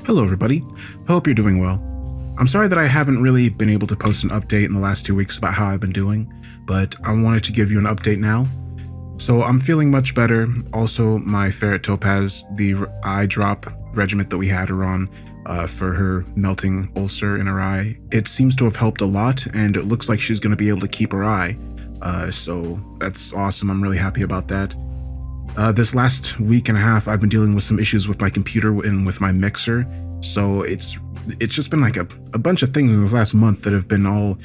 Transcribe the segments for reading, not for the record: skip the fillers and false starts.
Hello everybody, hope you're doing well. I'm sorry that I haven't really been able to post an update in the last 2 weeks about how I've been doing, but I wanted to give you an update now. So I'm feeling much better. Also, my ferret Topaz, the eye drop regimen that we had her on for her melting ulcer in her eye, it seems to have helped a lot, and it looks like she's going to be able to keep her eye. So that's awesome. I'm really happy about that. This last week and a half, I've been dealing with some issues with my computer and with my mixer. So it's just been like a bunch of things in this last month that have been all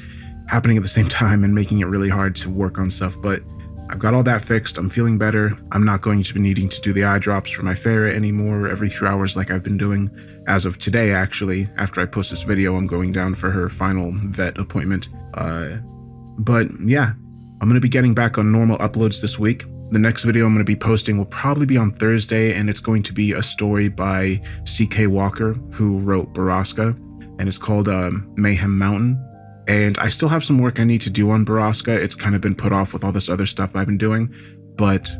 happening at the same time and making it really hard to work on stuff. But I've got all that fixed. I'm feeling better. I'm not going to be needing to do the eye drops for my ferret anymore every 3 hours like I've been doing. As of today, actually, after I post this video, I'm going down for her final vet appointment. But yeah, I'm going to be getting back on normal uploads this week. The next video I'm going to be posting will probably be on Thursday, and it's going to be a story by C.K. Walker, who wrote Borrasca, and it's called Mayhem Mountain. And I still have some work I need to do on Borrasca. It's kind of been put off with all this other stuff I've been doing, but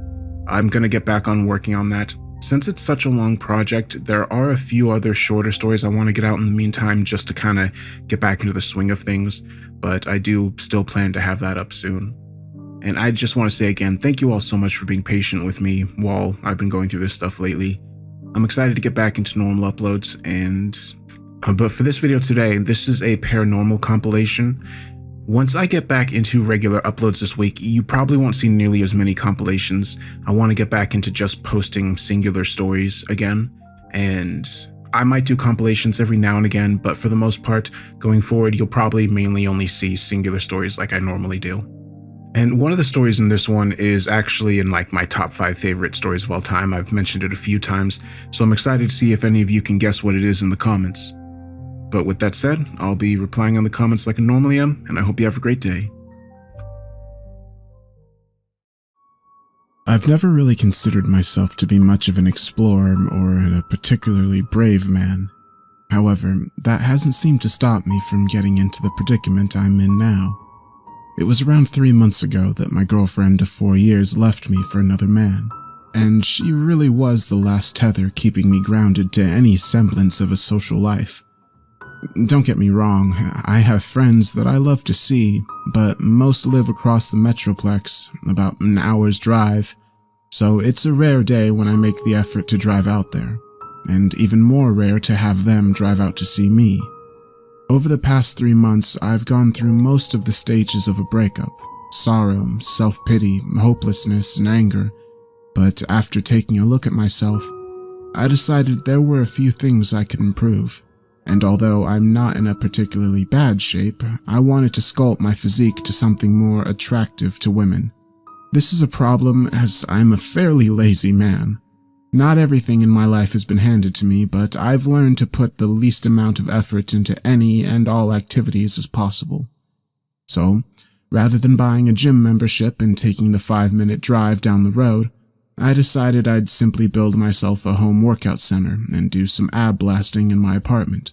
I'm going to get back on working on that. Since it's such a long project, there are a few other shorter stories I want to get out in the meantime just to kind of get back into the swing of things, but I do still plan to have that up soon. And I just want to say again, thank you all so much for being patient with me while I've been going through this stuff lately. I'm excited to get back into normal uploads, but for this video today, this is a paranormal compilation. Once I get back into regular uploads this week, you probably won't see nearly as many compilations. I want to get back into just posting singular stories again, and I might do compilations every now and again, but for the most part, going forward, you'll probably mainly only see singular stories like I normally do. And one of the stories in this one is actually in like my top 5 favorite stories of all time. I've mentioned it a few times, so I'm excited to see if any of you can guess what it is in the comments. But with that said, I'll be replying on the comments like I normally am, and I hope you have a great day. I've never really considered myself to be much of an explorer or a particularly brave man. However, that hasn't seemed to stop me from getting into the predicament I'm in now. It was around 3 months ago that my girlfriend of 4 years left me for another man, and she really was the last tether keeping me grounded to any semblance of a social life. Don't get me wrong, I have friends that I love to see, but most live across the Metroplex, about an hour's drive, so it's a rare day when I make the effort to drive out there, and even more rare to have them drive out to see me. Over the past 3 months, I've gone through most of the stages of a breakup: sorrow, self-pity, hopelessness, and anger. But after taking a look at myself, I decided there were a few things I could improve. And although I'm not in a particularly bad shape, I wanted to sculpt my physique to something more attractive to women. This is a problem as I'm a fairly lazy man. Not everything in my life has been handed to me, but I've learned to put the least amount of effort into any and all activities as possible. So, rather than buying a gym membership and taking the 5-minute drive down the road, I decided I'd simply build myself a home workout center and do some ab blasting in my apartment.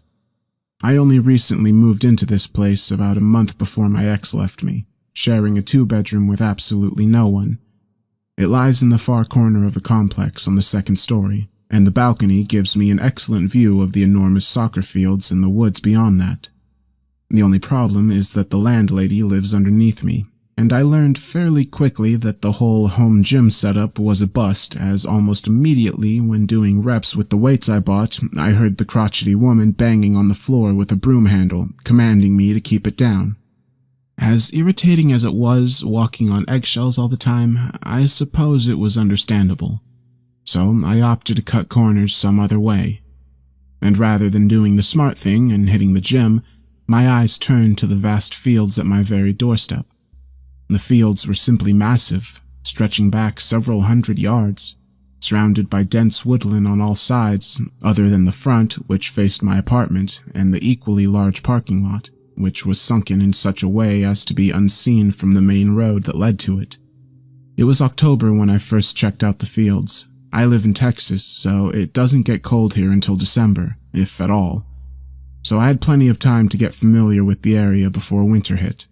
I only recently moved into this place about a month before my ex left me, sharing a 2-bedroom with absolutely no one. It lies in the far corner of the complex on the 2nd story, and the balcony gives me an excellent view of the enormous soccer fields and the woods beyond that. The only problem is that the landlady lives underneath me, and I learned fairly quickly that the whole home gym setup was a bust, as almost immediately when doing reps with the weights I bought, I heard the crotchety woman banging on the floor with a broom handle, commanding me to keep it down. As irritating as it was walking on eggshells all the time, I suppose it was understandable. So I opted to cut corners some other way. And rather than doing the smart thing and hitting the gym, my eyes turned to the vast fields at my very doorstep. The fields were simply massive, stretching back several hundred yards, surrounded by dense woodland on all sides, other than the front, which faced my apartment, and the equally large parking lot, which was sunken in such a way as to be unseen from the main road that led to it. It was October when I first checked out the fields. I live in Texas, so it doesn't get cold here until December, if at all. So I had plenty of time to get familiar with the area before winter hit.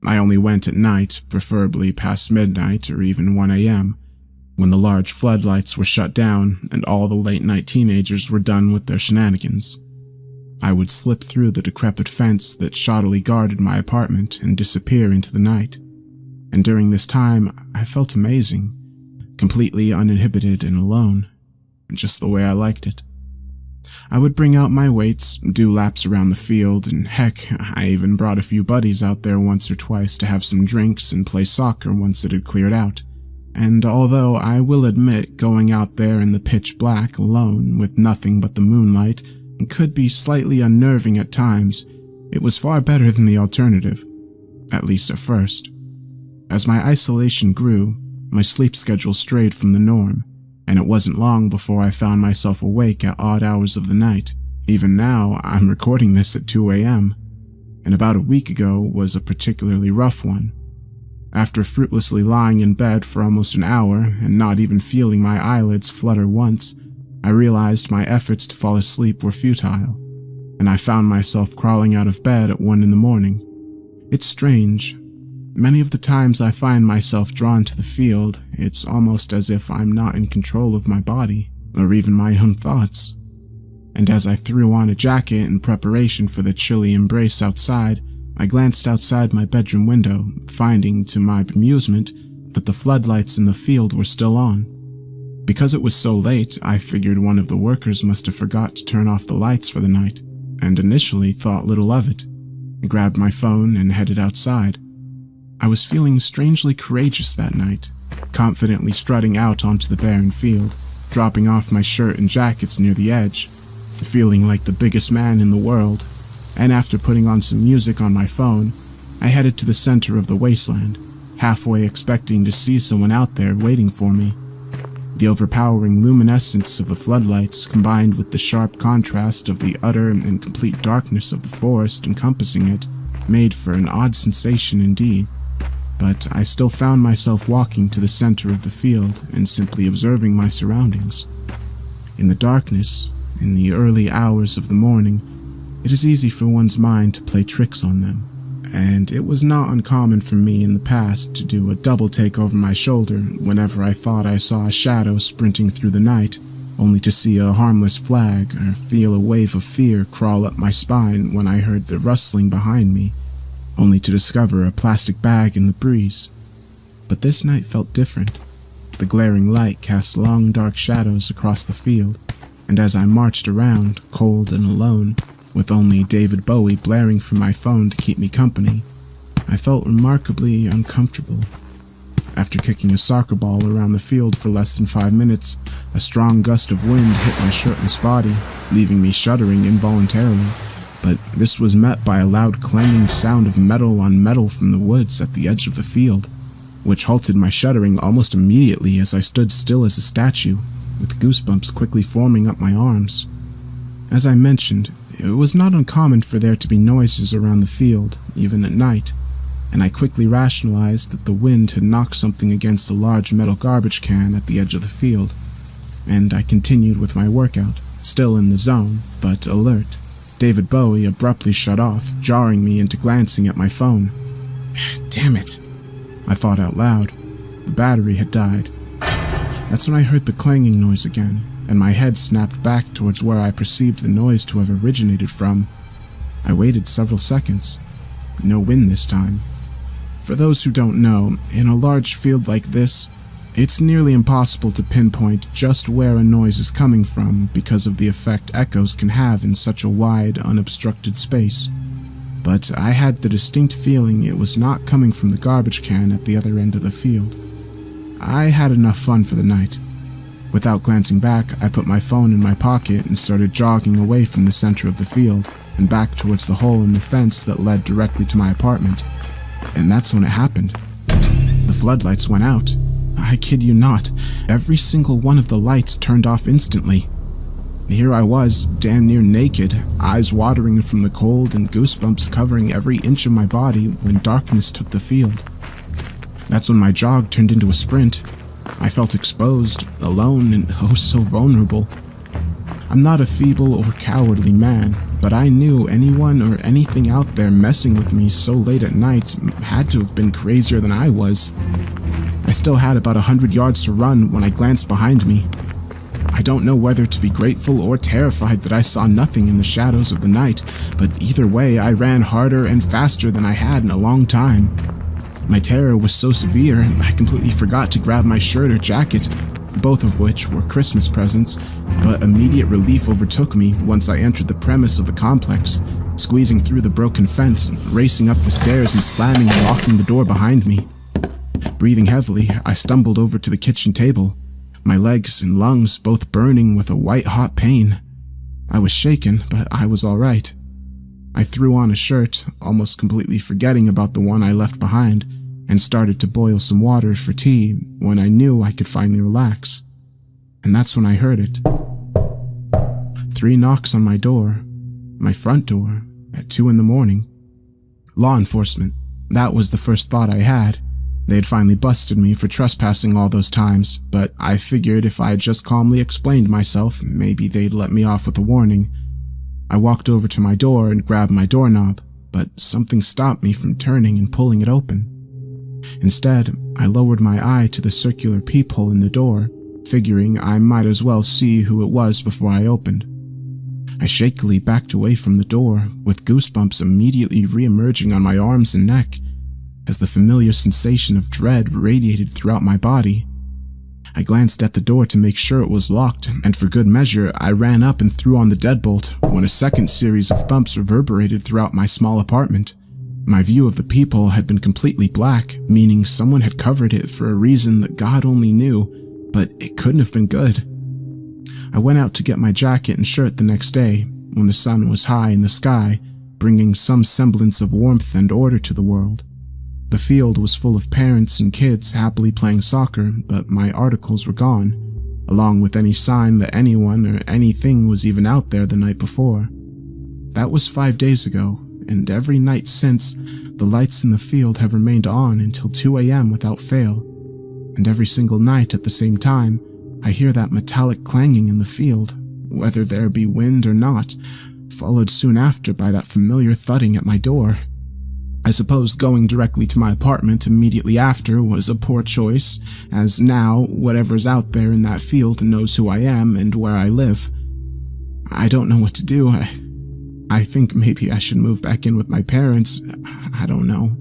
I only went at night, preferably past midnight or even 1 a.m., when the large floodlights were shut down and all the late-night teenagers were done with their shenanigans. I would slip through the decrepit fence that shoddily guarded my apartment and disappear into the night. And during this time, I felt amazing, completely uninhibited and alone, just the way I liked it. I would bring out my weights, do laps around the field, and heck, I even brought a few buddies out there once or twice to have some drinks and play soccer once it had cleared out. And although I will admit going out there in the pitch black alone with nothing but the moonlight could be slightly unnerving at times, it was far better than the alternative, at least at first. As my isolation grew, my sleep schedule strayed from the norm, and it wasn't long before I found myself awake at odd hours of the night. Even now, I'm recording this at 2 a.m., and about a week ago was a particularly rough one. After fruitlessly lying in bed for almost an hour and not even feeling my eyelids flutter once, I realized my efforts to fall asleep were futile, and I found myself crawling out of bed at 1 a.m. It's strange. Many of the times I find myself drawn to the field, it's almost as if I'm not in control of my body, or even my own thoughts. And as I threw on a jacket in preparation for the chilly embrace outside, I glanced outside my bedroom window, finding, to my bemusement, that the floodlights in the field were still on. Because it was so late, I figured one of the workers must have forgot to turn off the lights for the night, and initially thought little of it. I grabbed my phone and headed outside. I was feeling strangely courageous that night, confidently strutting out onto the barren field, dropping off my shirt and jackets near the edge, feeling like the biggest man in the world, and after putting on some music on my phone, I headed to the center of the wasteland, halfway expecting to see someone out there waiting for me. The overpowering luminescence of the floodlights, combined with the sharp contrast of the utter and complete darkness of the forest encompassing it, made for an odd sensation indeed. But I still found myself walking to the center of the field and simply observing my surroundings. In the darkness, in the early hours of the morning, it is easy for one's mind to play tricks on them, and it was not uncommon for me in the past to do a double take over my shoulder whenever I thought I saw a shadow sprinting through the night, only to see a harmless flag or feel a wave of fear crawl up my spine when I heard the rustling behind me, only to discover a plastic bag in the breeze. But this night felt different. The glaring light cast long dark shadows across the field, and as I marched around, cold and alone, with only David Bowie blaring from my phone to keep me company, I felt remarkably uncomfortable. After kicking a soccer ball around the field for less than 5 minutes, a strong gust of wind hit my shirtless body, leaving me shuddering involuntarily. But this was met by a loud clanging sound of metal on metal from the woods at the edge of the field, which halted my shuddering almost immediately as I stood still as a statue, with goosebumps quickly forming up my arms. As I mentioned, it was not uncommon for there to be noises around the field, even at night, and I quickly rationalized that the wind had knocked something against a large metal garbage can at the edge of the field, and I continued with my workout, still in the zone, but alert. David Bowie abruptly shut off, jarring me into glancing at my phone. Damn it, I thought out loud. The battery had died. That's when I heard the clanging noise again, and my head snapped back towards where I perceived the noise to have originated from. I waited several seconds. No wind this time. For those who don't know, in a large field like this, it's nearly impossible to pinpoint just where a noise is coming from because of the effect echoes can have in such a wide, unobstructed space. But I had the distinct feeling it was not coming from the garbage can at the other end of the field. I had enough fun for the night. Without glancing back, I put my phone in my pocket and started jogging away from the center of the field and back towards the hole in the fence that led directly to my apartment. And that's when it happened. The floodlights went out. I kid you not, every single one of the lights turned off instantly. Here I was, damn near naked, eyes watering from the cold and goosebumps covering every inch of my body when darkness took the field. That's when my jog turned into a sprint. I felt exposed, alone, and oh so vulnerable. I'm not a feeble or cowardly man, but I knew anyone or anything out there messing with me so late at night had to have been crazier than I was. I I still had about 100 yards to run when I glanced behind me. I don't know whether to be grateful or terrified that I saw nothing in the shadows of the night, but either way I ran harder and faster than I had in a long time. My terror was so severe, I completely forgot to grab my shirt or jacket, both of which were Christmas presents, but immediate relief overtook me once I entered the premise of the complex, squeezing through the broken fence, racing up the stairs and slamming and locking the door behind me. Breathing heavily, I stumbled over to the kitchen table, my legs and lungs both burning with a white-hot pain. I was shaken, but I was all right. I threw on a shirt, almost completely forgetting about the one I left behind, and started to boil some water for tea when I knew I could finally relax. And that's when I heard it. 3 knocks on my door, my front door, at 2 in the morning. Law enforcement. That was the first thought I had. They had finally busted me for trespassing all those times, but I figured if I had just calmly explained myself, maybe they'd let me off with a warning. I walked over to my door and grabbed my doorknob, but something stopped me from turning and pulling it open. Instead, I lowered my eye to the circular peephole in the door, figuring I might as well see who it was before I opened. I shakily backed away from the door, with goosebumps immediately re-emerging on my arms and neck, as the familiar sensation of dread radiated throughout my body. I glanced at the door to make sure it was locked, and for good measure, I ran up and threw on the deadbolt when a second series of thumps reverberated throughout my small apartment. My view of the peephole had been completely black, meaning someone had covered it for a reason that God only knew, but it couldn't have been good. I went out to get my jacket and shirt the next day, when the sun was high in the sky, bringing some semblance of warmth and order to the world. The field was full of parents and kids happily playing soccer, but my articles were gone, along with any sign that anyone or anything was even out there the night before. That was 5 days ago, and every night since, the lights in the field have remained on until 2 a.m. without fail. And every single night at the same time, I hear that metallic clanging in the field, whether there be wind or not, followed soon after by that familiar thudding at my door. I suppose going directly to my apartment immediately after was a poor choice, as now whatever's out there in that field knows who I am and where I live. I don't know what to do. I think maybe I should move back in with my parents. I don't know.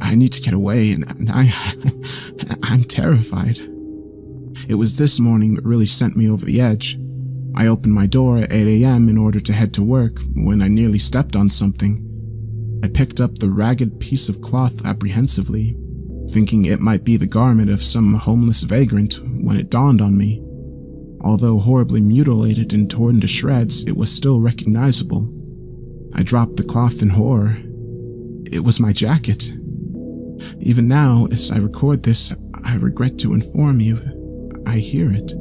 I need to get away, and I'm terrified. It was this morning that really sent me over the edge. I opened my door at 8 a.m. in order to head to work when I nearly stepped on something. I picked up the ragged piece of cloth apprehensively, thinking it might be the garment of some homeless vagrant when it dawned on me. Although horribly mutilated and torn to shreds, it was still recognizable. I dropped the cloth in horror. It was my jacket. Even now, as I record this, I regret to inform you, I hear it.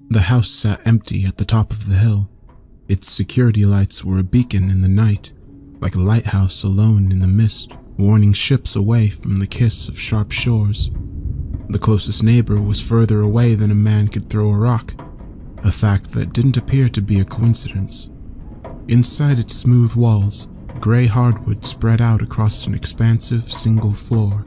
The house sat empty at the top of the hill. Its security lights were a beacon in the night, like a lighthouse alone in the mist, warning ships away from the kiss of sharp shores. The closest neighbor was further away than a man could throw a rock, a fact that didn't appear to be a coincidence. Inside its smooth walls, gray hardwood spread out across an expansive single floor.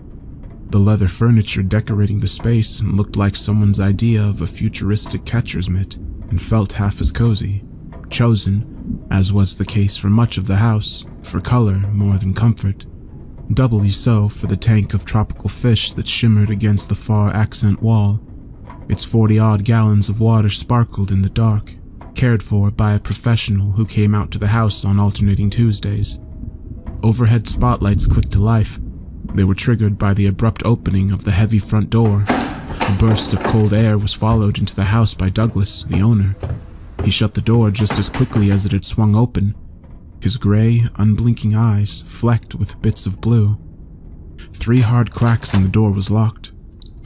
The leather furniture decorating the space looked like someone's idea of a futuristic catcher's mitt and felt half as cozy, chosen, as was the case for much of the house, for color more than comfort. Doubly so for the tank of tropical fish that shimmered against the far accent wall. Its 40-odd gallons of water sparkled in the dark, cared for by a professional who came out to the house on alternating Tuesdays. Overhead spotlights clicked to life. They were triggered by the abrupt opening of the heavy front door. A burst of cold air was followed into the house by Douglas, the owner. He shut the door just as quickly as it had swung open, his gray, unblinking eyes flecked with bits of blue. 3 hard clacks and the door was locked.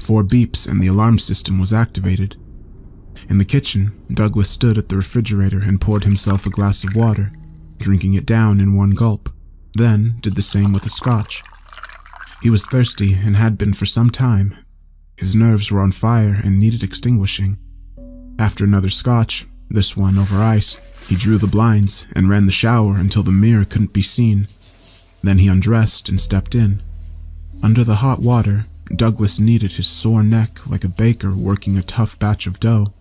4 beeps and the alarm system was activated. In the kitchen, Douglas stood at the refrigerator and poured himself a glass of water, drinking it down in one gulp, then did the same with a scotch. He was thirsty and had been for some time. His nerves were on fire and needed extinguishing. After another scotch, this one over ice, he drew the blinds and ran the shower until the mirror couldn't be seen. Then he undressed and stepped in. Under the hot water, Douglas kneaded his sore neck like a baker working a tough batch of dough.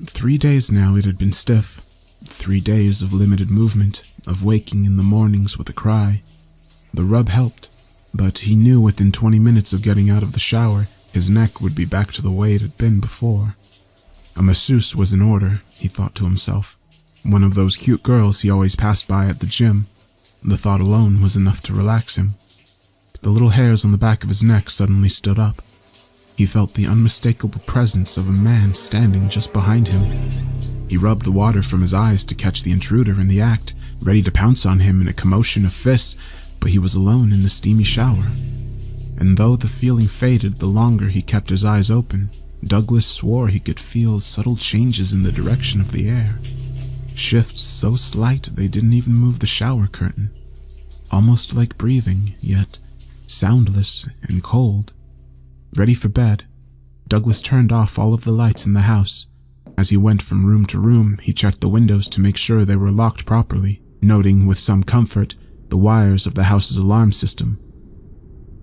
3 days now it had been stiff. 3 days of limited movement, of waking in the mornings with a cry. The rub helped, but he knew within 20 minutes of getting out of the shower, his neck would be back to the way it had been before. A masseuse was in order, he thought to himself. One of those cute girls he always passed by at the gym. The thought alone was enough to relax him. The little hairs on the back of his neck suddenly stood up. He felt the unmistakable presence of a man standing just behind him. He rubbed the water from his eyes to catch the intruder in the act, ready to pounce on him in a commotion of fists, but he was alone in the steamy shower. And though the feeling faded the longer he kept his eyes open, Douglas swore he could feel subtle changes in the direction of the air. Shifts so slight they didn't even move the shower curtain. Almost like breathing, yet soundless and cold. Ready for bed, Douglas turned off all of the lights in the house. As he went from room to room, he checked the windows to make sure they were locked properly, noting with some comfort the wires of the house's alarm system.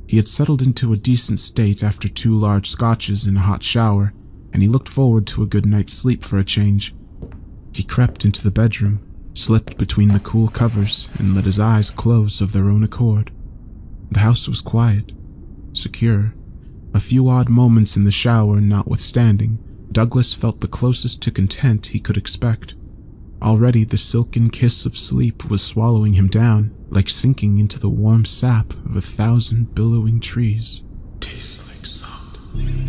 He had settled into a decent state after 2 large scotches and a hot shower, and he looked forward to a good night's sleep for a change. He crept into the bedroom, slipped between the cool covers, and let his eyes close of their own accord. The house was quiet, secure. A few odd moments in the shower notwithstanding, Douglas felt the closest to content he could expect. Already the silken kiss of sleep was swallowing him down, like sinking into the warm sap of 1,000 billowing trees. "Tastes like salt."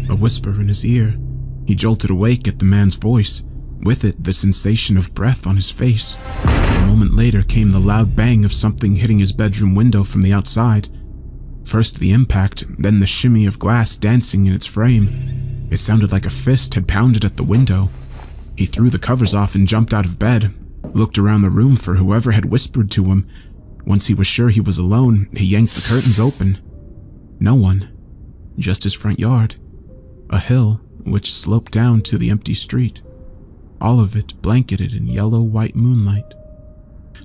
A whisper in his ear. He jolted awake at the man's voice, with it the sensation of breath on his face. A moment later came the loud bang of something hitting his bedroom window from the outside. First the impact, then the shimmy of glass dancing in its frame. It sounded like a fist had pounded at the window. He threw the covers off and jumped out of bed, looked around the room for whoever had whispered to him. Once he was sure he was alone, he yanked the curtains open. No one, just his front yard. A hill which sloped down to the empty street, all of it blanketed in yellow-white moonlight.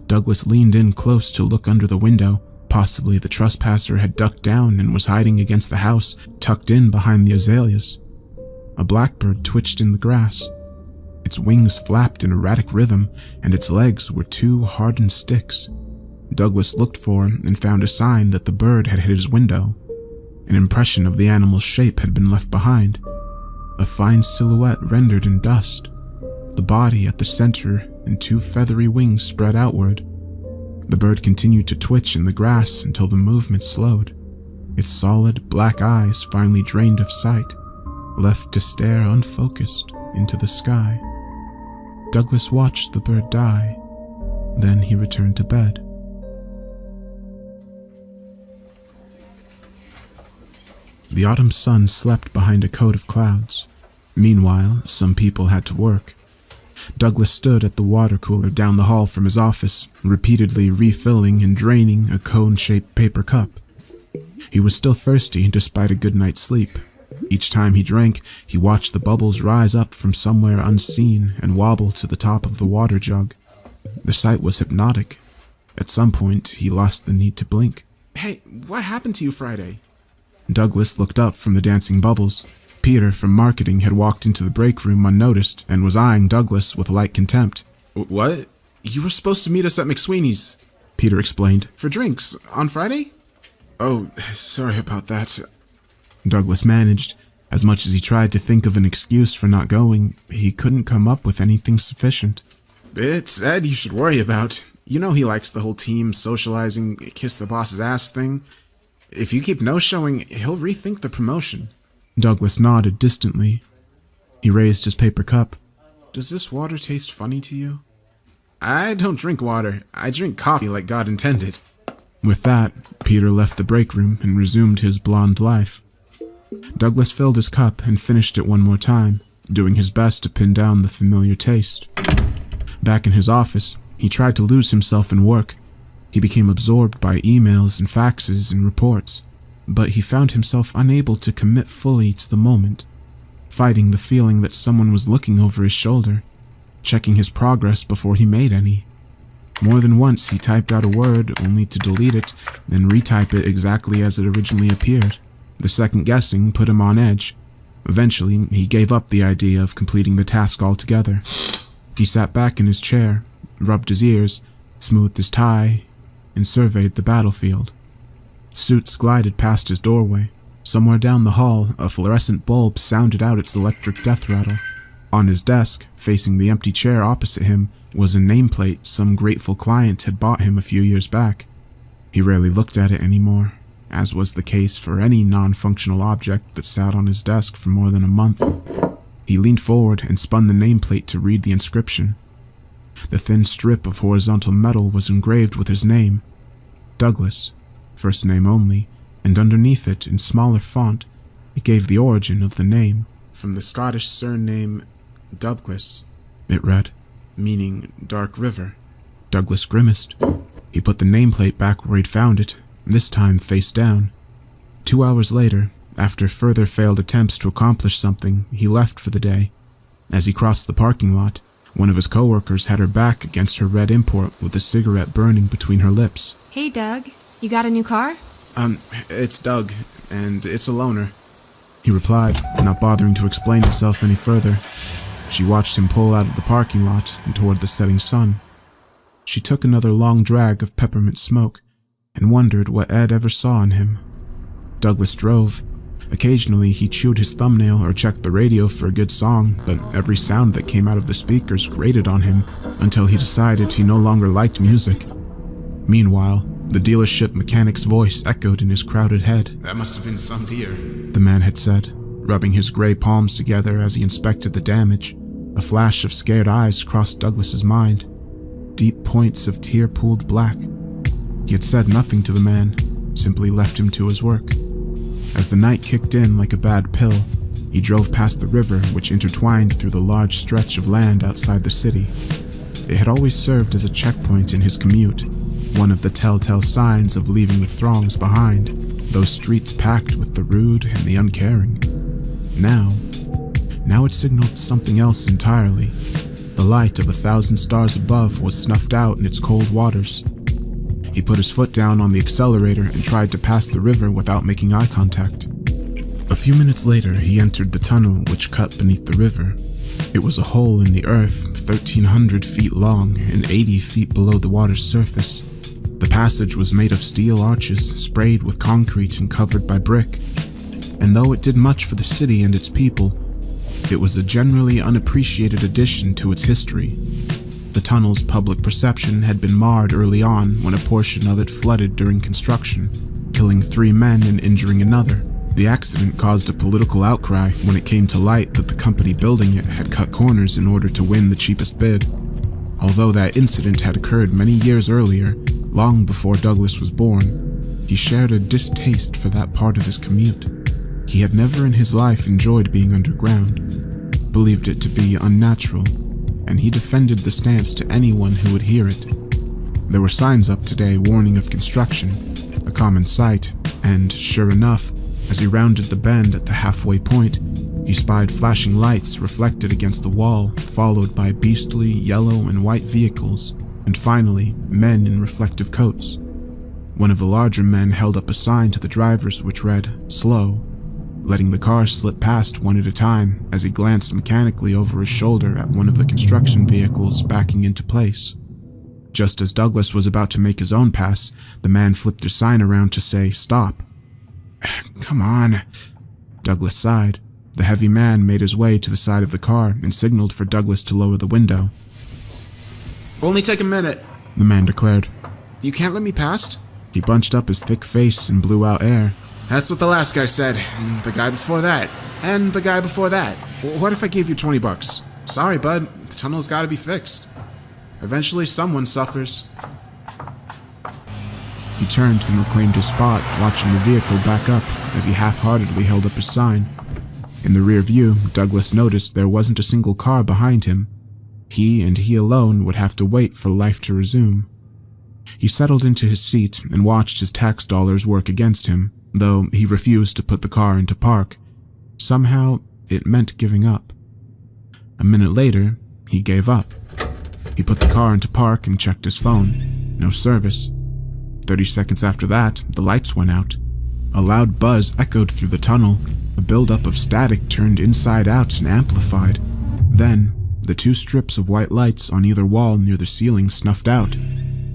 Douglas leaned in close to look under the window. Possibly the trespasser had ducked down and was hiding against the house, tucked in behind the azaleas. A blackbird twitched in the grass. Its wings flapped in erratic rhythm, and its legs were 2 hardened sticks. Douglas looked for and found a sign that the bird had hit his window. An impression of the animal's shape had been left behind, a fine silhouette rendered in dust, the body at the center and 2 feathery wings spread outward. The bird continued to twitch in the grass until the movement slowed. Its solid black eyes finally drained of sight, left to stare unfocused into the sky. Douglas watched the bird die. Then he returned to bed. The autumn sun slept behind a coat of clouds. Meanwhile, some people had to work. Douglas stood at the water cooler down the hall from his office, repeatedly refilling and draining a cone-shaped paper cup. He was still thirsty despite a good night's sleep. Each time he drank, he watched the bubbles rise up from somewhere unseen and wobble to the top of the water jug. The sight was hypnotic. At some point, he lost the need to blink. "Hey, what happened to you Friday?" Douglas looked up from the dancing bubbles. Peter from marketing had walked into the break room unnoticed and was eyeing Douglas with light contempt. "What? You were supposed to meet us at McSweeney's," Peter explained, "for drinks on Friday?" "Oh, sorry about that," Douglas managed. As much as he tried to think of an excuse for not going, he couldn't come up with anything sufficient. "It's Ed you should worry about. You know he likes the whole team socializing, kiss the boss's ass thing. If you keep no-showing, he'll rethink the promotion." Douglas nodded distantly. He raised his paper cup. "Does this water taste funny to you?" "I don't drink water. I drink coffee like God intended." With that, Peter left the break room and resumed his blonde life. Douglas filled his cup and finished it one more time, doing his best to pin down the familiar taste. Back in his office, he tried to lose himself in work. He became absorbed by emails and faxes and reports, but he found himself unable to commit fully to the moment. fighting the feeling that someone was looking over his shoulder, checking his progress before he made any. More than once he typed out a word only to delete it, then retype it exactly as it originally appeared. The second guessing put him on edge. Eventually, he gave up the idea of completing the task altogether. He sat back in his chair, rubbed his ears, smoothed his tie, and surveyed the battlefield. Suits glided past his doorway. Somewhere down the hall, a fluorescent bulb sounded out its electric death rattle. On his desk, facing the empty chair opposite him, was a nameplate some grateful client had bought him a few years back. He rarely looked at it anymore, as was the case for any non-functional object that sat on his desk for more than a month. He leaned forward and spun the nameplate to read the inscription. The thin strip of horizontal metal was engraved with his name, Douglas, first name only, and underneath it, in smaller font, it gave the origin of the name. From the Scottish surname Douglas, it read, meaning Dark River. Douglas grimaced. He put the nameplate back where he'd found it, this time face down. 2 hours later, after further failed attempts to accomplish something, he left for the day. As he crossed the parking lot, one of his coworkers had her back against her red import with a cigarette burning between her lips. Hey, Doug. You got a new car? It's Doug, and it's a loaner, he replied, not bothering to explain himself any further. She watched him pull out of the parking lot and toward the setting sun. She took another long drag of peppermint smoke and wondered what Ed ever saw in him. Douglas drove. Occasionally, he chewed his thumbnail or checked the radio for a good song, but every sound that came out of the speakers grated on him until he decided he no longer liked music. Meanwhile, the dealership mechanic's voice echoed in his crowded head. "That must have been some deer," the man had said, rubbing his gray palms together as he inspected the damage. A flash of scared eyes crossed Douglas's mind, deep points of tear-pooled black. He had said nothing to the man, simply left him to his work. As the night kicked in like a bad pill, he drove past the river which intertwined through the large stretch of land outside the city. It had always served as a checkpoint in his commute, one of the telltale signs of leaving the throngs behind, those streets packed with the rude and the uncaring. Now it signaled something else entirely. The light of 1,000 stars above was snuffed out in its cold waters. He put his foot down on the accelerator and tried to pass the river without making eye contact. A few minutes later, he entered the tunnel which cut beneath the river. It was a hole in the earth 1,300 feet long and 80 feet below the water's surface. The passage was made of steel arches sprayed with concrete and covered by brick. And though it did much for the city and its people, it was a generally unappreciated addition to its history. The tunnel's public perception had been marred early on when a portion of it flooded during construction, killing 3 men and injuring another. The accident caused a political outcry when it came to light that the company building it had cut corners in order to win the cheapest bid. Although that incident had occurred many years earlier, long before Douglas was born, he shared a distaste for that part of his commute. He had never in his life enjoyed being underground, believed it to be unnatural, and he defended the stance to anyone who would hear it. There were signs up today warning of construction, a common sight, and sure enough, as he rounded the bend at the halfway point, he spied flashing lights reflected against the wall, followed by beastly yellow and white vehicles, and finally, men in reflective coats. One of the larger men held up a sign to the drivers which read, "Slow," letting the cars slip past one at a time as he glanced mechanically over his shoulder at one of the construction vehicles backing into place. Just as Douglas was about to make his own pass, the man flipped his sign around to say, "Stop." "Come on," Douglas sighed. The heavy man made his way to the side of the car and signaled for Douglas to lower the window. "Only take a minute," the man declared. "You can't let me past?" He bunched up his thick face and blew out air. "That's what the last guy said, and the guy before that, and the guy before that. What if I gave you $20? Sorry, bud, the tunnel's gotta be fixed. Eventually someone suffers." He turned and reclaimed his spot, watching the vehicle back up as he half-heartedly held up his sign. In the rear view, Douglas noticed there wasn't a single car behind him. He and he alone would have to wait for life to resume. He settled into his seat and watched his tax dollars work against him, though he refused to put the car into park. Somehow, it meant giving up. A minute later, he gave up. He put the car into park and checked his phone. No service. 30 seconds after that, the lights went out. A loud buzz echoed through the tunnel. A buildup of static turned inside out and amplified. Then, the 2 strips of white lights on either wall near the ceiling snuffed out.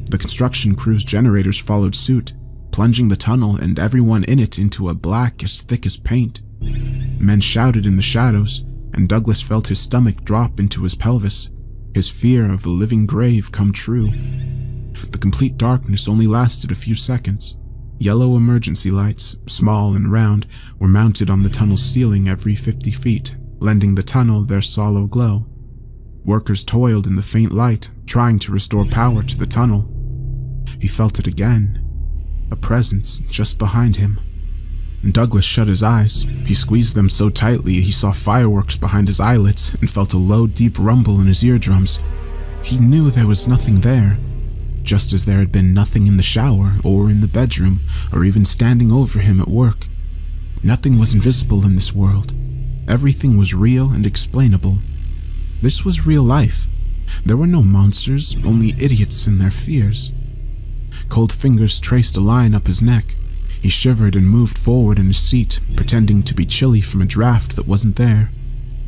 The construction crew's generators followed suit, plunging the tunnel and everyone in it into a black as thick as paint. Men shouted in the shadows, and Douglas felt his stomach drop into his pelvis, his fear of a living grave come true. The complete darkness only lasted a few seconds. Yellow emergency lights, small and round, were mounted on the tunnel's ceiling every 50 feet, lending the tunnel their sallow glow. Workers toiled in the faint light, trying to restore power to the tunnel. He felt it again, a presence just behind him. Douglas shut his eyes. He squeezed them so tightly he saw fireworks behind his eyelids and felt a low, deep rumble in his eardrums. He knew there was nothing there, just as there had been nothing in the shower or in the bedroom or even standing over him at work. Nothing was invisible in this world. Everything was real and explainable. This was real life. There were no monsters, only idiots and their fears. Cold fingers traced a line up his neck. He shivered and moved forward in his seat, pretending to be chilly from a draft that wasn't there.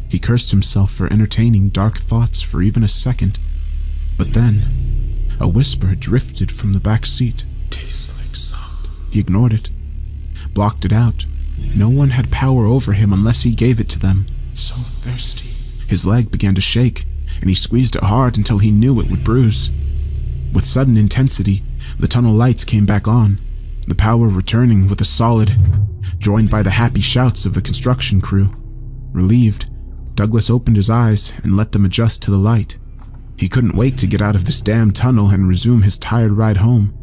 He cursed himself for entertaining dark thoughts for even a second. But then, a whisper drifted from the back seat. "Tastes like salt." He ignored it, blocked it out. No one had power over him unless he gave it to them. So thirsty. His leg began to shake, and he squeezed it hard until he knew it would bruise. With sudden intensity, the tunnel lights came back on, the power returning with a solid, joined by the happy shouts of the construction crew. Relieved, Douglas opened his eyes and let them adjust to the light. He couldn't wait to get out of this damn tunnel and resume his tired ride home.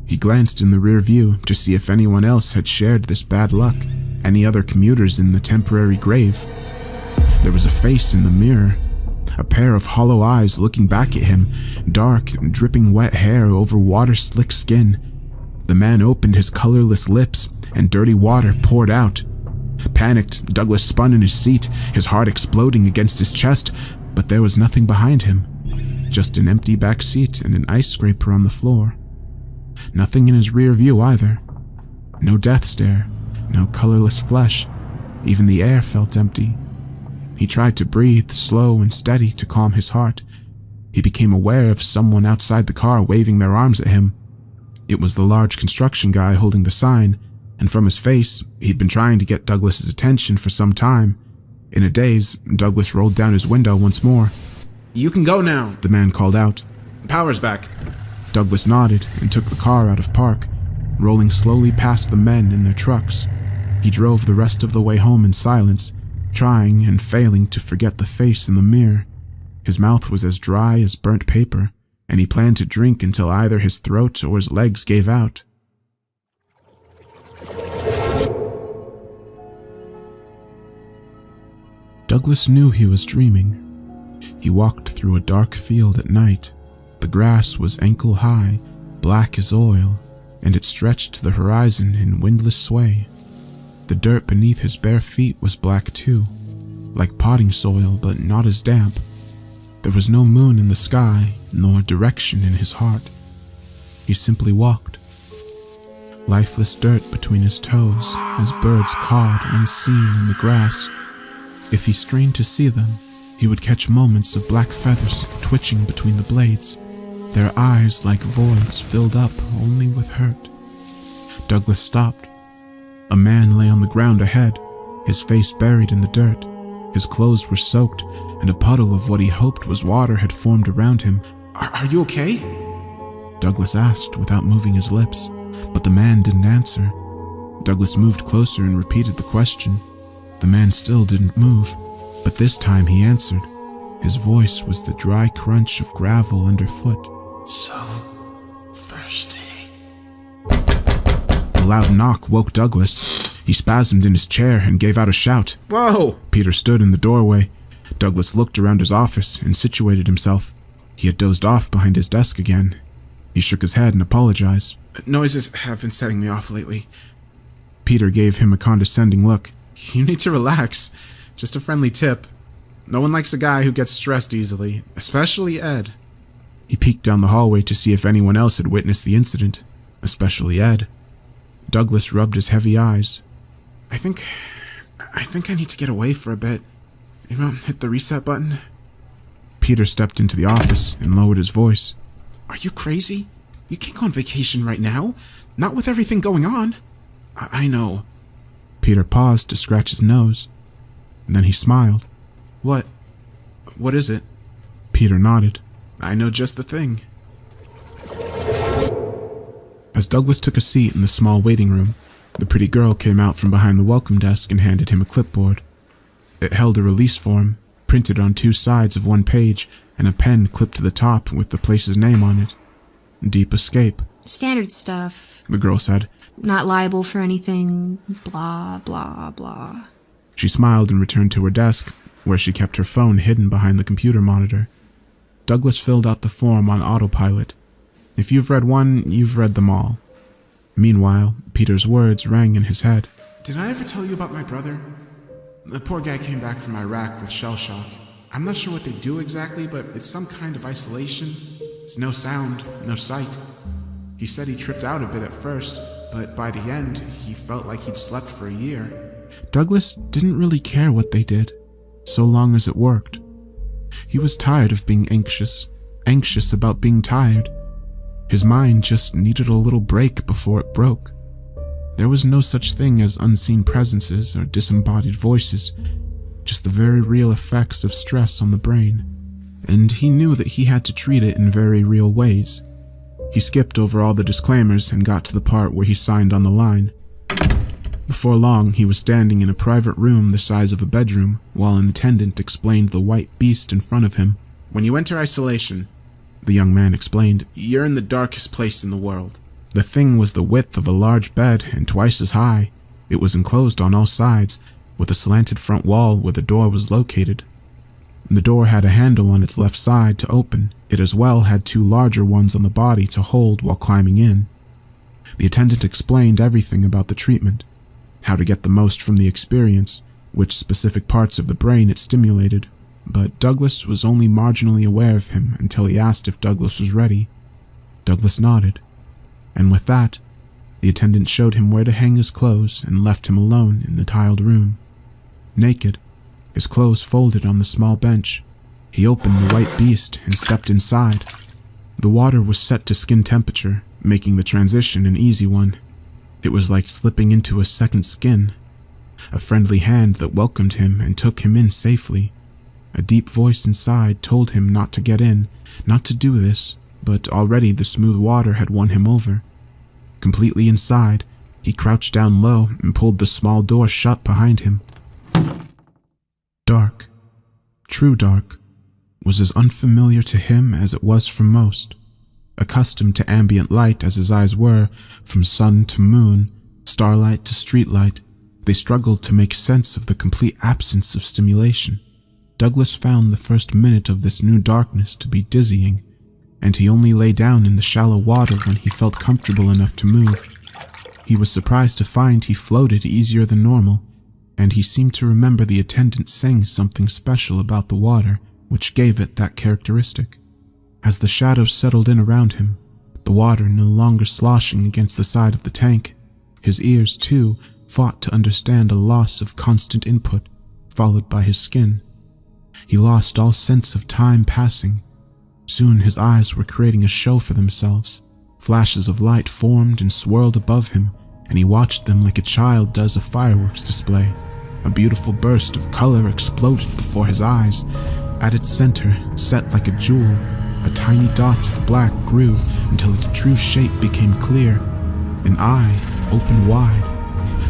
He glanced in the rear view to see if anyone else had shared this bad luck, any other commuters in the temporary grave. There was a face in the mirror, a pair of hollow eyes looking back at him, dark, dripping wet hair over water-slick skin. The man opened his colorless lips, and dirty water poured out. Panicked, Douglas spun in his seat, his heart exploding against his chest, but there was nothing behind him. Just an empty back seat and an ice scraper on the floor. Nothing in his rear view either. No death stare, no colorless flesh. Even the air felt empty. He tried to breathe slow and steady to calm his heart. He became aware of someone outside the car waving their arms at him. It was the large construction guy holding the sign, and from his face, he'd been trying to get Douglas's attention for some time. In a daze, Douglas rolled down his window once more. "You can go now," the man called out. "Power's back." Douglas nodded and took the car out of park, rolling slowly past the men in their trucks. He drove the rest of the way home in silence, trying and failing to forget the face in the mirror. His mouth was as dry as burnt paper, and he planned to drink until either his throat or his legs gave out. Douglas knew he was dreaming. He walked through a dark field at night. The grass was ankle-high, black as oil, and it stretched to the horizon in windless sway. The dirt beneath his bare feet was black too, like potting soil but not as damp. There was no moon in the sky, nor direction in his heart. He simply walked. Lifeless dirt between his toes as birds cawed unseen in the grass. If he strained to see them, he would catch moments of black feathers twitching between the blades, their eyes like voids filled up only with hurt. Douglas stopped. A man lay on the ground ahead, his face buried in the dirt. His clothes were soaked, and a puddle of what he hoped was water had formed around him. Are you okay?" Douglas asked without moving his lips, but the man didn't answer. Douglas moved closer and repeated the question. The man still didn't move, but this time he answered. His voice was the dry crunch of gravel underfoot. "So thirsty." A loud knock woke Douglas. He spasmed in his chair and gave out a shout. "Whoa!" Peter stood in the doorway. Douglas looked around his office and situated himself. He had dozed off behind his desk again. He shook his head and apologized. "Noises have been setting me off lately." Peter gave him a condescending look. "You need to relax. Just a friendly tip. No one likes a guy who gets stressed easily, especially Ed. He peeked down the hallway to see if anyone else had witnessed the incident, especially Ed. Douglas rubbed his heavy eyes. I think I need to get away for a bit. Hit the reset button. Peter stepped into the office and lowered his voice. Are you crazy? You can't go on vacation right now. Not with everything going on. I know. Peter paused to scratch his nose. And then he smiled. What is it? Peter nodded. I know just the thing. As Douglas took a seat in the small waiting room, the pretty girl came out from behind the welcome desk and handed him a clipboard. It held a release form, printed on 2 sides of 1 page, and a pen clipped to the top with the place's name on it. Deep Escape. Standard stuff. The girl said. Not liable for anything, blah, blah, blah. She smiled and returned to her desk, where she kept her phone hidden behind the computer monitor. Douglas filled out the form on autopilot. If you've read one, you've read them all. Meanwhile, Peter's words rang in his head. Did I ever tell you about my brother? The poor guy came back from Iraq with shell shock. I'm not sure what they do exactly, but it's some kind of isolation. It's no sound, no sight. He said he tripped out a bit at first, but by the end, he felt like he'd slept for a year. Douglas didn't really care what they did, so long as it worked. He was tired of being anxious about being tired. His mind just needed a little break before it broke. There was no such thing as unseen presences or disembodied voices, just the very real effects of stress on the brain, and he knew that he had to treat it in very real ways. He skipped over all the disclaimers and got to the part where he signed on the line. Before long, he was standing in a private room the size of a bedroom, while an attendant explained the white beast in front of him. When you enter isolation, the young man explained, you're in the darkest place in the world. The thing was the width of a large bed and twice as high. It was enclosed on all sides, with a slanted front wall where the door was located. The door had a handle on its left side to open. It as well had 2 larger ones on the body to hold while climbing in. The attendant explained everything about the treatment, how to get the most from the experience, which specific parts of the brain it stimulated, but Douglas was only marginally aware of him until he asked if Douglas was ready. Douglas nodded, and with that, the attendant showed him where to hang his clothes and left him alone in the tiled room. Naked, his clothes folded on the small bench, he opened the white beast and stepped inside. The water was set to skin temperature, making the transition an easy one. It was like slipping into a second skin. A friendly hand that welcomed him and took him in safely. A deep voice inside told him not to get in, not to do this, but already the smooth water had won him over. Completely inside, he crouched down low and pulled the small door shut behind him. Dark, true dark, was as unfamiliar to him as it was for most. Accustomed to ambient light as his eyes were, from sun to moon, starlight to streetlight, they struggled to make sense of the complete absence of stimulation. Douglas found the first minute of this new darkness to be dizzying, and he only lay down in the shallow water when he felt comfortable enough to move. He was surprised to find he floated easier than normal, and he seemed to remember the attendant saying something special about the water, which gave it that characteristic. As the shadows settled in around him, the water no longer sloshing against the side of the tank, his ears, too, fought to understand a loss of constant input, followed by his skin. He lost all sense of time passing. Soon his eyes were creating a show for themselves. Flashes of light formed and swirled above him, and he watched them like a child does a fireworks display. A beautiful burst of color exploded before his eyes. At its center, set like a jewel, a tiny dot of black grew until its true shape became clear. An eye opened wide.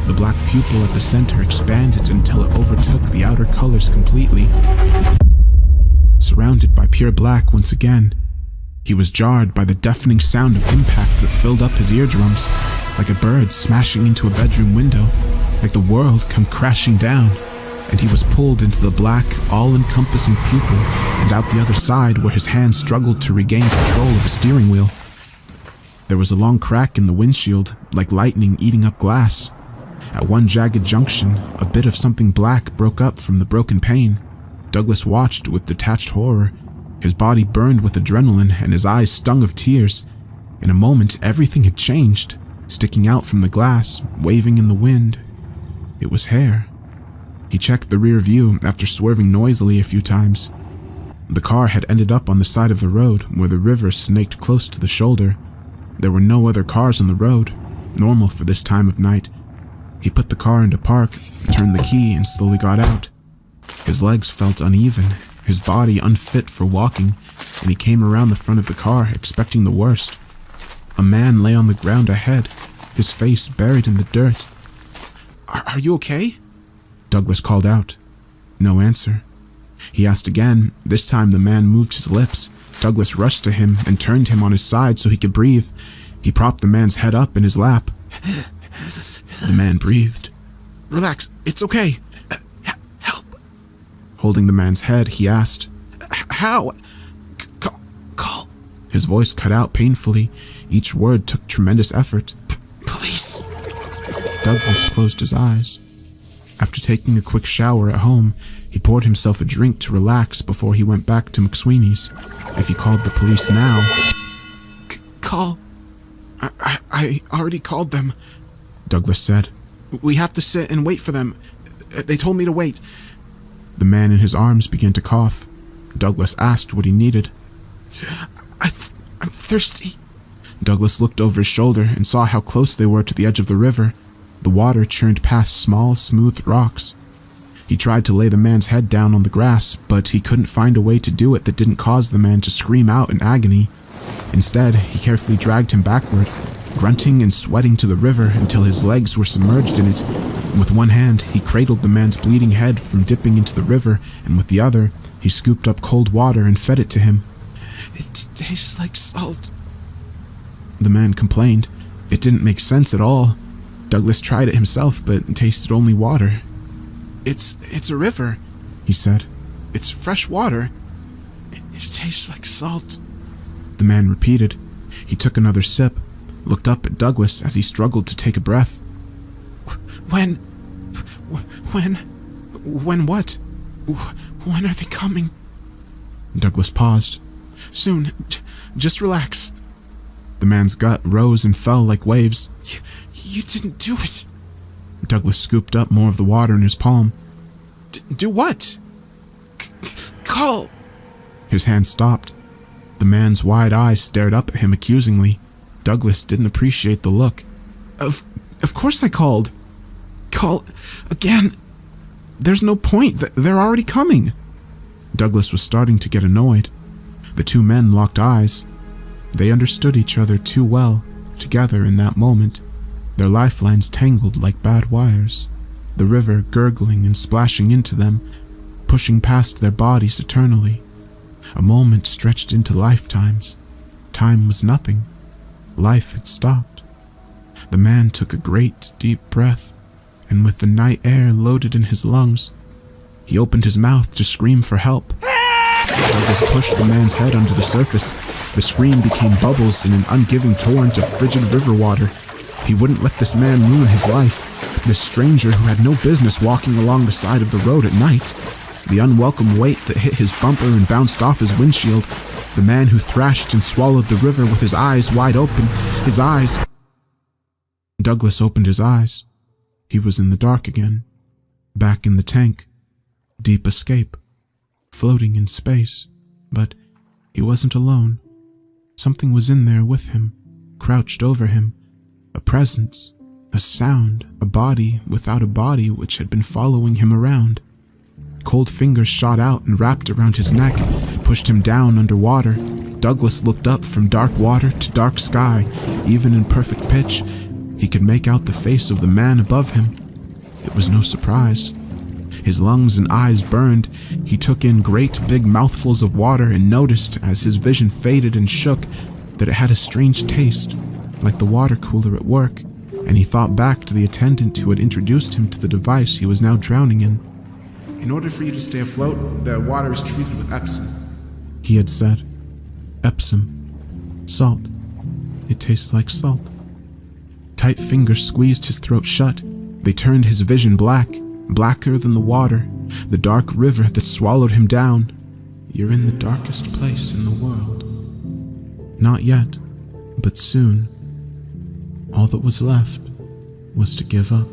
The black pupil at the center expanded until it overtook the outer colors completely. Surrounded by pure black once again, he was jarred by the deafening sound of impact that filled up his eardrums, like a bird smashing into a bedroom window, like the world come crashing down, and he was pulled into the black, all-encompassing pupil and out the other side where his hand struggled to regain control of the steering wheel. There was a long crack in the windshield, like lightning eating up glass. At one jagged junction, a bit of something black broke up from the broken pane. Douglas watched with detached horror. His body burned with adrenaline and his eyes stung of tears. In a moment, everything had changed, sticking out from the glass, waving in the wind. It was hair. He checked the rear view after swerving noisily a few times. The car had ended up on the side of the road where the river snaked close to the shoulder. There were no other cars on the road, normal for this time of night. He put the car into park, turned the key, and slowly got out. His legs felt uneven, his body unfit for walking, and he came around the front of the car, expecting the worst. A man lay on the ground ahead, his face buried in the dirt. Are you okay?" Douglas called out. No answer. He asked again. This time the man moved his lips. Douglas rushed to him and turned him on his side so he could breathe. He propped the man's head up in his lap. The man breathed. "Relax, it's okay. Help." Holding the man's head, he asked, "How?" Call. His voice cut out painfully. Each word took tremendous effort. "Police." Douglas closed his eyes. After taking a quick shower at home, he poured himself a drink to relax before he went back to McSweeney's. If he called the police now... "Call. I already called them," Douglas said. "We have to sit and wait for them. They told me to wait." The man in his arms began to cough. Douglas asked what he needed. I'm thirsty." Douglas looked over his shoulder and saw how close they were to the edge of the river. The water churned past small, smooth rocks. He tried to lay the man's head down on the grass, but he couldn't find a way to do it that didn't cause the man to scream out in agony. Instead, he carefully dragged him backward, grunting and sweating to the river until his legs were submerged in it. With one hand, he cradled the man's bleeding head from dipping into the river, and with the other, he scooped up cold water and fed it to him. "It tastes like salt," the man complained. It didn't make sense at all. Douglas tried it himself, but tasted only water. It's a river," he said. "It's fresh water. It tastes like salt," the man repeated. He took another sip, looked up at Douglas as he struggled to take a breath. When what? When are they coming?" Douglas paused. "Soon. Just relax." The man's gut rose and fell like waves. You didn't do it." Douglas scooped up more of the water in his palm. Do what?" Call." His hand stopped. The man's wide eyes stared up at him accusingly. Douglas didn't appreciate the look. Of course I called." "Call again. There's no point. They're already coming." Douglas was starting to get annoyed. The two men locked eyes. They understood each other too well, together in that moment. Their lifelines tangled like bad wires, the river gurgling and splashing into them, pushing past their bodies eternally. A moment stretched into lifetimes. Time was nothing. Life had stopped. The man took a great, deep breath, and with the night air loaded in his lungs, he opened his mouth to scream for help. Douglas pushed the man's head under the surface. The scream became bubbles in an ungiving torrent of frigid river water. He wouldn't let this man ruin his life, this stranger who had no business walking along the side of the road at night. The unwelcome weight that hit his bumper and bounced off his windshield. The man who thrashed and swallowed the river with his eyes wide open. His eyes... Douglas opened his eyes. He was in the dark again. Back in the tank. Deep escape. Floating in space. But he wasn't alone. Something was in there with him, crouched over him. A presence, a sound, a body without a body which had been following him around. Cold fingers shot out and wrapped around his neck, pushed him down underwater. Douglas looked up from dark water to dark sky. Even in perfect pitch, he could make out the face of the man above him. It was no surprise. His lungs and eyes burned. He took in great big mouthfuls of water and noticed, as his vision faded and shook, that it had a strange taste, like the water cooler at work, and he thought back to the attendant who had introduced him to the device he was now drowning in. "In order for you to stay afloat, the water is treated with Epsom," he had said. Epsom. Salt. It tastes like salt. Tight fingers squeezed his throat shut. They turned his vision black, blacker than the water, the dark river that swallowed him down. You're in the darkest place in the world. Not yet, but soon. All that was left was to give up.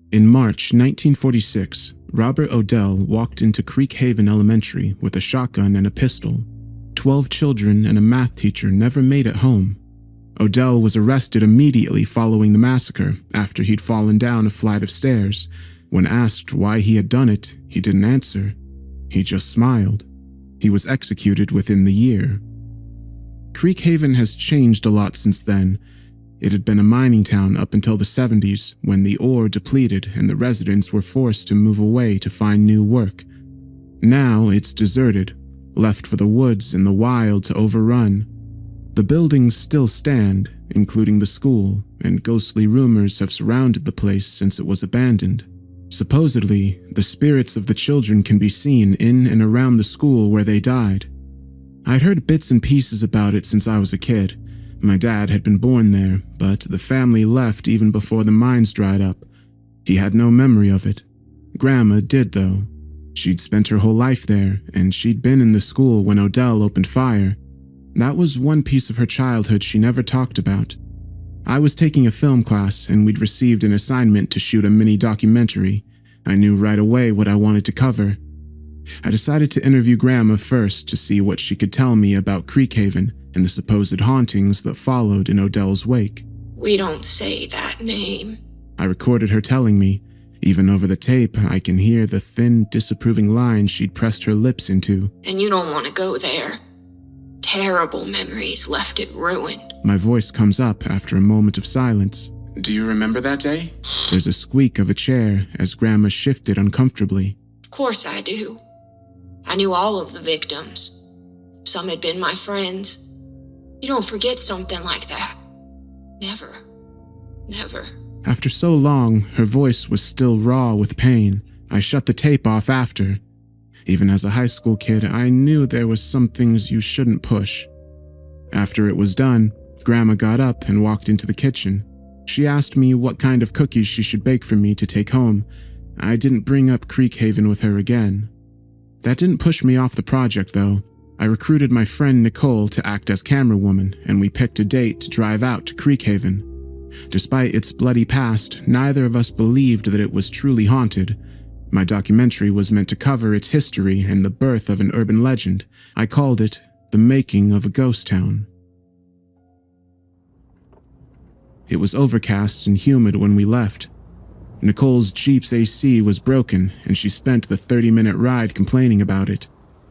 In March 1946, Robert Odell walked into Creek Haven Elementary with a shotgun and a pistol. 12 children and a math teacher never made it home. Odell was arrested immediately following the massacre after he'd fallen down a flight of stairs. When asked why he had done it, he didn't answer. He just smiled. He was executed within the year. Creek Haven has changed a lot since then. It had been a mining town up until the 70s, when the ore depleted and the residents were forced to move away to find new work. Now it's deserted, left for the woods and the wild to overrun. The buildings still stand, including the school, and ghostly rumors have surrounded the place since it was abandoned. Supposedly, the spirits of the children can be seen in and around the school where they died. I'd heard bits and pieces about it since I was a kid. My dad had been born there, but the family left even before the mines dried up. He had no memory of it. Grandma did, though. She'd spent her whole life there, and she'd been in the school when Odell opened fire. That was one piece of her childhood she never talked about. I was taking a film class, and we'd received an assignment to shoot a mini documentary. I knew right away what I wanted to cover. I decided to interview Grandma first to see what she could tell me about Creek Haven and the supposed hauntings that followed in Odell's wake. "We don't say that name," I recorded her telling me. Even over the tape, I can hear the thin, disapproving lines she'd pressed her lips into. "And you don't want to go there. Terrible memories left it ruined." My voice comes up after a moment of silence. Do you remember that day? There's a squeak of a chair as Grandma shifted uncomfortably. "Of course I do. I knew all of the victims. Some had been my friends. You don't forget something like that. Never. Never." After so long, her voice was still raw with pain. I shut the tape off after. Even as a high school kid, I knew there was some things you shouldn't push. After it was done, Grandma got up and walked into the kitchen. She asked me what kind of cookies she should bake for me to take home. I didn't bring up Creek Haven with her again. That didn't push me off the project, though. I recruited my friend Nicole to act as camerawoman, and we picked a date to drive out to Creek Haven. Despite its bloody past, neither of us believed that it was truly haunted. My documentary was meant to cover its history and the birth of an urban legend. I called it The Making of a Ghost Town. It was overcast and humid when we left. Nicole's Jeep's AC was broken, and she spent the 30-minute ride complaining about it.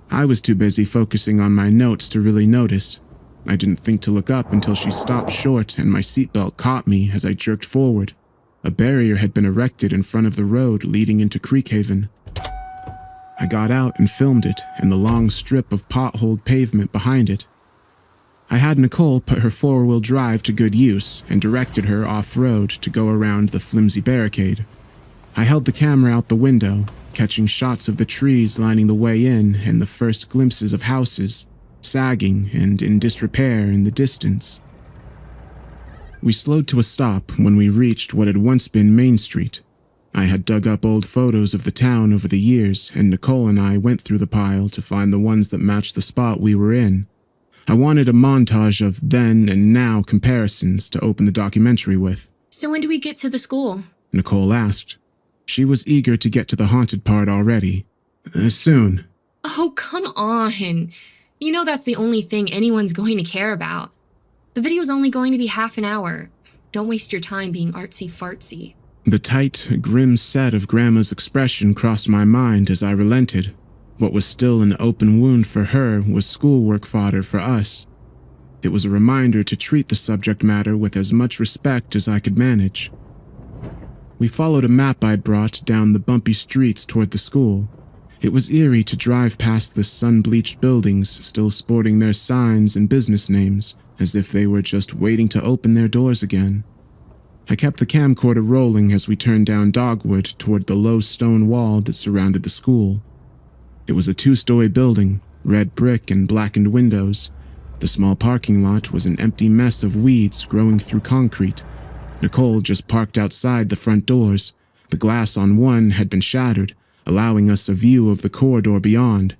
I was too busy focusing on my notes to really notice. I didn't think to look up until she stopped short and my seatbelt caught me as I jerked forward. A barrier had been erected in front of the road leading into Creek Haven. I got out and filmed it and the long strip of potholed pavement behind it. I had Nicole put her four-wheel drive to good use and directed her off-road to go around the flimsy barricade. I held the camera out the window, catching shots of the trees lining the way in and the first glimpses of houses, sagging and in disrepair in the distance. We slowed to a stop when we reached what had once been Main Street. I had dug up old photos of the town over the years, and Nicole and I went through the pile to find the ones that matched the spot we were in. I wanted a montage of then and now comparisons to open the documentary with. "So when do we get to the school?" Nicole asked. She was eager to get to the haunted part already. Soon. Oh, come on. You know that's the only thing anyone's going to care about. The video's only going to be half an hour. Don't waste your time being artsy-fartsy. The tight, grim set of Grandma's expression crossed my mind as I relented. What was still an open wound for her was schoolwork fodder for us. It was a reminder to treat the subject matter with as much respect as I could manage. We followed a map I'd brought down the bumpy streets toward the school. It was eerie to drive past the sun-bleached buildings still sporting their signs and business names, as if they were just waiting to open their doors again. I kept the camcorder rolling as we turned down Dogwood toward the low stone wall that surrounded the school. It was a 2-story building, red brick and blackened windows. The small parking lot was an empty mess of weeds growing through concrete. Nicole just parked outside the front doors. The glass on one had been shattered, allowing us a view of the corridor beyond.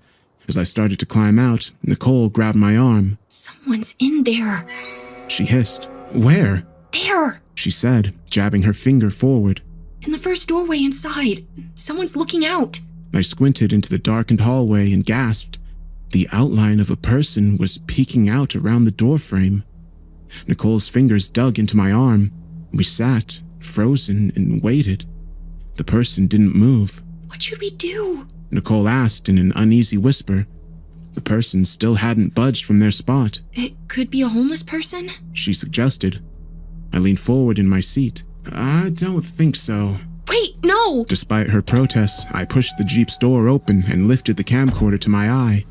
As I started to climb out, Nicole grabbed my arm. Someone's in there. She hissed. "Where?" There! she said, jabbing her finger forward. In the first doorway inside. Someone's looking out. I squinted into the darkened hallway and gasped. The outline of a person was peeking out around the doorframe. Nicole's fingers dug into my arm. We sat, frozen, and waited. The person didn't move. What should we do? Nicole asked in an uneasy whisper. The person still hadn't budged from their spot. It could be a homeless person? She suggested. I leaned forward in my seat. I don't think so. Wait, no! Despite her protests, I pushed the Jeep's door open and lifted the camcorder to my eye.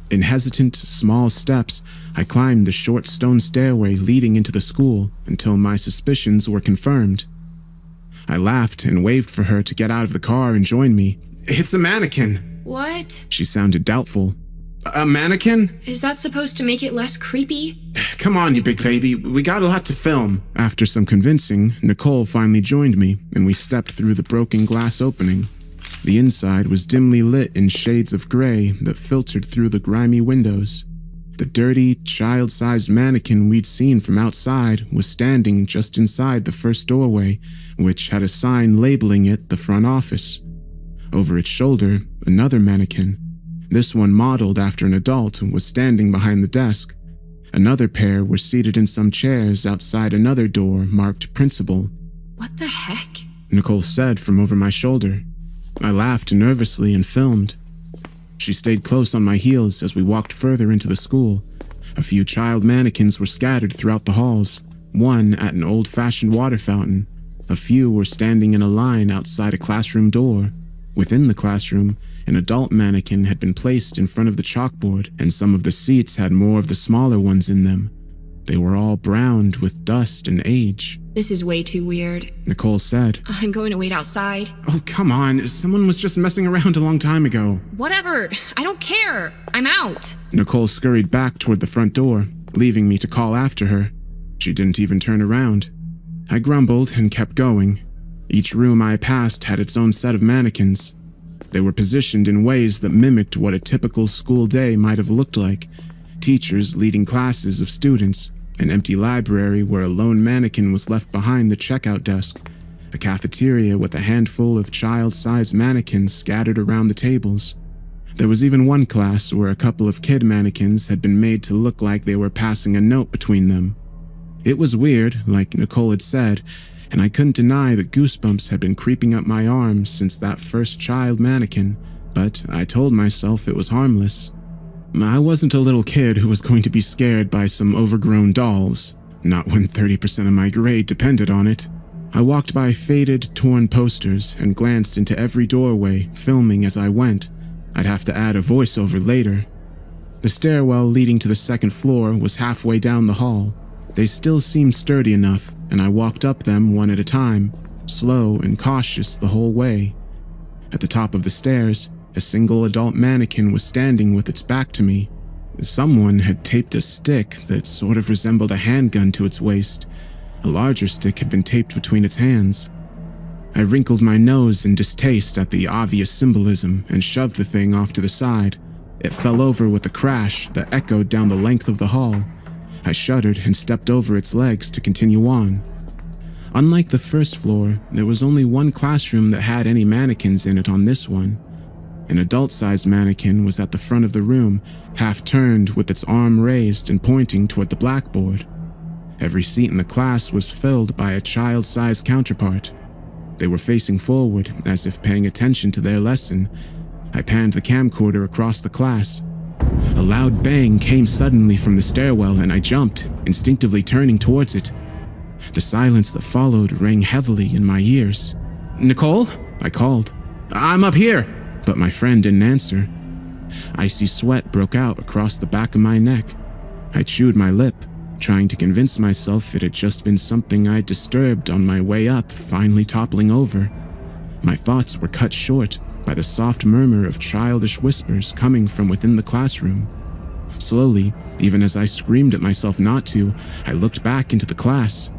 In hesitant, small steps, I climbed the short stone stairway leading into the school until my suspicions were confirmed. I laughed and waved for her to get out of the car and join me. "It's a mannequin." What? She sounded doubtful. "A mannequin? Is that supposed to make it less creepy? Come on, you big baby. We got a lot to film." After some convincing, Nicole finally joined me, and we stepped through the broken glass opening. The inside was dimly lit in shades of gray that filtered through the grimy windows. The dirty, child-sized mannequin we'd seen from outside was standing just inside the first doorway, which had a sign labeling it the front office. Over its shoulder, another mannequin. This one modeled after an adult was standing behind the desk. Another pair were seated in some chairs outside another door marked Principal. What the heck? Nicole said from over my shoulder. I laughed nervously and filmed. She stayed close on my heels as we walked further into the school. A few child mannequins were scattered throughout the halls, one at an old-fashioned water fountain. A few were standing in a line outside a classroom door. Within the classroom, an adult mannequin had been placed in front of the chalkboard, and some of the seats had more of the smaller ones in them. They were all browned with dust and age. This is way too weird. Nicole said. I'm going to wait outside. Oh, come on. Someone was just messing around a long time ago. Whatever. I don't care. I'm out. Nicole scurried back toward the front door, leaving me to call after her. She didn't even turn around. I grumbled and kept going. Each room I passed had its own set of mannequins. They were positioned in ways that mimicked what a typical school day might have looked like. Teachers leading classes of students, an empty library where a lone mannequin was left behind the checkout desk, a cafeteria with a handful of child-sized mannequins scattered around the tables. There was even one class where a couple of kid mannequins had been made to look like they were passing a note between them. It was weird, like Nicole had said, and I couldn't deny that goosebumps had been creeping up my arms since that first child mannequin, but I told myself it was harmless. I wasn't a little kid who was going to be scared by some overgrown dolls, not when 30% of my grade depended on it. I walked by faded, torn posters and glanced into every doorway, filming as I went. I'd have to add a voiceover later. The stairwell leading to the second floor was halfway down the hall. They still seemed sturdy enough, and I walked up them one at a time, slow and cautious the whole way. At the top of the stairs, a single adult mannequin was standing with its back to me. Someone had taped a stick that sort of resembled a handgun to its waist. A larger stick had been taped between its hands. I wrinkled my nose in distaste at the obvious symbolism and shoved the thing off to the side. It fell over with a crash that echoed down the length of the hall. I shuddered and stepped over its legs to continue on. Unlike the first floor, there was only one classroom that had any mannequins in it on this one. An adult-sized mannequin was at the front of the room, half-turned with its arm raised and pointing toward the blackboard. Every seat in the class was filled by a child-sized counterpart. They were facing forward, as if paying attention to their lesson. I panned the camcorder across the class. A loud bang came suddenly from the stairwell, and I jumped, instinctively turning towards it. The silence that followed rang heavily in my ears. "Nicole?" I called. "I'm up here!" But my friend didn't answer. Icy sweat broke out across the back of my neck. I chewed my lip, trying to convince myself it had just been something I disturbed on my way up, finally toppling over. My thoughts were cut short by the soft murmur of childish whispers coming from within the classroom. Slowly, even as I screamed at myself not to, I looked back into the class.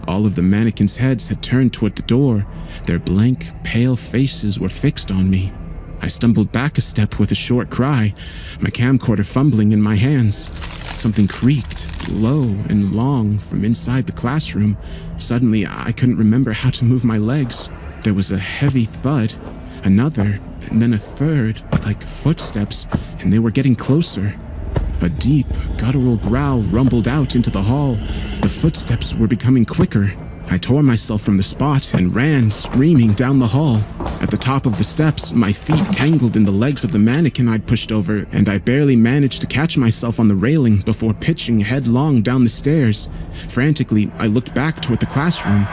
All of the mannequins' heads had turned toward the door. Their blank, pale faces were fixed on me. I stumbled back a step with a short cry, my camcorder fumbling in my hands. Something creaked, low and long, from inside the classroom. Suddenly, I couldn't remember how to move my legs. There was a heavy thud, another, and then a third, like footsteps, and they were getting closer. A deep, guttural growl rumbled out into the hall. The footsteps were becoming quicker. I tore myself from the spot and ran, screaming, down the hall. At the top of the steps, my feet tangled in the legs of the mannequin I'd pushed over, and I barely managed to catch myself on the railing before pitching headlong down the stairs. Frantically, I looked back toward the classroom.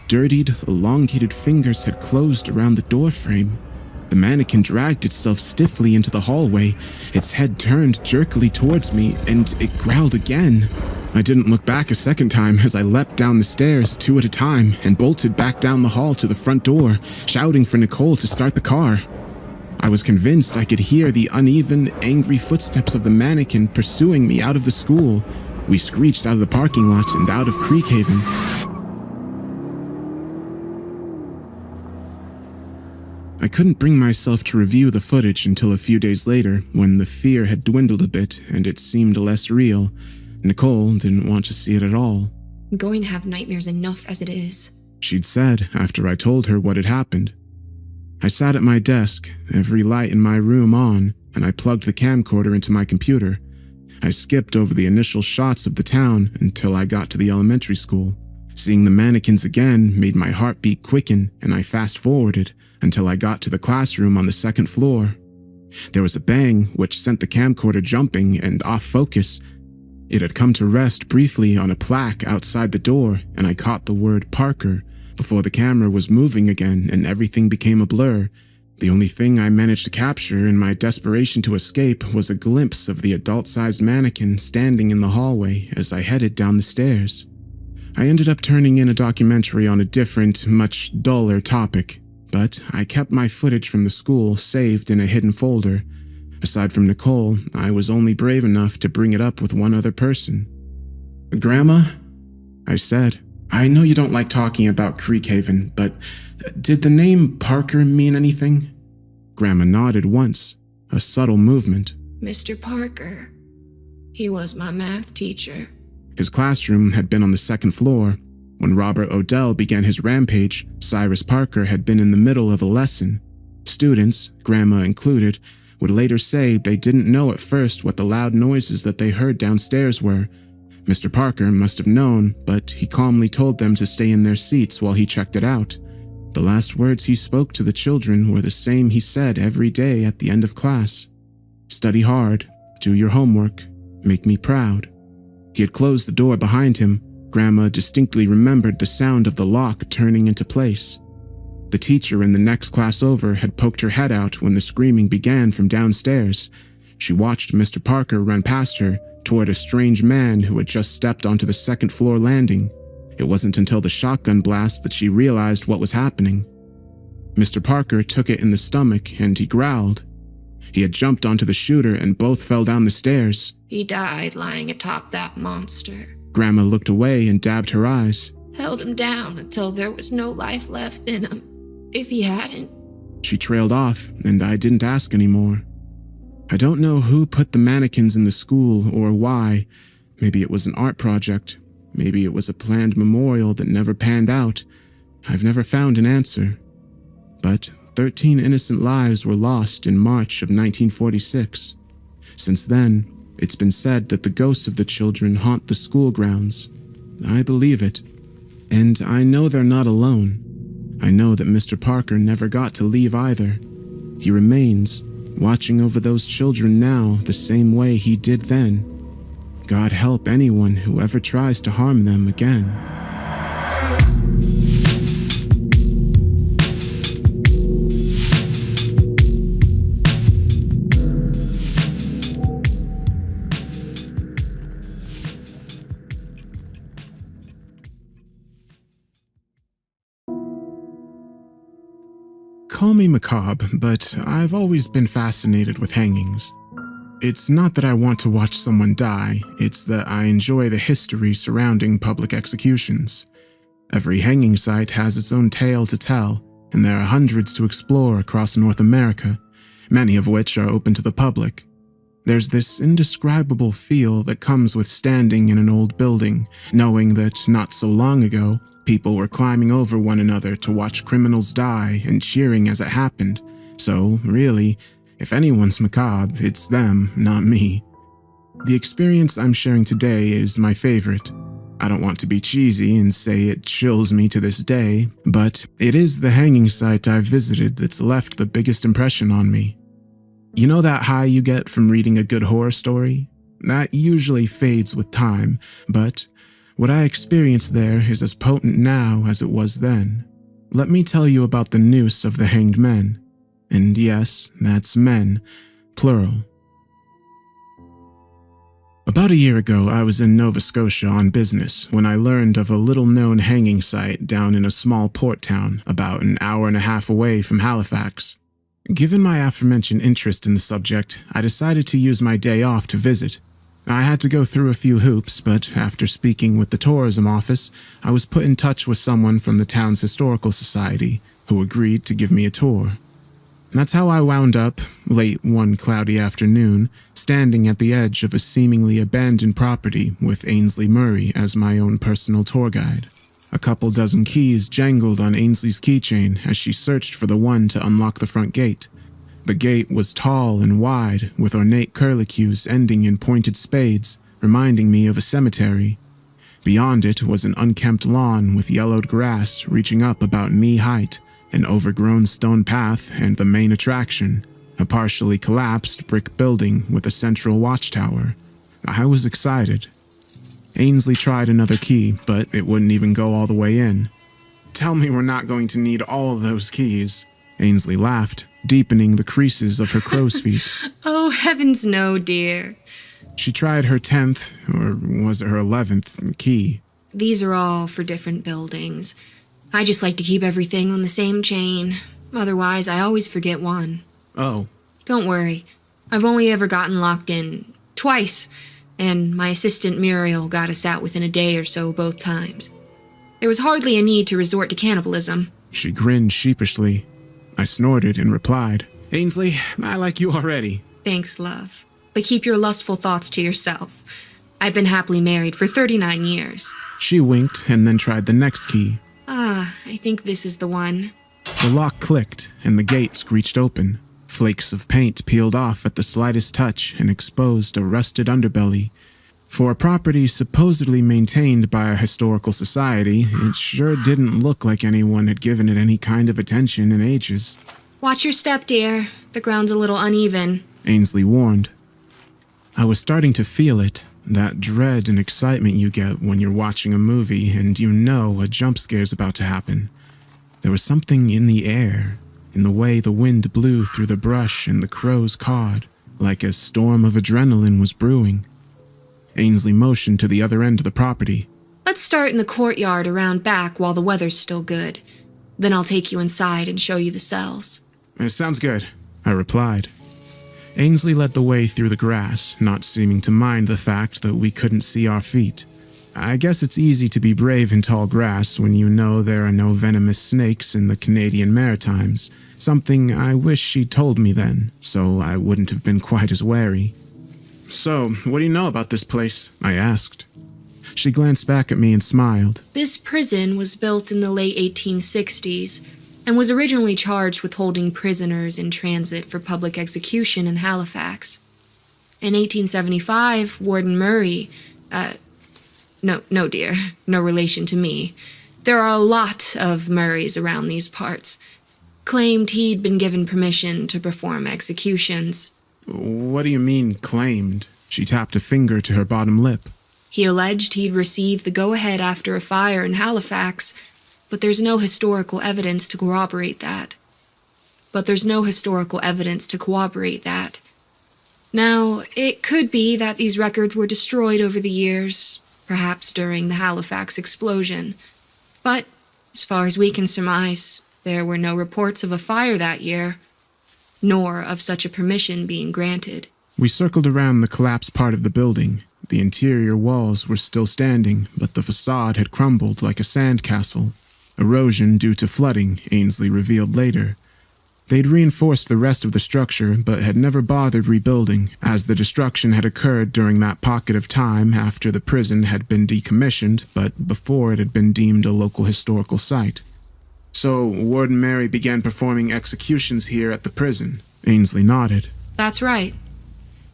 Dirtied, elongated fingers had closed around the doorframe. The mannequin dragged itself stiffly into the hallway. Its head turned jerkily towards me, and it growled again. I didn't look back a second time as I leapt down the stairs, two at a time, and bolted back down the hall to the front door, shouting for Nicole to start the car. I was convinced I could hear the uneven, angry footsteps of the mannequin pursuing me out of the school. We screeched out of the parking lot and out of Creekhaven. I couldn't bring myself to review the footage until a few days later, when the fear had dwindled a bit and it seemed less real. Nicole didn't want to see it at all. I'm going to have nightmares enough as it is, She'd said after I told her what had happened. I sat at my desk, every light in my room on, and I plugged the camcorder into my computer. I skipped over the initial shots of the town until I got to the elementary school. Seeing the mannequins again made my heartbeat quicken, and I fast-forwarded until I got to the classroom on the second floor. There was a bang which sent the camcorder jumping and off focus. It had come to rest briefly on a plaque outside the door, and I caught the word Parker before the camera was moving again and everything became a blur. The only thing I managed to capture in my desperation to escape was a glimpse of the adult-sized mannequin standing in the hallway as I headed down the stairs. I ended up turning in a documentary on a different, much duller topic, but I kept my footage from the school saved in a hidden folder. Aside from Nicole, I was only brave enough to bring it up with one other person. "Grandma?" I said. "I know you don't like talking about Creekhaven, but did the name Parker mean anything?" Grandma nodded once, a subtle movement. Mr. Parker. He was my math teacher. His classroom had been on the second floor. When Robert Odell began his rampage, Cyrus Parker had been in the middle of a lesson. Students, Grandma included, would later say they didn't know at first what the loud noises that they heard downstairs were. Mr. Parker must have known, but he calmly told them to stay in their seats while he checked it out. The last words he spoke to the children were the same he said every day at the end of class. "Study hard, do your homework, make me proud." He had closed the door behind him. Grandma distinctly remembered the sound of the lock turning into place. The teacher in the next class over had poked her head out when the screaming began from downstairs. She watched Mr. Parker run past her toward a strange man who had just stepped onto the second floor landing. It wasn't until the shotgun blast that she realized what was happening. Mr. Parker took it in the stomach and he growled. He had jumped onto the shooter and both fell down the stairs. He died lying atop that monster. Grandma looked away and dabbed her eyes. Held him down until there was no life left in him. If he hadn't. She trailed off, and I didn't ask anymore. I don't know who put the mannequins in the school or why. Maybe it was an art project. Maybe it was a planned memorial that never panned out. I've never found an answer. But 13 innocent lives were lost in March of 1946. Since then, it's been said that the ghosts of the children haunt the school grounds. I believe it. And I know they're not alone. I know that Mr. Parker never got to leave either. He remains, watching over those children now the same way he did then. God help anyone who ever tries to harm them again. Call me macabre, but I've always been fascinated with hangings. It's not that I want to watch someone die, it's that I enjoy the history surrounding public executions. Every hanging site has its own tale to tell, and there are hundreds to explore across North America, many of which are open to the public. There's this indescribable feel that comes with standing in an old building, knowing that not so long ago, people were climbing over one another to watch criminals die and cheering as it happened. So, really, if anyone's macabre, it's them, not me. The experience I'm sharing today is my favorite. I don't want to be cheesy and say it chills me to this day, but it is the hanging site I've visited that's left the biggest impression on me. You know that high you get from reading a good horror story? That usually fades with time, but what I experienced there is as potent now as it was then. Let me tell you about the noose of the hanged men. And yes, that's men, plural. About a year ago, I was in Nova Scotia on business when I learned of a little-known hanging site down in a small port town about an hour and a half away from Halifax. Given my aforementioned interest in the subject, I decided to use my day off to visit. I had to go through a few hoops, but after speaking with the tourism office, I was put in touch with someone from the town's historical society who agreed to give me a tour. That's how I wound up, late one cloudy afternoon, standing at the edge of a seemingly abandoned property with Ainsley Murray as my own personal tour guide. A couple dozen keys jangled on Ainsley's keychain as she searched for the one to unlock the front gate. The gate was tall and wide, with ornate curlicues ending in pointed spades, reminding me of a cemetery. Beyond it was an unkempt lawn with yellowed grass reaching up about knee-height, an overgrown stone path, and the main attraction, a partially collapsed brick building with a central watchtower. I was excited. Ainsley tried another key, but it wouldn't even go all the way in. "Tell me we're not going to need all of those keys," Ainsley laughed, deepening the creases of her crow's feet. Oh, heavens no, dear. She tried her 10th, or was it her 11th, key. These are all for different buildings. I just like to keep everything on the same chain. Otherwise, I always forget one. Oh. Don't worry. I've only ever gotten locked in twice, and my assistant Muriel got us out within a day or so both times. There was hardly a need to resort to cannibalism. She grinned sheepishly. I snorted and replied, "Ainsley, I like you already." Thanks, love. But keep your lustful thoughts to yourself. I've been happily married for 39 years. She winked and then tried the next key. I think this is the one. The lock clicked and the gate screeched open. Flakes of paint peeled off at the slightest touch and exposed a rusted underbelly. For a property supposedly maintained by a historical society, it sure didn't look like anyone had given it any kind of attention in ages. Watch your step, dear. The ground's a little uneven. Ainsley warned. I was starting to feel it, that dread and excitement you get when you're watching a movie and you know a jump scare's about to happen. There was something in the air, in the way the wind blew through the brush and the crows cawed, like a storm of adrenaline was brewing. Ainsley motioned to the other end of the property. Let's start in the courtyard around back while the weather's still good. Then I'll take you inside and show you the cells. Sounds good, I replied. Ainsley led the way through the grass, not seeming to mind the fact that we couldn't see our feet. I guess it's easy to be brave in tall grass when you know there are no venomous snakes in the Canadian Maritimes, something I wish she'd told me then, so I wouldn't have been quite as wary. "So, what do you know about this place?" I asked. She glanced back at me and smiled. This prison was built in the late 1860s and was originally charged with holding prisoners in transit for public execution in Halifax. In 1875, Warden Murray, no dear, no relation to me. There are a lot of Murrays around these parts. claimed he'd been given permission to perform executions. What do you mean, claimed? She tapped a finger to her bottom lip. He alleged he'd received the go-ahead after a fire in Halifax, but there's no historical evidence to corroborate that. Now, it could be that these records were destroyed over the years, perhaps during the Halifax explosion. But, as far as we can surmise, there were no reports of a fire that year, nor of such a permission being granted. We circled around the collapsed part of the building. The interior walls were still standing, but the facade had crumbled like a sandcastle. Erosion due to flooding, Ainsley revealed later. They'd reinforced the rest of the structure, but had never bothered rebuilding, as the destruction had occurred during that pocket of time after the prison had been decommissioned, but before it had been deemed a local historical site. So, Warden Mary began performing executions here at the prison. Ainsley nodded. That's right.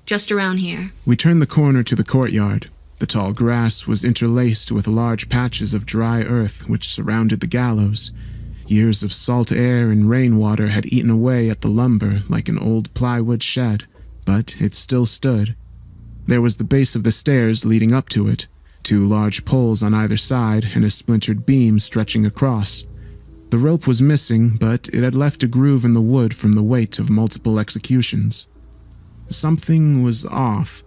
Just around here. We turned the corner to the courtyard. The tall grass was interlaced with large patches of dry earth which surrounded the gallows. Years of salt air and rainwater had eaten away at the lumber like an old plywood shed, but it still stood. There was the base of the stairs leading up to it, 2 large poles on either side and a splintered beam stretching across. The rope was missing, but it had left a groove in the wood from the weight of multiple executions. Something was off.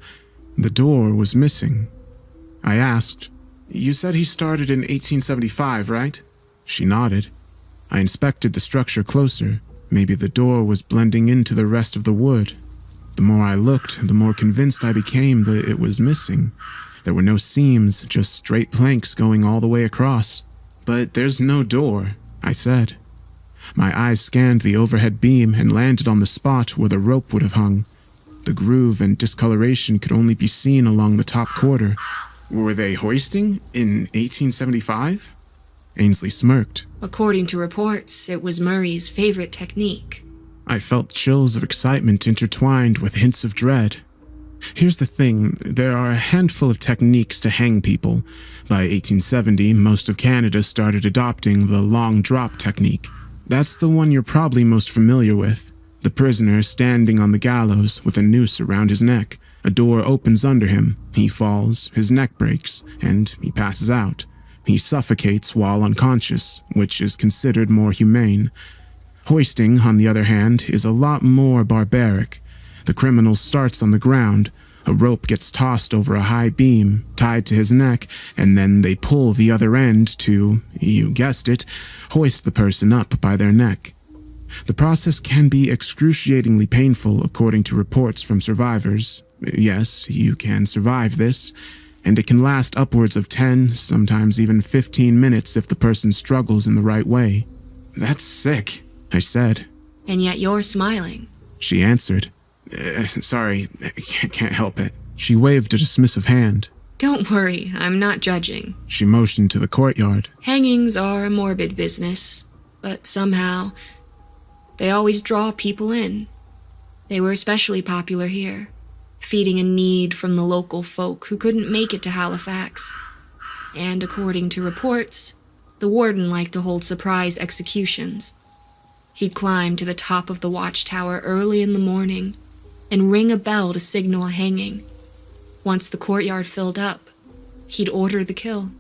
The door was missing. I asked, "You said he started in 1875, right?" She nodded. I inspected the structure closer. Maybe the door was blending into the rest of the wood. The more I looked, the more convinced I became that it was missing. There were no seams, just straight planks going all the way across. "But there's no door," I said. My eyes scanned the overhead beam and landed on the spot where the rope would have hung. The groove and discoloration could only be seen along the top quarter. Were they hoisting in 1875? Ainsley smirked. According to reports, it was Murray's favorite technique. I felt chills of excitement intertwined with hints of dread. Here's the thing, there are a handful of techniques to hang people. By 1870, most of Canada started adopting the long drop technique. That's the one you're probably most familiar with. The prisoner standing on the gallows with a noose around his neck. A door opens under him. He falls, his neck breaks, and he passes out. He suffocates while unconscious, which is considered more humane. Hoisting, on the other hand, is a lot more barbaric. The criminal starts on the ground. A rope gets tossed over a high beam, tied to his neck, and then they pull the other end to, you guessed it, hoist the person up by their neck. The process can be excruciatingly painful according to reports from survivors. Yes, you can survive this, and it can last upwards of 10, sometimes even 15 minutes if the person struggles in the right way. "That's sick," I said. And yet you're smiling. She answered. Sorry, can't help it." She waved a dismissive hand. Don't worry, I'm not judging. She motioned to the courtyard. Hangings are a morbid business, but somehow they always draw people in. They were especially popular here, feeding a need from the local folk who couldn't make it to Halifax. And according to reports, the warden liked to hold surprise executions. He'd climb to the top of the watchtower early in the morning and ring a bell to signal a hanging. Once the courtyard filled up, he'd order the kill.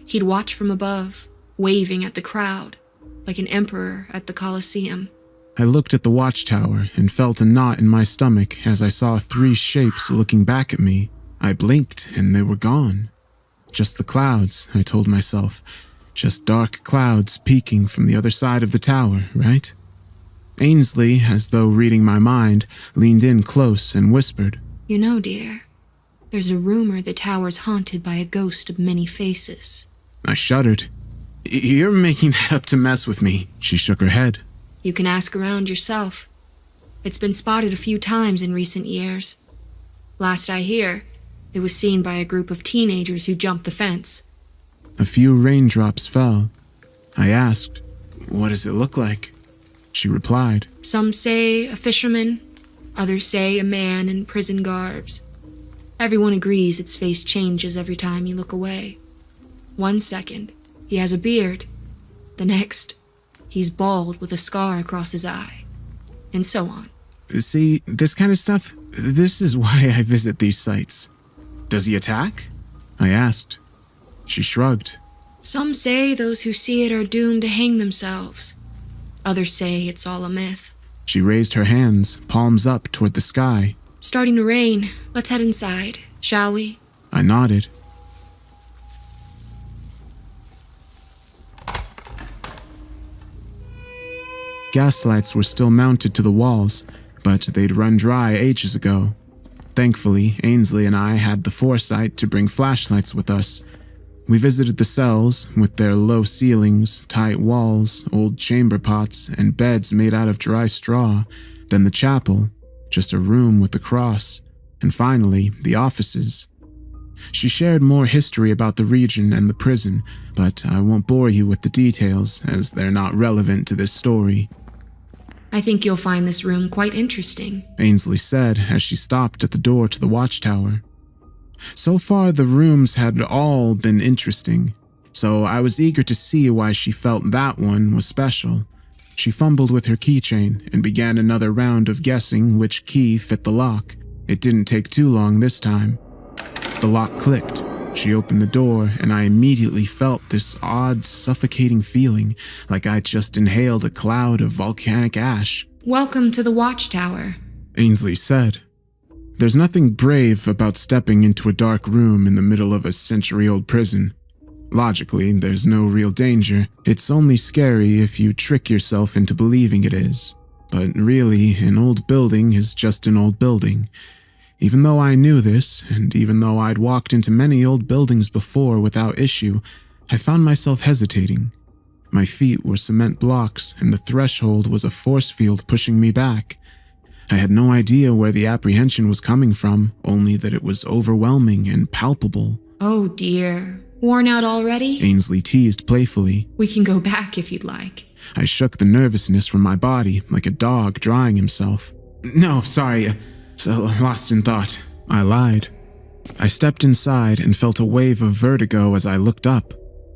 He'd watch from above, waving at the crowd, like an emperor at the Colosseum. I looked at the watchtower and felt a knot in my stomach as I saw 3 shapes looking back at me. I blinked and they were gone. Just the clouds, I told myself. Just dark clouds peeking from the other side of the tower, right? Ainsley, as though reading my mind, leaned in close and whispered, You know, dear, there's a rumor the tower's haunted by a ghost of many faces. I shuddered. "You're making that up to mess with me." She shook her head. You can ask around yourself. It's been spotted a few times in recent years. Last I hear, it was seen by a group of teenagers who jumped the fence. A few raindrops fell. I asked, "What does it look like?" She replied, Some say a fisherman, others say a man in prison garbs. Everyone agrees its face changes every time you look away. 1 second, he has a beard. The next, He's bald with a scar across his eye, and so on. See, this kind of stuff, this is why I visit these sites. Does he attack? I asked. She shrugged. Some say those who see it are doomed to hang themselves. Others say it's all a myth. She raised her hands, palms up toward the sky. Starting to rain. Let's head inside, shall we? I nodded. Gaslights were still mounted to the walls, but they'd run dry ages ago. Thankfully, Ainsley and I had the foresight to bring flashlights with us. We visited the cells, with their low ceilings, tight walls, old chamber pots, and beds made out of dry straw, then the chapel, just a room with a cross, and finally, the offices. She shared more history about the region and the prison, but I won't bore you with the details, as they're not relevant to this story. I think you'll find this room quite interesting, Ainsley said as she stopped at the door to the watchtower. So far, the rooms had all been interesting, so I was eager to see why she felt that one was special. She fumbled with her keychain and began another round of guessing which key fit the lock. It didn't take too long this time. The lock clicked. She opened the door, and I immediately felt this odd, suffocating feeling, like I'd just inhaled a cloud of volcanic ash. Welcome to the watchtower, Ainsley said. There's nothing brave about stepping into a dark room in the middle of a century-old prison. Logically, there's no real danger. It's only scary if you trick yourself into believing it is. But really, an old building is just an old building. Even though I knew this, and even though I'd walked into many old buildings before without issue, I found myself hesitating. My feet were cement blocks, and the threshold was a force field pushing me back. I had no idea where the apprehension was coming from, only that it was overwhelming and palpable. Oh dear. Worn out already? Ainsley teased playfully. We can go back if you'd like. I shook the nervousness from my body like a dog drying himself. No, sorry. Lost in thought. I lied. I stepped inside and felt a wave of vertigo as I looked up.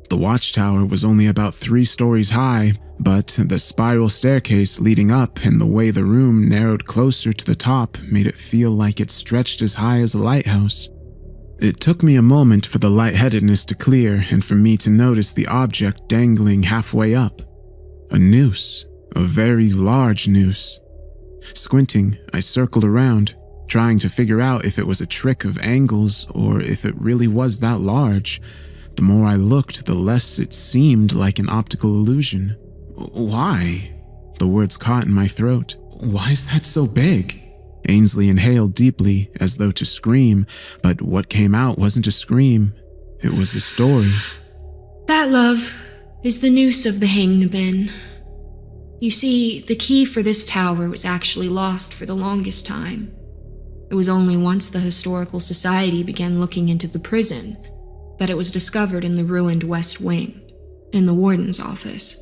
The watchtower was only about 3 stories high, but the spiral staircase leading up and the way the room narrowed closer to the top made it feel like it stretched as high as a lighthouse. It took me a moment for the lightheadedness to clear and for me to notice the object dangling halfway up. A noose. A very large noose. Squinting, I circled around, trying to figure out if it was a trick of angles or if it really was that large. The more I looked, the less it seemed like an optical illusion. Why? The words caught in my throat. Why is that so big? Ainsley inhaled deeply, as though to scream, but what came out wasn't a scream. It was a story. That, love, is the noose of the hanged bin. You see, the key for this tower was actually lost for the longest time. It was only once the Historical Society began looking into the prison that it was discovered in the ruined West Wing, in the warden's office.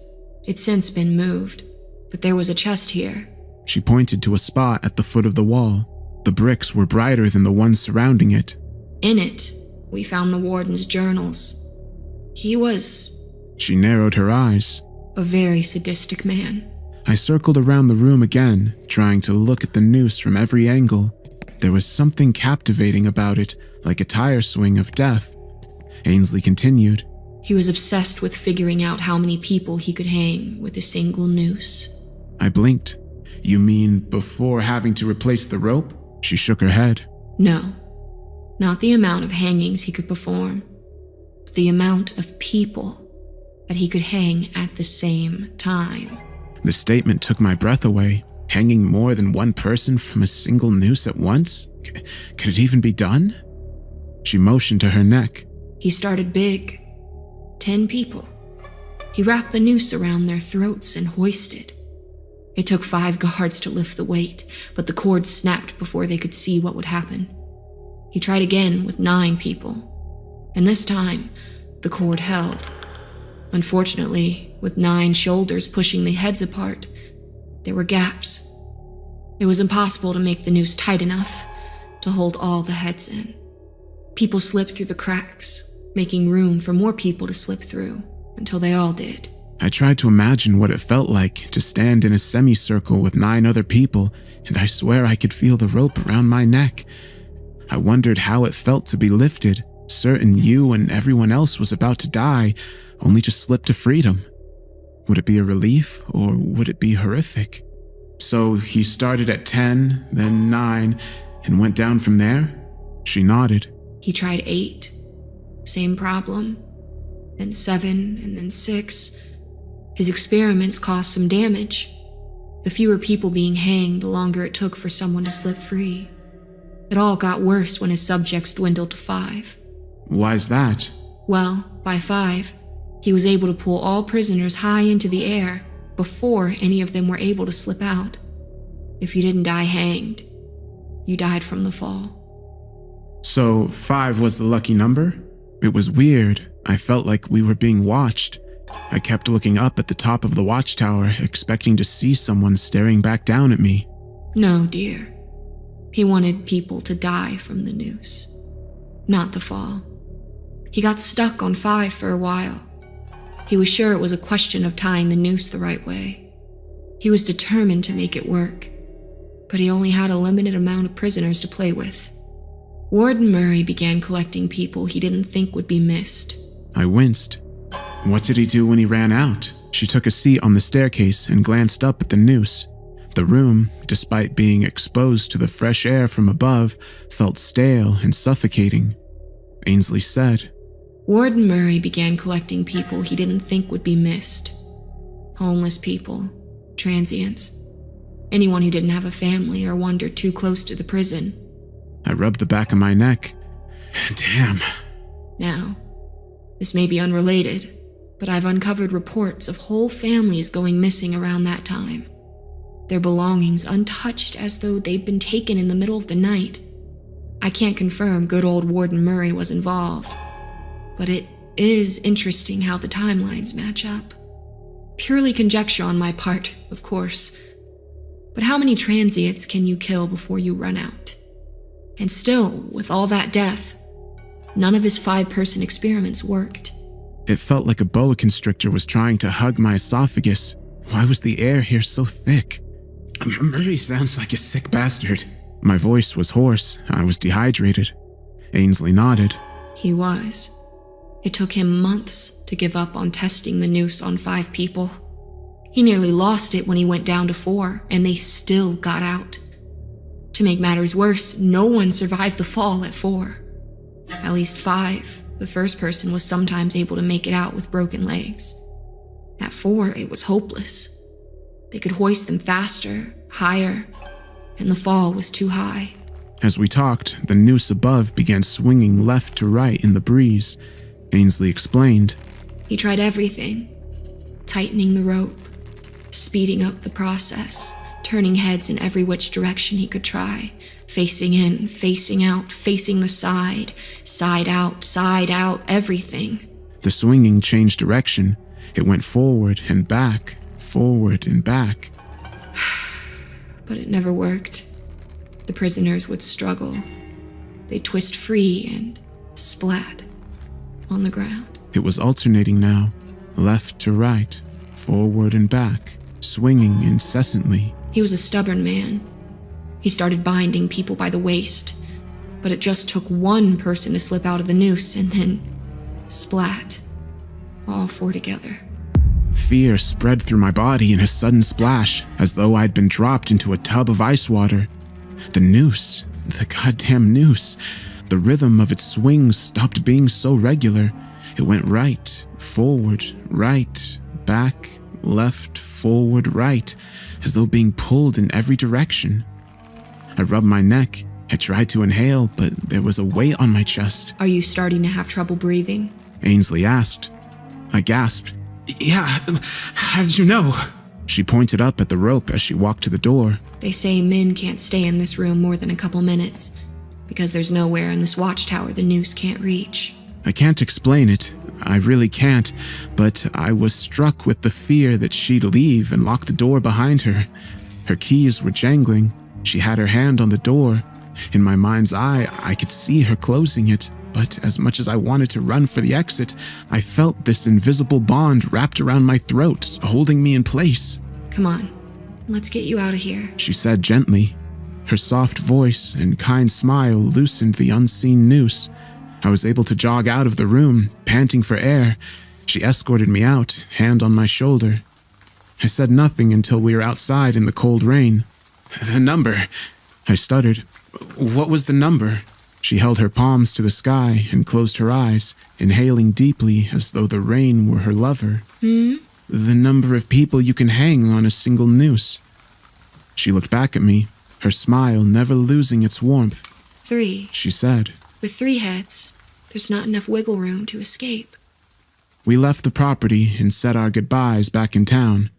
It's since been moved, but there was a chest here. She pointed to a spot at the foot of the wall. The bricks were brighter than the ones surrounding it. In it, we found the warden's journals. He was... She narrowed her eyes. A very sadistic man. I circled around the room again, trying to look at the noose from every angle. There was something captivating about it, like a tire swing of death. Ainsley continued. He was obsessed with figuring out how many people he could hang with a single noose. I blinked. You mean before having to replace the rope? She shook her head. No, not the amount of hangings he could perform, but the amount of people that he could hang at the same time. The statement took my breath away. Hanging more than one person from a single noose at once? Could it even be done? She motioned to her neck. He started big. 10 people. He wrapped the noose around their throats and hoisted. It took 5 guards to lift the weight, but the cord snapped before they could see what would happen. He tried again with 9 people, and this time, the cord held. Unfortunately, with 9 shoulders pushing the heads apart, there were gaps. It was impossible to make the noose tight enough to hold all the heads in. People slipped through the cracks, making room for more people to slip through, until they all did. I tried to imagine what it felt like to stand in a semicircle with 9 other people, and I swear I could feel the rope around my neck. I wondered how it felt to be lifted, certain you and everyone else was about to die, only to slip to freedom. Would it be a relief, or would it be horrific? So he started at 10, then 9, and went down from there? She nodded. He tried 8. Same problem. Then 7, and then 6. His experiments caused some damage. The fewer people being hanged, the longer it took for someone to slip free. It all got worse when his subjects dwindled to 5. Why's that? Well, by 5, he was able to pull all prisoners high into the air before any of them were able to slip out. If you didn't die hanged, you died from the fall. So 5 was the lucky number? It was weird. I felt like we were being watched. I kept looking up at the top of the watchtower, expecting to see someone staring back down at me. No, dear. He wanted people to die from the noose, not the fall. He got stuck on 5 for a while. He was sure it was a question of tying the noose the right way. He was determined to make it work, but he only had a limited amount of prisoners to play with. Warden Murray began collecting people he didn't think would be missed. I winced. What did he do when he ran out? She took a seat on the staircase and glanced up at the noose. The room, despite being exposed to the fresh air from above, felt stale and suffocating. Ainsley said, Warden Murray began collecting people he didn't think would be missed. Homeless people, transients, anyone who didn't have a family or wandered too close to the prison. I rubbed the back of my neck. Damn. Now, this may be unrelated, but I've uncovered reports of whole families going missing around that time. Their belongings untouched as though they'd been taken in the middle of the night. I can't confirm good old Warden Murray was involved, but it is interesting how the timelines match up. Purely conjecture on my part, of course. But how many transients can you kill before you run out? And still, with all that death, none of his 5-person experiments worked. It felt like a boa constrictor was trying to hug my esophagus. Why was the air here so thick? Murray sounds like a sick bastard. My voice was hoarse. I was dehydrated. Ainsley nodded. He was. It took him months to give up on testing the noose on 5 people. He nearly lost it when he went down to 4, and they still got out. To make matters worse, no one survived the fall at 4. At least 5. The first person was sometimes able to make it out with broken legs. At 4, it was hopeless. They could hoist them faster, higher, and the fall was too high. As we talked, the noose above began swinging left to right in the breeze. Ainsley explained. He tried everything. Tightening the rope, speeding up the process, turning heads in every which direction he could try, facing in, facing out, facing the side out, everything. The swinging changed direction. It went forward and back, forward and back. But it never worked. The prisoners would struggle. They'd twist free and splat on the ground. It was alternating now, left to right, forward and back, swinging incessantly. He was a stubborn man. He started binding people by the waist, but it just took one person to slip out of the noose and then splat, all 4 together. Fear spread through my body in a sudden splash, as though I'd been dropped into a tub of ice water. The noose, the goddamn noose. The rhythm of its swings stopped being so regular. It went right, forward, right, back, left, forward, right, as though being pulled in every direction. I rubbed my neck. I tried to inhale, but there was a weight on my chest. Are you starting to have trouble breathing? Ainsley asked. I gasped. Yeah, how did you know? She pointed up at the rope as she walked to the door. They say men can't stay in this room more than a couple minutes, because there's nowhere in this watchtower the noose can't reach. I can't explain it. I really can't, but I was struck with the fear that she'd leave and lock the door behind her. Her keys were jangling. She had her hand on the door. In my mind's eye, I could see her closing it. But as much as I wanted to run for the exit, I felt this invisible bond wrapped around my throat, holding me in place. Come on, let's get you out of here. She said gently. Her soft voice and kind smile loosened the unseen noose. I was able to jog out of the room, panting for air. She escorted me out, hand on my shoulder. I said nothing until we were outside in the cold rain. The number, I stuttered. What was the number? She held her palms to the sky and closed her eyes, inhaling deeply as though the rain were her lover. The number of people you can hang on a single noose. She looked back at me, her smile never losing its warmth. 3. She said. With 3 heads, there's not enough wiggle room to escape. We left the property and said our goodbyes back in town.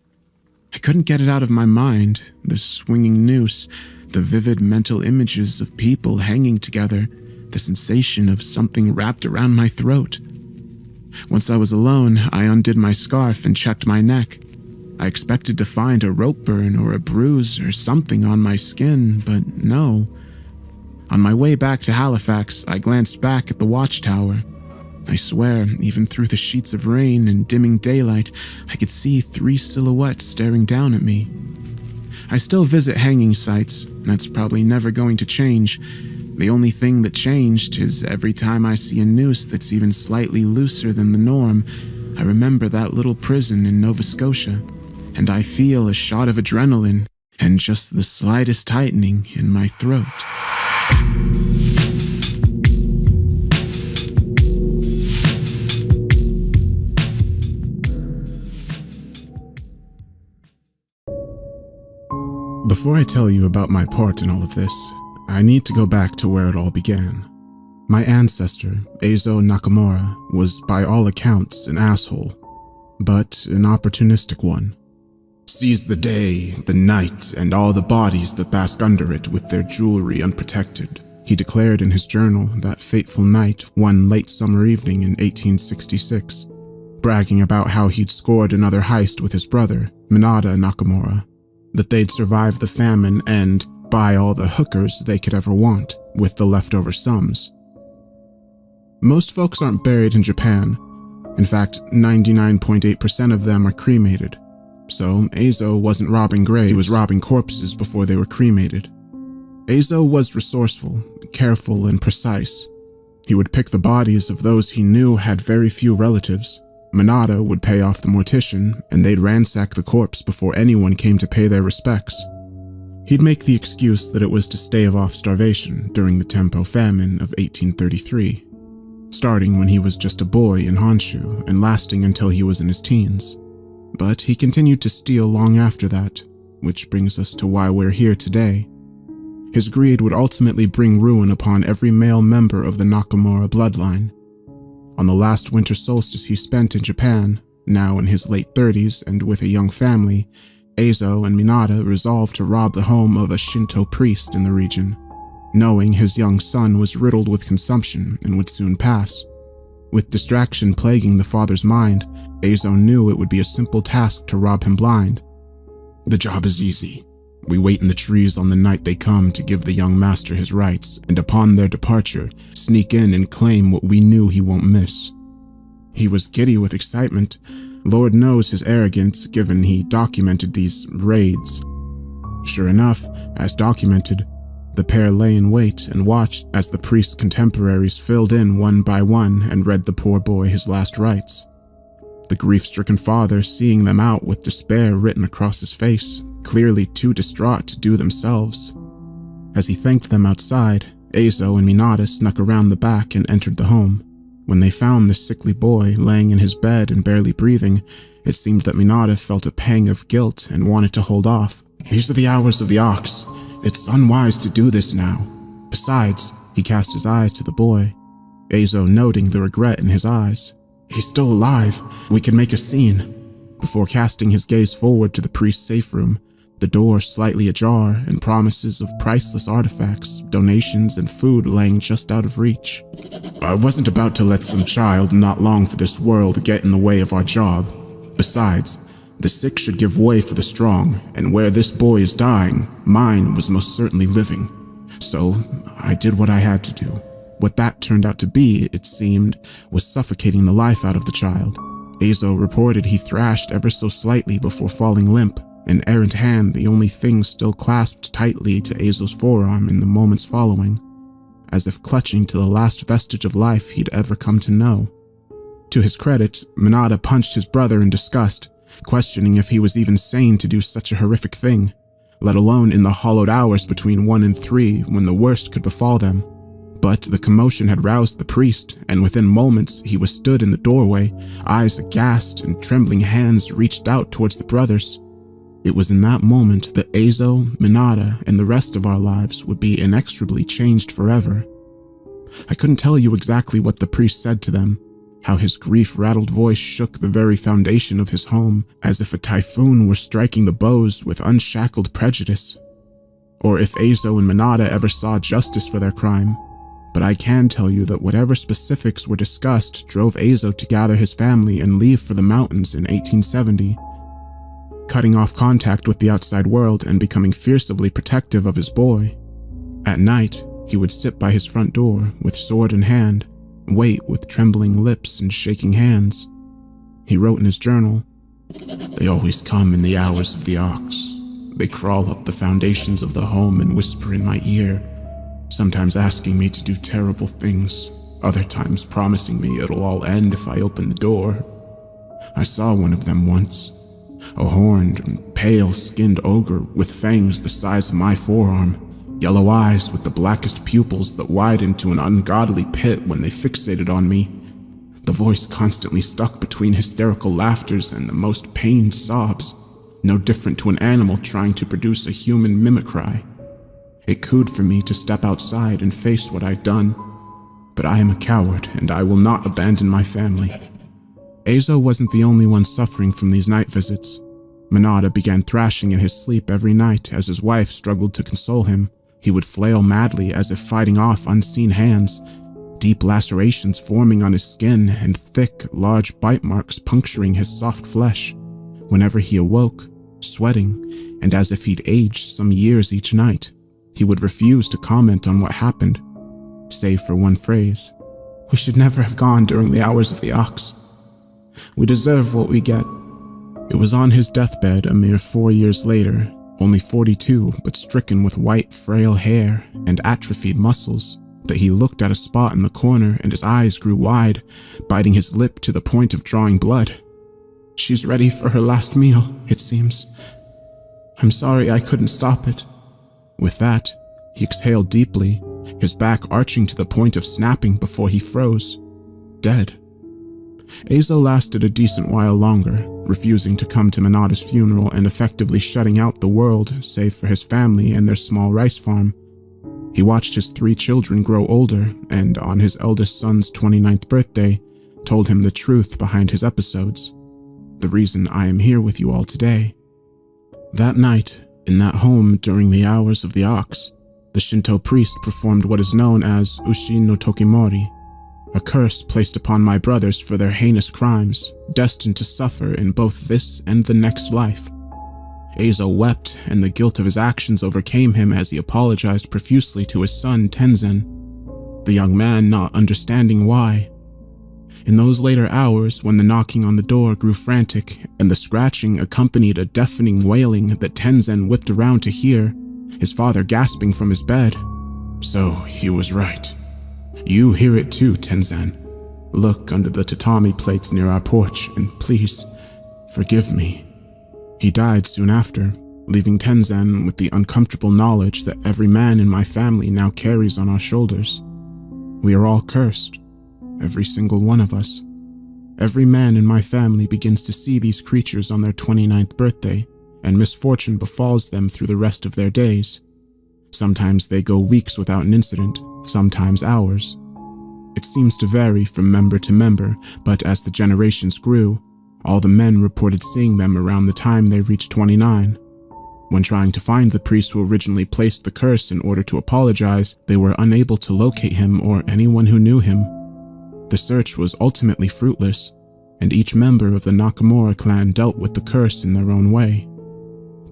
I couldn't get it out of my mind, the swinging noose, the vivid mental images of people hanging together, the sensation of something wrapped around my throat. Once I was alone, I undid my scarf and checked my neck. I expected to find a rope burn or a bruise or something on my skin, but no. On my way back to Halifax, I glanced back at the watchtower. I swear, even through the sheets of rain and dimming daylight, I could see 3 silhouettes staring down at me. I still visit hanging sites. That's probably never going to change. The only thing that changed is every time I see a noose that's even slightly looser than the norm, I remember that little prison in Nova Scotia, and I feel a shot of adrenaline and just the slightest tightening in my throat. Before I tell you about my part in all of this, I need to go back to where it all began. My ancestor, Eizo Nakamura, was by all accounts an asshole, but an opportunistic one. Seize the day, the night, and all the bodies that bask under it with their jewelry unprotected, he declared in his journal that fateful night one late summer evening in 1866, bragging about how he'd scored another heist with his brother, Minada Nakamura, that they'd survive the famine and buy all the hookers they could ever want with the leftover sums. Most folks aren't buried in Japan. In fact, 99.8% of them are cremated. So Eizo wasn't robbing graves, he was robbing corpses before they were cremated. Eizo was resourceful, careful, and precise. He would pick the bodies of those he knew had very few relatives. Minada would pay off the mortician, and they'd ransack the corpse before anyone came to pay their respects. He'd make the excuse that it was to stave off starvation during the Tempo famine of 1833, starting when he was just a boy in Honshu and lasting until he was in his teens. But he continued to steal long after that, which brings us to why we're here today. His greed would ultimately bring ruin upon every male member of the Nakamura bloodline. On the last winter solstice he spent in Japan, now in his late 30s and with a young family, Eizo and Minada resolved to rob the home of a Shinto priest in the region, knowing his young son was riddled with consumption and would soon pass. With distraction plaguing the father's mind, Eizo knew it would be a simple task to rob him blind. The job is easy. We wait in the trees on the night they come to give the young master his rights, and upon their departure, sneak in and claim what we knew he won't miss. He was giddy with excitement. Lord knows his arrogance, given he documented these raids. Sure enough, as documented, the pair lay in wait and watched as the priest's contemporaries filled in one by one and read the poor boy his last rites. The grief-stricken father seeing them out with despair written across his face, clearly too distraught to do themselves. As he thanked them outside, Eizo and Minada snuck around the back and entered the home. When they found the sickly boy laying in his bed and barely breathing, it seemed that Minada felt a pang of guilt and wanted to hold off. These are the hours of the ox. It's unwise to do this now. Besides, he cast his eyes to the boy, Eizo noting the regret in his eyes. He's still alive. We can make a scene. Before casting his gaze forward to the priest's safe room, the door slightly ajar and promises of priceless artifacts, donations, and food laying just out of reach. I wasn't about to let some child not long for this world get in the way of our job. Besides, the sick should give way for the strong, and where this boy is dying, mine was most certainly living. So I did what I had to do. What that turned out to be, it seemed, was suffocating the life out of the child. Azo reported he thrashed ever so slightly before falling limp, an errant hand the only thing still clasped tightly to Azo's forearm in the moments following, as if clutching to the last vestige of life he'd ever come to know. To his credit, Minada punched his brother in disgust, questioning if he was even sane to do such a horrific thing, let alone in the hollowed hours between 1 and 3 when the worst could befall them. But the commotion had roused the priest, and within moments he was stood in the doorway, eyes aghast and trembling hands reached out towards the brothers. It was in that moment that Azo, Minada, and the rest of our lives would be inexorably changed forever. I couldn't tell you exactly what the priest said to them, how his grief-rattled voice shook the very foundation of his home, as if a typhoon were striking the bows with unshackled prejudice, or if Azo and Minada ever saw justice for their crime. But I can tell you that whatever specifics were discussed drove Azo to gather his family and leave for the mountains in 1870, cutting off contact with the outside world and becoming fiercely protective of his boy. At night, he would sit by his front door with sword in hand, wait with trembling lips and shaking hands. He wrote in his journal, "They always come in the hours of the ox. They crawl up the foundations of the home and whisper in my ear, sometimes asking me to do terrible things, other times promising me it'll all end if I open the door. I saw one of them once, a horned and pale-skinned ogre with fangs the size of my forearm, yellow eyes with the blackest pupils that widened to an ungodly pit when they fixated on me. The voice constantly stuck between hysterical laughters and the most pained sobs, no different to an animal trying to produce a human mimicry. It cooed for me to step outside and face what I'd done, but I am a coward and I will not abandon my family." Azo wasn't the only one suffering from these night visits. Minada began thrashing in his sleep every night as his wife struggled to console him. He would flail madly as if fighting off unseen hands, deep lacerations forming on his skin and thick, large bite marks puncturing his soft flesh. Whenever he awoke, sweating, and as if he'd aged some years each night, he would refuse to comment on what happened, save for one phrase: "We should never have gone during the hours of the ox. We deserve what we get." It was on his deathbed a mere 4 years later, only 42 but stricken with white, frail hair and atrophied muscles, that he looked at a spot in the corner and his eyes grew wide, biting his lip to the point of drawing blood. "She's ready for her last meal, it seems. I'm sorry I couldn't stop it." With that, he exhaled deeply, his back arching to the point of snapping before he froze, dead. Azo lasted a decent while longer, refusing to come to Minada's funeral and effectively shutting out the world save for his family and their small rice farm. He watched his 3 children grow older and, on his eldest son's 29th birthday, told him the truth behind his episodes, the reason I am here with you all today. That night, in that home during the hours of the ox, the Shinto priest performed what is known as Ushin no Tokimori, a curse placed upon my brothers for their heinous crimes, destined to suffer in both this and the next life. Azo wept, and the guilt of his actions overcame him as he apologized profusely to his son Tenzen, the young man not understanding why. In those later hours, when the knocking on the door grew frantic and the scratching accompanied a deafening wailing that Tenzen whipped around to hear, his father gasping from his bed, "So he was right. You hear it too, Tenzen. Look under the tatami plates near our porch, and please, forgive me." He died soon after, leaving Tenzen with the uncomfortable knowledge that every man in my family now carries on our shoulders. We are all cursed, every single one of us. Every man in my family begins to see these creatures on their 29th birthday, and misfortune befalls them through the rest of their days. Sometimes they go weeks without an incident, sometimes hours. It seems to vary from member to member, but as the generations grew, all the men reported seeing them around the time they reached 29. When trying to find the priest who originally placed the curse in order to apologize, they were unable to locate him or anyone who knew him. The search was ultimately fruitless, and each member of the Nakamura clan dealt with the curse in their own way.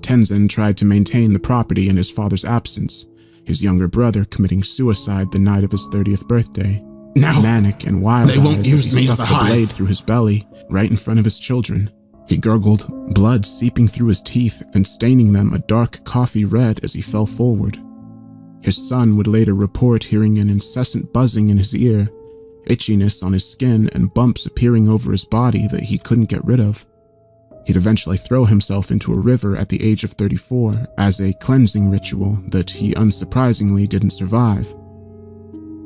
Tenzen tried to maintain the property in his father's absence, his younger brother committing suicide the night of his 30th birthday. Now, manic and wild they won't use me as a the hive. blade through his belly, right in front of his children. He gurgled, blood seeping through his teeth and staining them a dark coffee red as he fell forward. His son would later report hearing an incessant buzzing in his ear, itchiness on his skin, and bumps appearing over his body that he couldn't get rid of. He'd eventually throw himself into a river at the age of 34 as a cleansing ritual that he unsurprisingly didn't survive.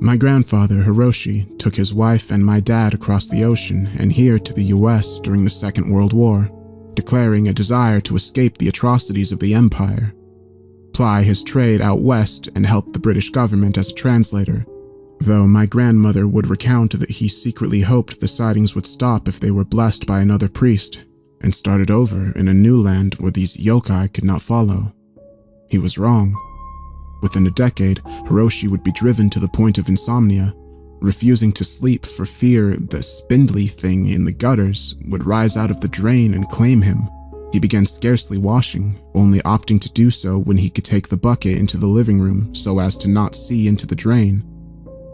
My grandfather, Hiroshi, took his wife and my dad across the ocean and here to the US during the Second World War, declaring a desire to escape the atrocities of the empire, ply his trade out west, and help the British government as a translator, though my grandmother would recount that he secretly hoped the sightings would stop if they were blessed by another priest and started over in a new land where these yokai could not follow. He was wrong. Within a decade, Hiroshi would be driven to the point of insomnia, refusing to sleep for fear the spindly thing in the gutters would rise out of the drain and claim him. He began scarcely washing, only opting to do so when he could take the bucket into the living room so as to not see into the drain.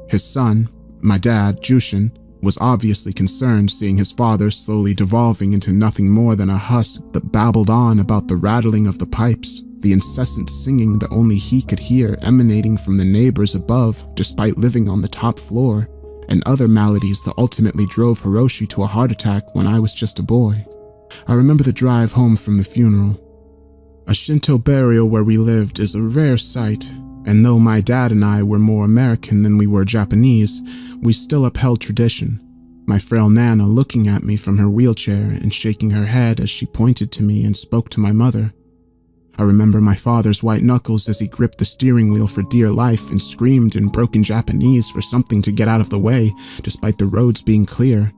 His son, my dad, Jushin, was obviously concerned seeing his father slowly devolving into nothing more than a husk that babbled on about the rattling of the pipes, the incessant singing that only he could hear emanating from the neighbors above despite living on the top floor, and other maladies that ultimately drove Hiroshi to a heart attack when I was just a boy. I remember the drive home from the funeral. A Shinto burial where we lived is a rare sight, and though my dad and I were more American than we were Japanese, we still upheld tradition, my frail Nana looking at me from her wheelchair and shaking her head as she pointed to me and spoke to my mother. I remember my father's white knuckles as he gripped the steering wheel for dear life and screamed in broken Japanese for something to get out of the way, despite the roads being clear.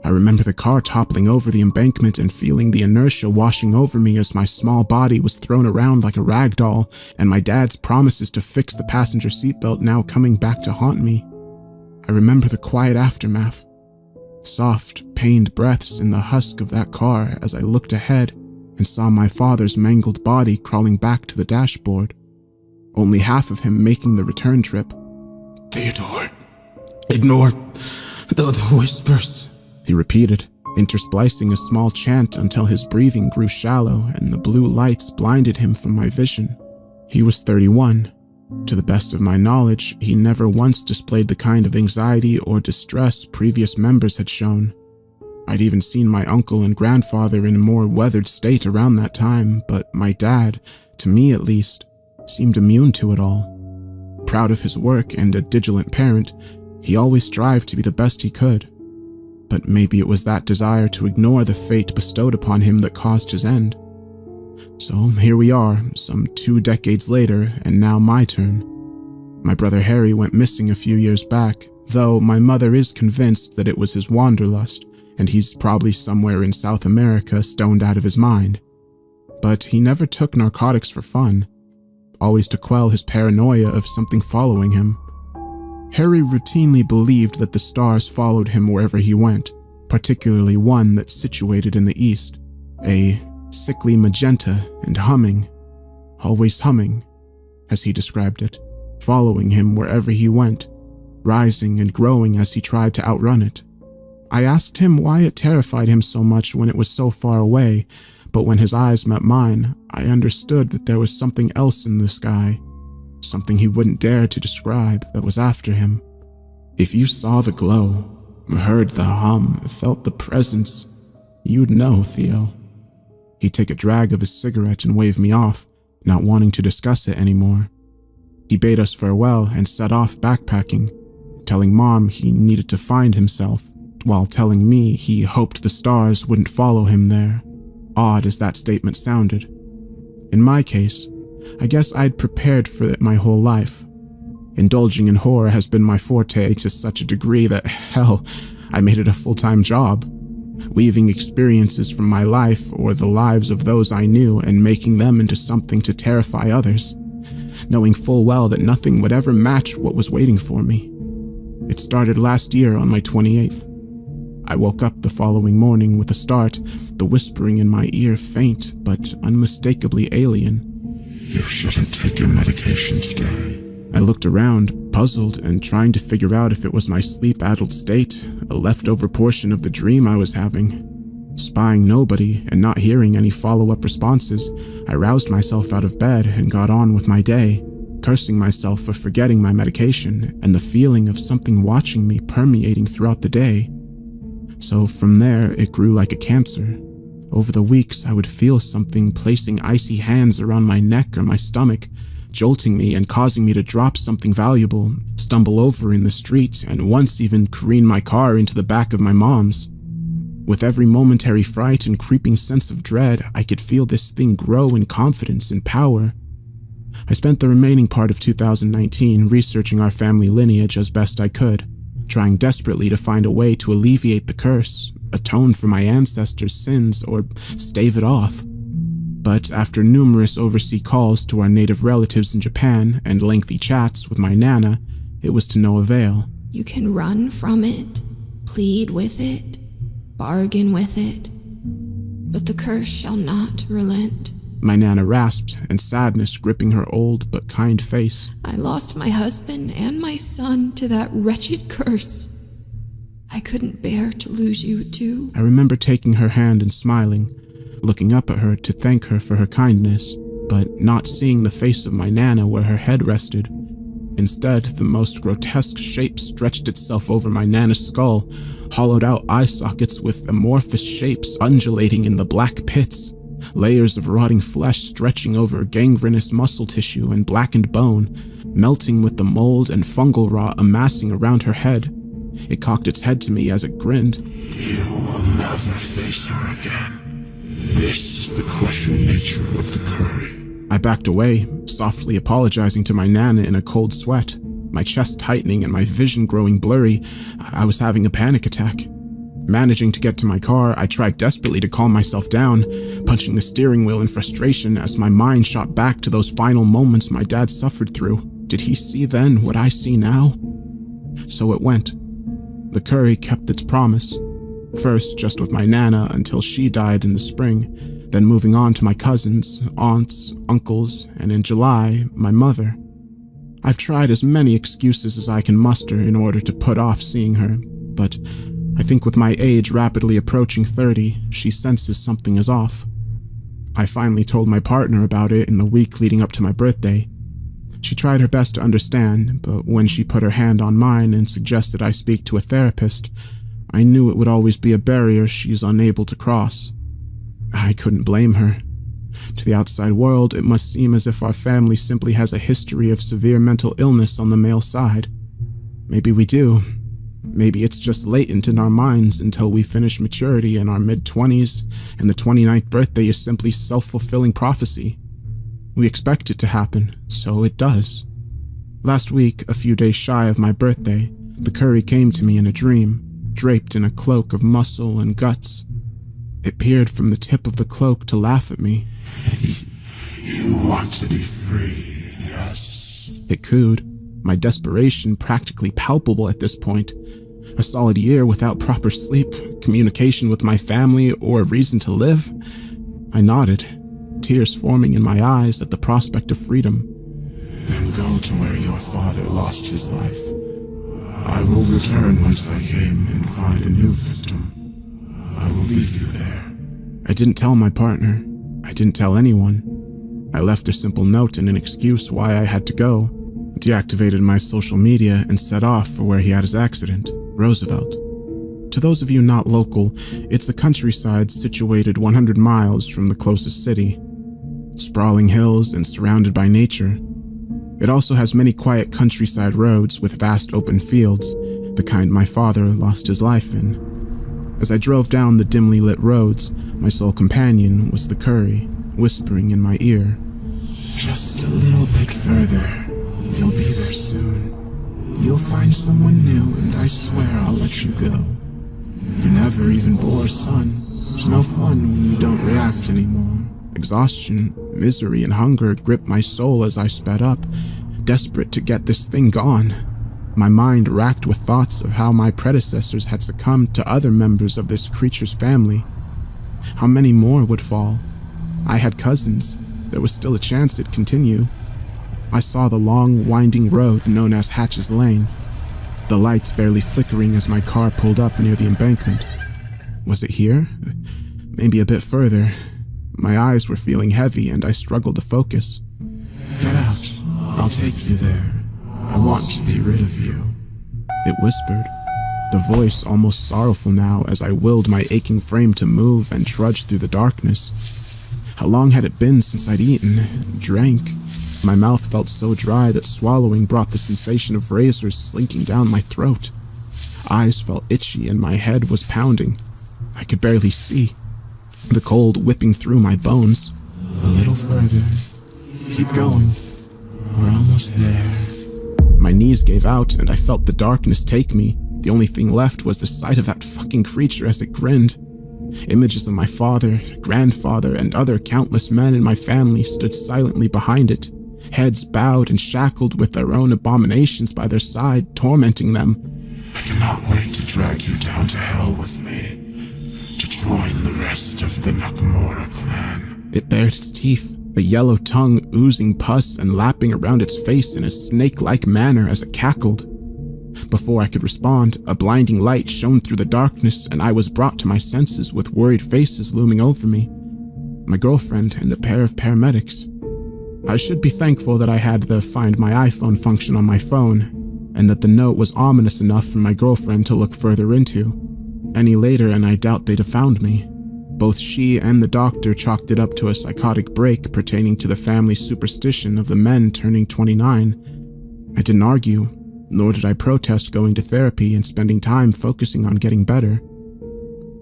I remember the car toppling over the embankment and feeling the inertia washing over me as my small body was thrown around like a rag doll, and my dad's promises to fix the passenger seatbelt now coming back to haunt me. I remember the quiet aftermath, soft, pained breaths in the husk of that car as I looked ahead and saw my father's mangled body crawling back to the dashboard, only half of him making the return trip. Theodore, ignore the whispers, he repeated, intersplicing a small chant until his breathing grew shallow and the blue lights blinded him from my vision. He was 31. To the best of my knowledge, he never once displayed the kind of anxiety or distress previous members had shown. I'd even seen my uncle and grandfather in a more weathered state around that time, but my dad, to me at least, seemed immune to it all. Proud of his work and a diligent parent, he always strived to be the best he could. But maybe it was that desire to ignore the fate bestowed upon him that caused his end. So here we are, some 2 decades later, and now my turn. My brother Harry went missing a few years back, though my mother is convinced that it was his wanderlust, and he's probably somewhere in South America stoned out of his mind. But he never took narcotics for fun, always to quell his paranoia of something following him. Harry routinely believed that the stars followed him wherever he went, particularly one that's situated in the east, a sickly magenta and humming, always humming, as he described it, following him wherever he went, rising and growing as he tried to outrun it. I asked him why it terrified him so much when it was so far away, but when his eyes met mine, I understood that there was something else in the sky, something he wouldn't dare to describe, that was after him. If you saw the glow, heard the hum, felt the presence, you'd know, Theo. He'd take a drag of his cigarette and wave me off, not wanting to discuss it anymore. He bade us farewell and set off backpacking, telling Mom he needed to find himself, while telling me he hoped the stars wouldn't follow him there, odd as that statement sounded. In my case, I guess I'd prepared for it my whole life. Indulging in horror has been my forte to such a degree that, hell, I made it a full-time job, weaving experiences from my life or the lives of those I knew and making them into something to terrify others, knowing full well that nothing would ever match what was waiting for me. It started last year on my 28th. I woke up the following morning with a start, the whispering in my ear faint but unmistakably alien. You shouldn't take your medication today. I looked around, puzzled and trying to figure out if it was my sleep-addled state, a leftover portion of the dream I was having. Spying nobody and not hearing any follow-up responses, I roused myself out of bed and got on with my day, cursing myself for forgetting my medication and the feeling of something watching me permeating throughout the day. So from there, it grew like a cancer. Over the weeks, I would feel something placing icy hands around my neck or my stomach, jolting me and causing me to drop something valuable, stumble over in the street, and once even careen my car into the back of my mom's. With every momentary fright and creeping sense of dread, I could feel this thing grow in confidence and power. I spent the remaining part of 2019 researching our family lineage as best I could, trying desperately to find a way to alleviate the curse, atone for my ancestors' sins, or stave it off. But after numerous overseas calls to our native relatives in Japan and lengthy chats with my nana, it was to no avail. You can run from it, plead with it, bargain with it, but the curse shall not relent. My nana rasped, and sadness gripping her old but kind face. I lost my husband and my son to that wretched curse. I couldn't bear to lose you too. I remember taking her hand and smiling, looking up at her to thank her for her kindness, but not seeing the face of my nana where her head rested. Instead, the most grotesque shape stretched itself over my nana's skull, hollowed out eye sockets with amorphous shapes undulating in the black pits, layers of rotting flesh stretching over gangrenous muscle tissue and blackened bone, melting with the mold and fungal rot amassing around her head. It cocked its head to me as it grinned. You will never face her again. This is the crushing nature of the curry. I backed away, softly apologizing to my nana in a cold sweat, my chest tightening and my vision growing blurry. I was having a panic attack. Managing to get to my car, I tried desperately to calm myself down, punching the steering wheel in frustration as my mind shot back to those final moments my dad suffered through. Did he see then what I see now? So it went. The curry kept its promise. First, just with my nana until she died in the spring, then moving on to my cousins, aunts, uncles, and in July, my mother. I've tried as many excuses as I can muster in order to put off seeing her, but I think with my age rapidly approaching 30, she senses something is off. I finally told my partner about it in the week leading up to my birthday. She tried her best to understand, but when she put her hand on mine and suggested I speak to a therapist, I knew it would always be a barrier she's unable to cross. I couldn't blame her. To the outside world, it must seem as if our family simply has a history of severe mental illness on the male side. Maybe we do. Maybe it's just latent in our minds until we finish maturity in our mid-20s, and the 29th birthday is simply self-fulfilling prophecy. We expect it to happen, so it does. Last week, a few days shy of my birthday, the curry came to me in a dream, draped in a cloak of muscle and guts. It peered from the tip of the cloak to laugh at me. You want to be free, yes? It cooed, my desperation practically palpable at this point. A solid year without proper sleep, communication with my family, or a reason to live? I nodded, tears forming in my eyes at the prospect of freedom. Then go to where your father lost his life. I will return whence I came and find a new victim. I will leave you there. I didn't tell my partner. I didn't tell anyone. I left a simple note and an excuse why I had to go, deactivated my social media, and set off for where he had his accident, Roosevelt. To those of you not local, it's a countryside situated 100 miles from the closest city. Sprawling hills and surrounded by nature. It also has many quiet countryside roads with vast open fields, the kind my father lost his life in. As I drove down the dimly lit roads, my sole companion was the curry, whispering in my ear. Just a little bit further. You'll be there soon. You'll find someone new, and I swear I'll let you go. You never even bore a son. There's no fun when you don't react anymore. Exhaustion, misery, and hunger gripped my soul as I sped up, desperate to get this thing gone. My mind racked with thoughts of how my predecessors had succumbed to other members of this creature's family. How many more would fall? I had cousins. there was still a chance it'd continue. I saw the long, winding road known as Hatch's Lane, the lights barely flickering as my car pulled up near the embankment. Was it here? Maybe a bit further. My eyes were feeling heavy and I struggled to focus. Get out. I'll take you there. I want to be rid of you. It whispered, the voice almost sorrowful now as I willed my aching frame to move and trudge through the darkness. How long had it been since I'd eaten, drank? My mouth felt so dry that swallowing brought the sensation of razors slinking down my throat. Eyes felt itchy and my head was pounding. I could barely see, the cold whipping through my bones. A little further. Keep going. We're almost there. My knees gave out and I felt the darkness take me. The only thing left was the sight of that fucking creature as it grinned. Images of my father, grandfather, and other countless men in my family stood silently behind it, heads bowed and shackled with their own abominations by their side, tormenting them. I cannot wait to drag you down to hell with me, to join the rest of the Nakamura clan. It bared its teeth, a yellow tongue oozing pus and lapping around its face in a snake-like manner as it cackled. Before I could respond, a blinding light shone through the darkness and I was brought to my senses with worried faces looming over me. My girlfriend and a pair of paramedics. I should be thankful that I had the Find My iPhone function on my phone, and that the note was ominous enough for my girlfriend to look further into. Any later and I doubt they'd have found me. Both she and the doctor chalked it up to a psychotic break pertaining to the family superstition of the men turning 29. I didn't argue, nor did I protest going to therapy and spending time focusing on getting better.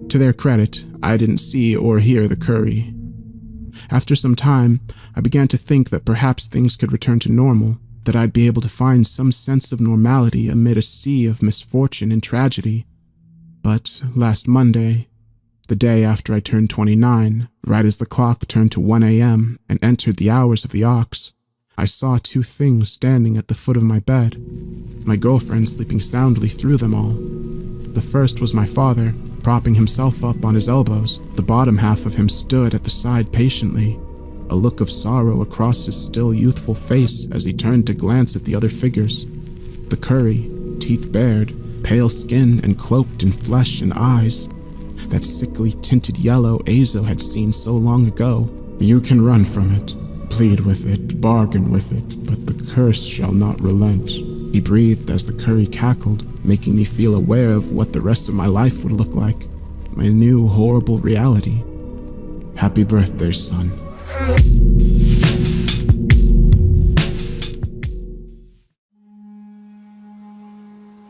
To their credit, I didn't see or hear the curry. After some time, I began to think that perhaps things could return to normal, that I'd be able to find some sense of normality amid a sea of misfortune and tragedy. But last Monday, the day after I turned 29, right as the clock turned to 1 a.m. and entered the hours of the ox, I saw two things standing at the foot of my bed, my girlfriend sleeping soundly through them all. The first was my father, propping himself up on his elbows. The bottom half of him stood at the side patiently, a look of sorrow across his still youthful face as he turned to glance at the other figures. The curry, teeth bared, pale skin and cloaked in flesh and eyes. That sickly tinted yellow Azo had seen so long ago. You can run from it, plead with it, bargain with it, but the curse shall not relent. He breathed as the curry cackled, making me feel aware of what the rest of my life would look like. My new horrible reality. Happy birthday, son.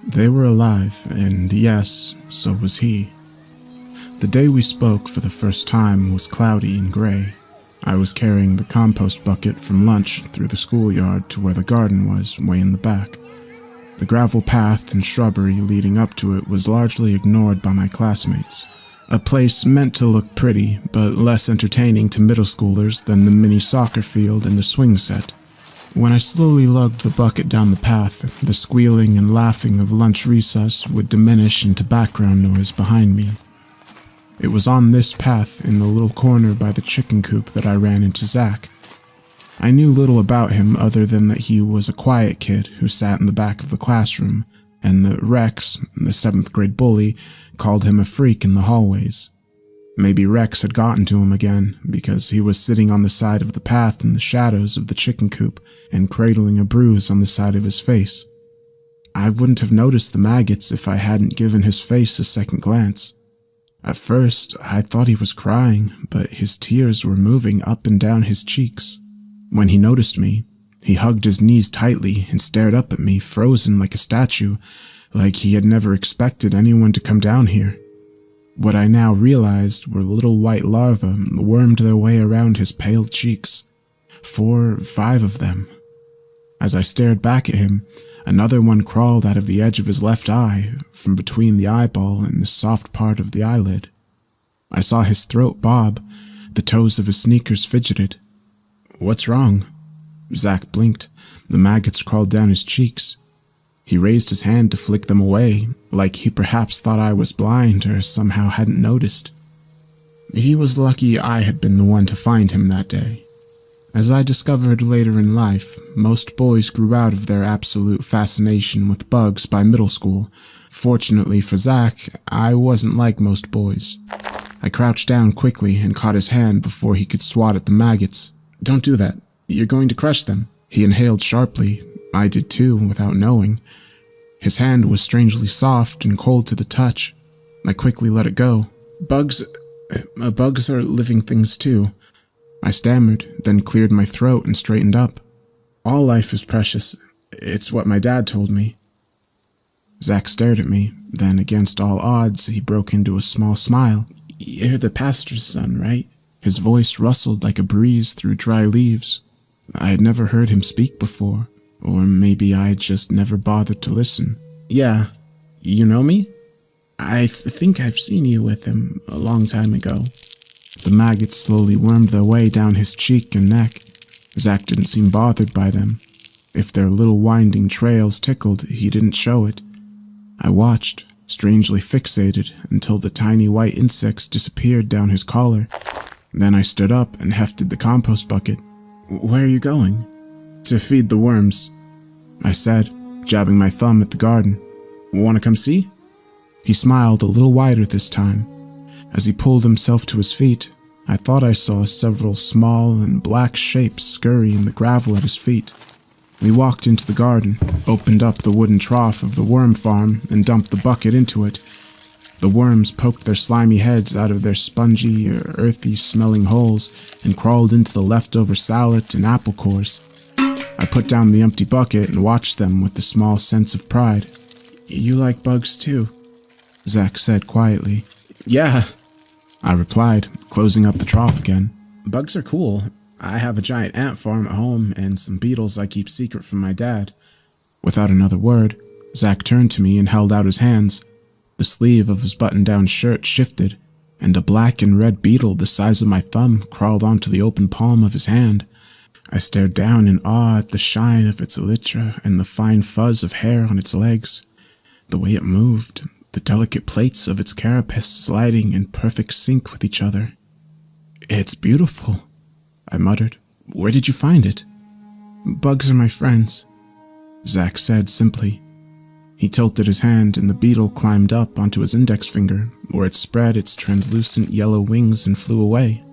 They were alive, and yes, so was he. The day we spoke for the first time was cloudy and gray. I was carrying the compost bucket from lunch through the schoolyard to where the garden was, way in the back. The gravel path and shrubbery leading up to it was largely ignored by my classmates. A place meant to look pretty, but less entertaining to middle schoolers than the mini soccer field and the swing set. When I slowly lugged the bucket down the path, the squealing and laughing of lunch recess would diminish into background noise behind me. It was on this path in the little corner by the chicken coop that I ran into Zach. I knew little about him other than that he was a quiet kid who sat in the back of the classroom, and that Rex, the 7th grade bully, called him a freak in the hallways. Maybe Rex had gotten to him again, because he was sitting on the side of the path in the shadows of the chicken coop and cradling a bruise on the side of his face. I wouldn't have noticed the maggots if I hadn't given his face a second glance. At first, I thought he was crying, but his tears were moving up and down his cheeks. When he noticed me, he hugged his knees tightly and stared up at me, frozen like a statue, like he had never expected anyone to come down here. What I now realized were little white larvae wormed their way around his pale cheeks. 4 or 5 of them. As I stared back at him, another one crawled out of the edge of his left eye, from between the eyeball and the soft part of the eyelid. I saw his throat bob, the toes of his sneakers fidgeted. "What's wrong?" Zach blinked. The maggots crawled down his cheeks. He raised his hand to flick them away, like he perhaps thought I was blind or somehow hadn't noticed. He was lucky I had been the one to find him that day. As I discovered later in life, most boys grew out of their absolute fascination with bugs by middle school. Fortunately for Zach, I wasn't like most boys. I crouched down quickly and caught his hand before he could swat at the maggots. "Don't do that. You're going to crush them." He inhaled sharply. I did too, without knowing. His hand was strangely soft and cold to the touch. I quickly let it go. Bugs are living things too," I stammered, then cleared my throat and straightened up. "All life is precious. It's what my dad told me." Zach stared at me, then against all odds, he broke into a small smile. "You're the pastor's son, right?" His voice rustled like a breeze through dry leaves. I had never heard him speak before, or maybe I had just never bothered to listen. "Yeah, you know me? I think I've seen you with him a long time ago." The maggots slowly wormed their way down his cheek and neck. Zach didn't seem bothered by them. If their little winding trails tickled, he didn't show it. I watched, strangely fixated, until the tiny white insects disappeared down his collar. Then I stood up and hefted the compost bucket. "Where are you going?" "To feed the worms," I said, jabbing my thumb at the garden. "Want to come see?" He smiled a little wider this time. As he pulled himself to his feet, I thought I saw several small and black shapes scurry in the gravel at his feet. We walked into the garden, opened up the wooden trough of the worm farm, and dumped the bucket into it. The worms poked their slimy heads out of their spongy, earthy-smelling holes and crawled into the leftover salad and apple cores. I put down the empty bucket and watched them with a small sense of pride. "You like bugs too?" Zach said quietly. "Yeah," I replied, closing up the trough again. "Bugs are cool. I have a giant ant farm at home and some beetles I keep secret from my dad." Without another word, Zach turned to me and held out his hands. The sleeve of his button-down shirt shifted, and a black and red beetle the size of my thumb crawled onto the open palm of his hand. I stared down in awe at the shine of its elytra and the fine fuzz of hair on its legs. The way it moved, the delicate plates of its carapace sliding in perfect sync with each other. "It's beautiful," I muttered. "Where did you find it?" "Bugs are my friends," Zach said simply. He tilted his hand and the beetle climbed up onto his index finger, where it spread its translucent yellow wings and flew away.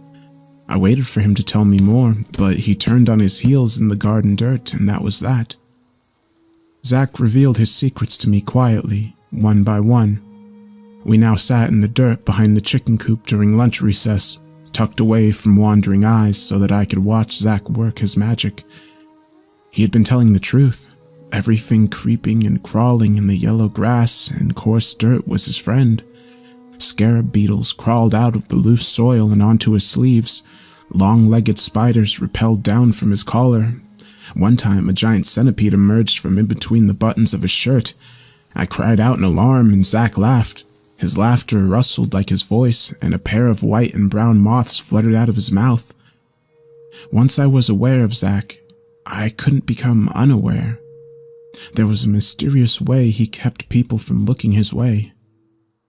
I waited for him to tell me more, but he turned on his heels in the garden dirt, and that was that. Zach revealed his secrets to me quietly, one by one. We now sat in the dirt behind the chicken coop during lunch recess, tucked away from wandering eyes so that I could watch Zach work his magic. He had been telling the truth. Everything creeping and crawling in the yellow grass and coarse dirt was his friend. Scarab beetles crawled out of the loose soil and onto his sleeves. Long-legged spiders rappelled down from his collar. One time, a giant centipede emerged from in between the buttons of his shirt. I cried out in alarm, and Zach laughed. His laughter rustled like his voice, and a pair of white and brown moths fluttered out of his mouth. Once I was aware of Zach, I couldn't become unaware. There was a mysterious way he kept people from looking his way.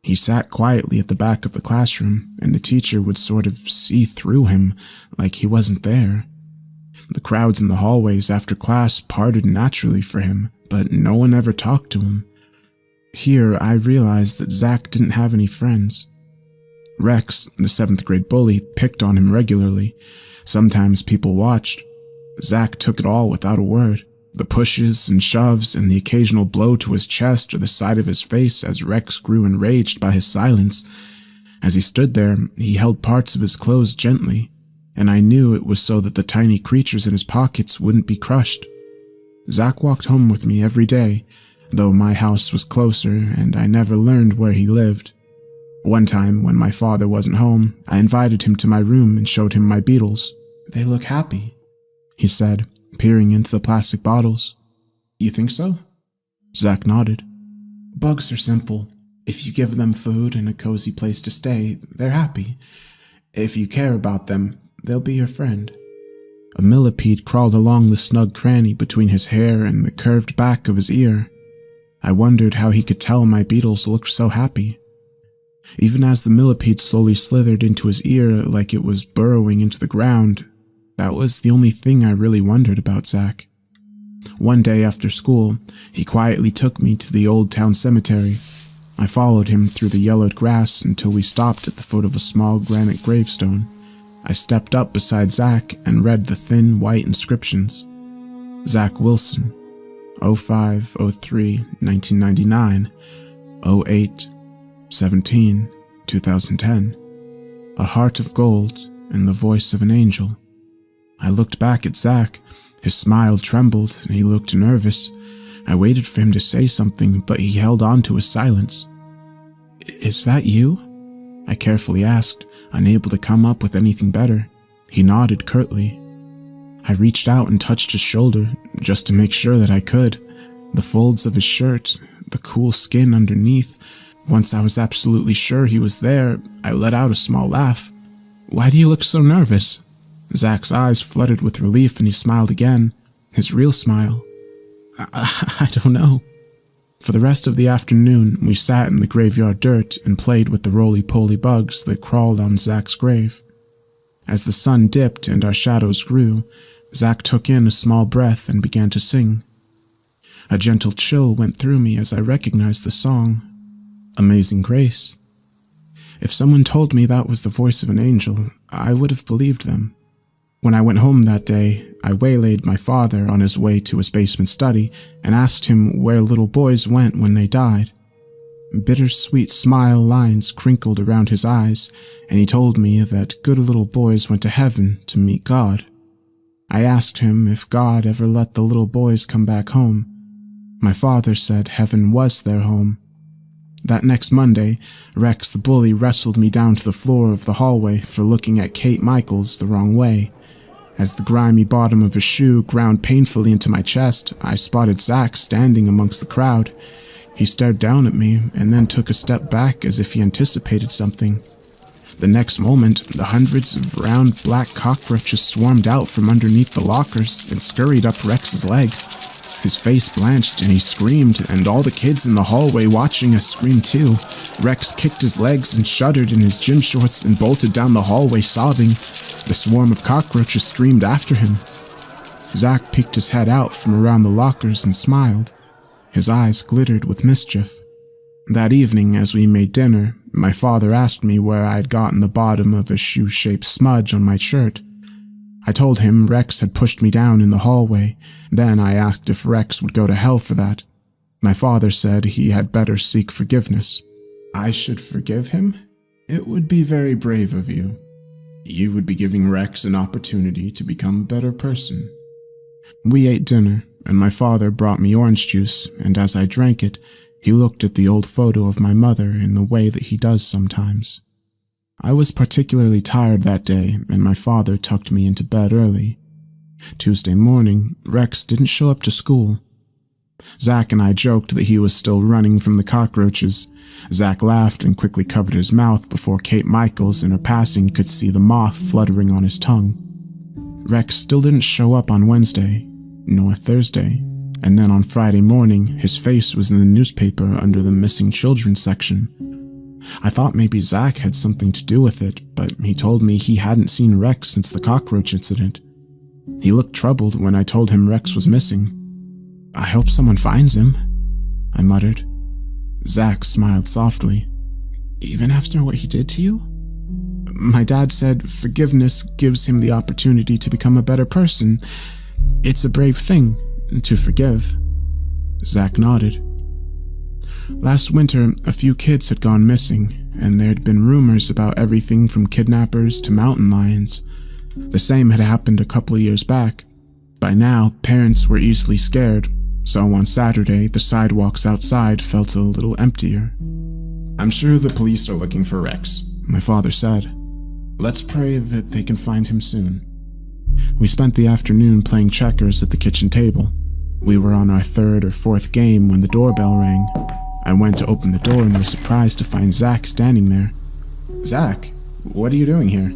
He sat quietly at the back of the classroom, and the teacher would sort of see through him, like he wasn't there. The crowds in the hallways after class parted naturally for him, but no one ever talked to him. Here, I realized that Zach didn't have any friends. Rex, the 7th grade bully, picked on him regularly. Sometimes people watched. Zach took it all without a word. The pushes and shoves and the occasional blow to his chest or the side of his face as Rex grew enraged by his silence. As he stood there, he held parts of his clothes gently, and I knew it was so that the tiny creatures in his pockets wouldn't be crushed. Zach walked home with me every day, though my house was closer and I never learned where he lived. One time, when my father wasn't home, I invited him to my room and showed him my beetles. "They look happy," he said, peering into the plastic bottles. "You think so?" Zach nodded. "Bugs are simple. If you give them food and a cozy place to stay, they're happy. If you care about them, they'll be your friend." A millipede crawled along the snug cranny between his hair and the curved back of his ear. I wondered how he could tell my beetles looked so happy. Even as the millipede slowly slithered into his ear like it was burrowing into the ground, That was the only thing I really wondered about Zach. One day after school, he quietly took me to the old town cemetery. I followed him through the yellowed grass until we stopped at the foot of a small granite gravestone. I stepped up beside Zach and read the thin white inscriptions. Zach Wilson, 05-03, 1999, 08-17, 2010. A heart of gold and the voice of an angel. I looked back at Zach. His smile trembled and he looked nervous. I waited for him to say something, but he held on to his silence. "Is that you?" I carefully asked, unable to come up with anything better. He nodded curtly. I reached out and touched his shoulder, just to make sure that I could. The folds of his shirt, the cool skin underneath. Once I was absolutely sure he was there, I let out a small laugh. "Why do you look so nervous?" Zach's eyes flooded with relief and he smiled again. His real smile. I don't know. For the rest of the afternoon, we sat in the graveyard dirt and played with the roly-poly bugs that crawled on Zach's grave. As the sun dipped and our shadows grew, Zach took in a small breath and began to sing. A gentle chill went through me as I recognized the song, Amazing Grace. If someone told me that was the voice of an angel, I would have believed them. When I went home that day, I waylaid my father on his way to his basement study and asked him where little boys went when they died. Bittersweet smile lines crinkled around his eyes, and he told me that good little boys went to heaven to meet God. I asked him if God ever let the little boys come back home. My father said heaven was their home. That next Monday, Rex the bully wrestled me down to the floor of the hallway for looking at Kate Michaels the wrong way. As the grimy bottom of his shoe ground painfully into my chest, I spotted Zach standing amongst the crowd. He stared down at me and then took a step back as if he anticipated something. The next moment, the hundreds of round black cockroaches swarmed out from underneath the lockers and scurried up Rex's leg. His face blanched and he screamed, and all the kids in the hallway watching us screamed too. Rex kicked his legs and shuddered in his gym shorts and bolted down the hallway sobbing. The swarm of cockroaches streamed after him. Zach peeked his head out from around the lockers and smiled. His eyes glittered with mischief. That evening, as we made dinner, my father asked me where I had gotten the bottom of a shoe-shaped smudge on my shirt. I told him Rex had pushed me down in the hallway. Then I asked if Rex would go to hell for that. My father said he had better seek forgiveness. I should forgive him? It would be very brave of you. You would be giving Rex an opportunity to become a better person. We ate dinner, and my father brought me orange juice, and as I drank it, he looked at the old photo of my mother in the way that he does sometimes. I was particularly tired that day, and my father tucked me into bed early. Tuesday morning, Rex didn't show up to school. Zach and I joked that he was still running from the cockroaches. Zach laughed and quickly covered his mouth before Kate Michaels in her passing could see the moth fluttering on his tongue. Rex still didn't show up on Wednesday, nor Thursday, and then on Friday morning, his face was in the newspaper under the missing children section. I thought maybe Zach had something to do with it, but he told me he hadn't seen Rex since the cockroach incident. He looked troubled when I told him Rex was missing. I hope someone finds him, I muttered. Zach smiled softly. Even after what he did to you? My dad said forgiveness gives him the opportunity to become a better person. It's a brave thing to forgive. Zach nodded. Last winter, a few kids had gone missing, and there had been rumors about everything from kidnappers to mountain lions. The same had happened a couple of years back. By now, parents were easily scared, so on Saturday, the sidewalks outside felt a little emptier. I'm sure the police are looking for Rex, my father said. Let's pray that they can find him soon. We spent the afternoon playing checkers at the kitchen table. We were on our third or fourth game when the doorbell rang. I went to open the door and was surprised to find Zach standing there. Zach, what are you doing here?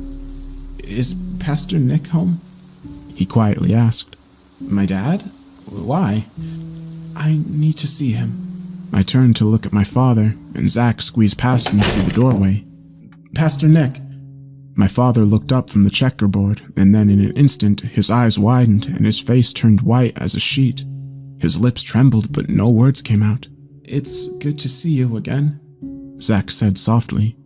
Is Pastor Nick home? He quietly asked. My dad? Why? I need to see him. I turned to look at my father, and Zach squeezed past me through the doorway. Pastor Nick. My father looked up from the checkerboard, and then in an instant, his eyes widened and his face turned white as a sheet. His lips trembled, but no words came out. "It's good to see you again," Zach said softly.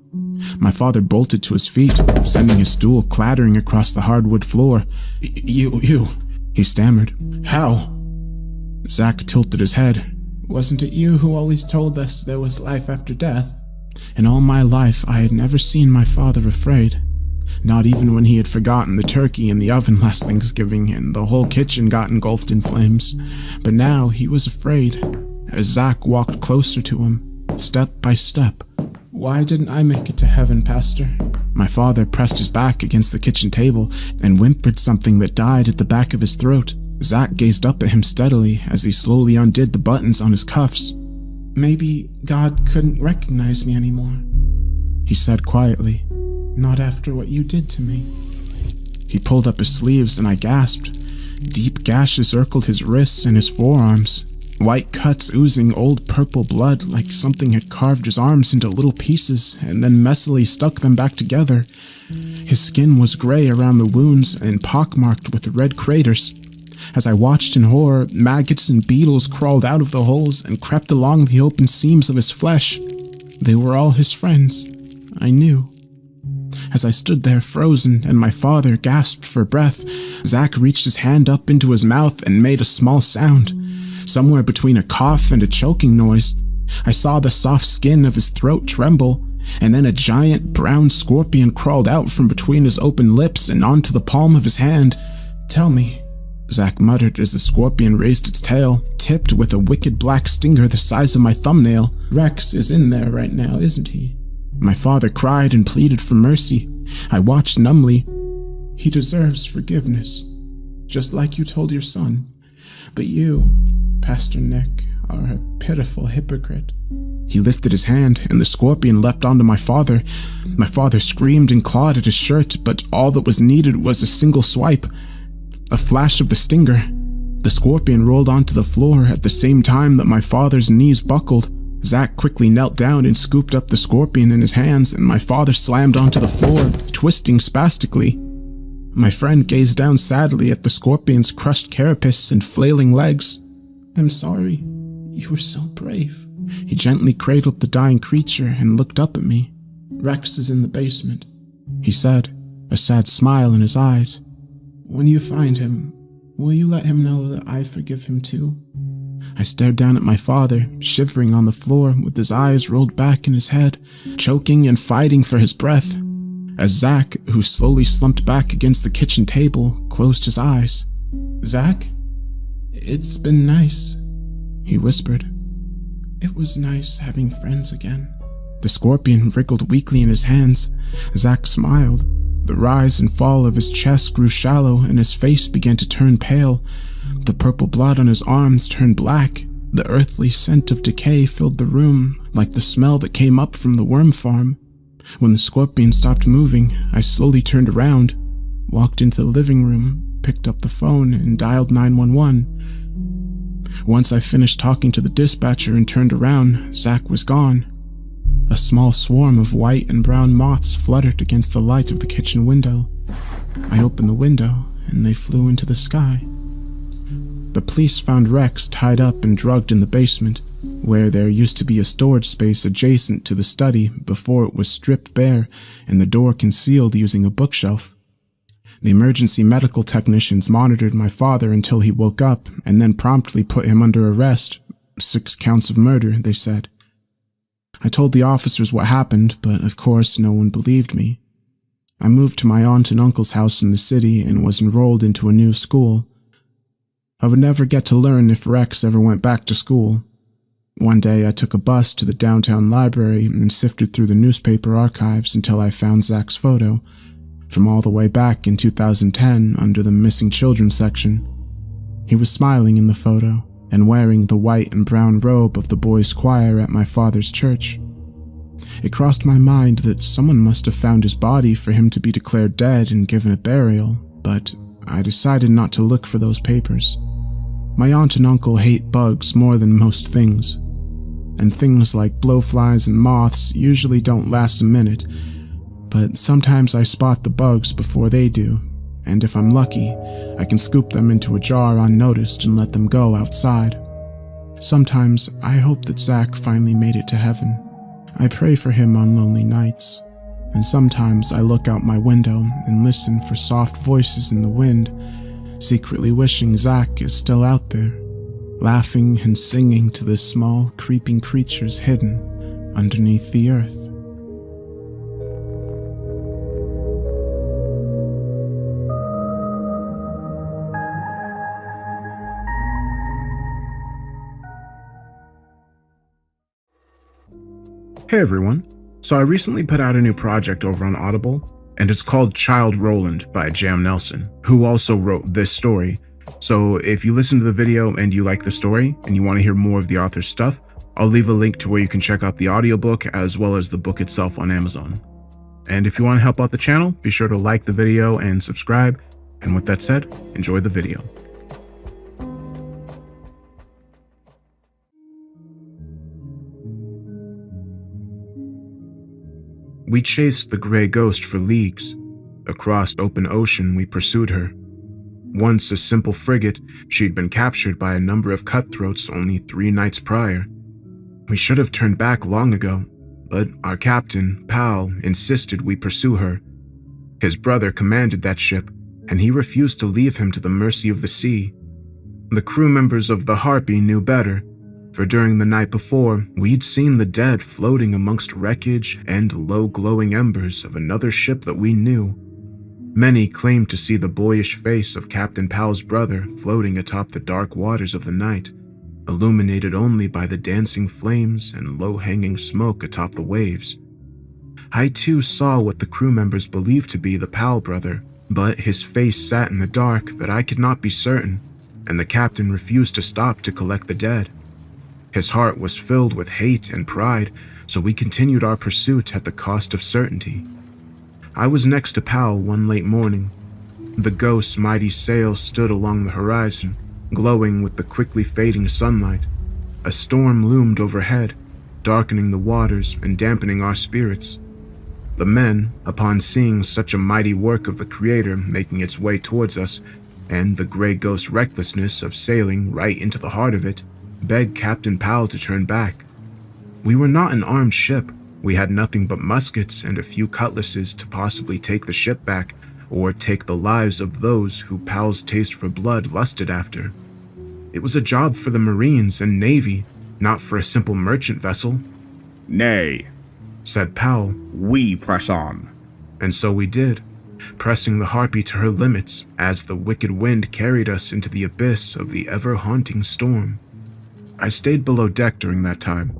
My father bolted to his feet, sending his stool clattering across the hardwood floor. You, he stammered. "How?" Zach tilted his head. "Wasn't it you who always told us there was life after death?" In all my life, I had never seen my father afraid. Not even when he had forgotten the turkey in the oven last Thanksgiving and the whole kitchen got engulfed in flames. But now he was afraid, as Zach walked closer to him, step by step. "Why didn't I make it to heaven, Pastor?" My father pressed his back against the kitchen table and whimpered something that died at the back of his throat. Zach gazed up at him steadily as he slowly undid the buttons on his cuffs. "Maybe God couldn't recognize me anymore," he said quietly. "Not after what you did to me." He pulled up his sleeves and I gasped. Deep gashes circled his wrists and his forearms. White cuts oozing old purple blood like something had carved his arms into little pieces and then messily stuck them back together. His skin was gray around the wounds and pockmarked with red craters. As I watched in horror, maggots and beetles crawled out of the holes and crept along the open seams of his flesh. They were all his friends. I knew. As I stood there frozen and my father gasped for breath, Zach reached his hand up into his mouth and made a small sound, somewhere between a cough and a choking noise. I saw the soft skin of his throat tremble, and then a giant brown scorpion crawled out from between his open lips and onto the palm of his hand. "Tell me," Zach muttered as the scorpion raised its tail, tipped with a wicked black stinger the size of my thumbnail. "Rex is in there right now, isn't he?" My father cried and pleaded for mercy. I watched numbly. "He deserves forgiveness, just like you told your son. But you, Pastor Nick, are a pitiful hypocrite." He lifted his hand, and the scorpion leapt onto my father. My father screamed and clawed at his shirt, but all that was needed was a single swipe. A flash of the stinger. The scorpion rolled onto the floor at the same time that my father's knees buckled. Zach quickly knelt down and scooped up the scorpion in his hands, and my father slammed onto the floor, twisting spastically. My friend gazed down sadly at the scorpion's crushed carapace and flailing legs. "I'm sorry. You were so brave." He gently cradled the dying creature and looked up at me. "Rex is in the basement," he said, a sad smile in his eyes. "When you find him, will you let him know that I forgive him too?" I stared down at my father, shivering on the floor with his eyes rolled back in his head, choking and fighting for his breath, as Zach, who slowly slumped back against the kitchen table, closed his eyes. "Zach, it's been nice," he whispered. "It was nice having friends again." The scorpion wriggled weakly in his hands. Zach smiled. The rise and fall of his chest grew shallow and his face began to turn pale. The purple blood on his arms turned black. The earthly scent of decay filled the room, like the smell that came up from the worm farm. When the scorpion stopped moving, I slowly turned around, walked into the living room, picked up the phone, and dialed 911. Once I finished talking to the dispatcher and turned around, Zach was gone. A small swarm of white and brown moths fluttered against the light of the kitchen window. I opened the window, and they flew into the sky. The police found Rex tied up and drugged in the basement, where there used to be a storage space adjacent to the study before it was stripped bare and the door concealed using a bookshelf. The emergency medical technicians monitored my father until he woke up and then promptly put him under arrest. 6 counts of murder, they said. I told the officers what happened, but of course no one believed me. I moved to my aunt and uncle's house in the city and was enrolled into a new school. I would never get to learn if Rex ever went back to school. One day I took a bus to the downtown library and sifted through the newspaper archives until I found Zach's photo, from all the way back in 2010 under the missing children section. He was smiling in the photo and wearing the white and brown robe of the boys' choir at my father's church. It crossed my mind that someone must have found his body for him to be declared dead and given a burial, but I decided not to look for those papers. My aunt and uncle hate bugs more than most things, and things like blowflies and moths usually don't last a minute. but sometimes I spot the bugs before they do, and if I'm lucky, I can scoop them into a jar unnoticed and let them go outside. Sometimes I hope that Zach finally made it to heaven. I pray for him on lonely nights, and sometimes I look out my window and listen for soft voices in the wind, secretly wishing Zach is still out there, laughing and singing to the small, creeping creatures hidden underneath the earth. Hey everyone, so I recently put out a new project over on Audible, and it's called Child Roland by Jam Nelson, who also wrote this story. So if you listen to the video and you like the story, and you want to hear more of the author's stuff, I'll leave a link to where you can check out the audiobook as well as the book itself on Amazon. And if you want to help out the channel, be sure to like the video and subscribe, and with that said, enjoy the video. We chased the gray ghost for leagues. Across open ocean, we pursued her. Once a simple frigate, she'd been captured by a number of cutthroats only 3 nights prior. We should have turned back long ago, but our captain, Pal, insisted we pursue her. His brother commanded that ship, and he refused to leave him to the mercy of the sea. The crew members of the Harpy knew better, for during the night before, we'd seen the dead floating amongst wreckage and low-glowing embers of another ship that we knew. Many claimed to see the boyish face of Captain Pal's brother floating atop the dark waters of the night, illuminated only by the dancing flames and low-hanging smoke atop the waves. I too saw what the crew members believed to be the Pal brother, but his face sat in the dark that I could not be certain, and the captain refused to stop to collect the dead. His heart was filled with hate and pride, so we continued our pursuit at the cost of certainty. I was next to Pal one late morning. The ghost's mighty sail stood along the horizon, glowing with the quickly fading sunlight. A storm loomed overhead, darkening the waters and dampening our spirits. The men, upon seeing such a mighty work of the Creator making its way towards us, and the gray ghost's recklessness of sailing right into the heart of it, begged Captain Pal to turn back. We were not an armed ship. We had nothing but muskets and a few cutlasses to possibly take the ship back, or take the lives of those who Pal's taste for blood lusted after. It was a job for the Marines and Navy, not for a simple merchant vessel. "Nay," said Pal. "We press on." And so we did, pressing the Harpy to her limits as the wicked wind carried us into the abyss of the ever-haunting storm. I stayed below deck during that time.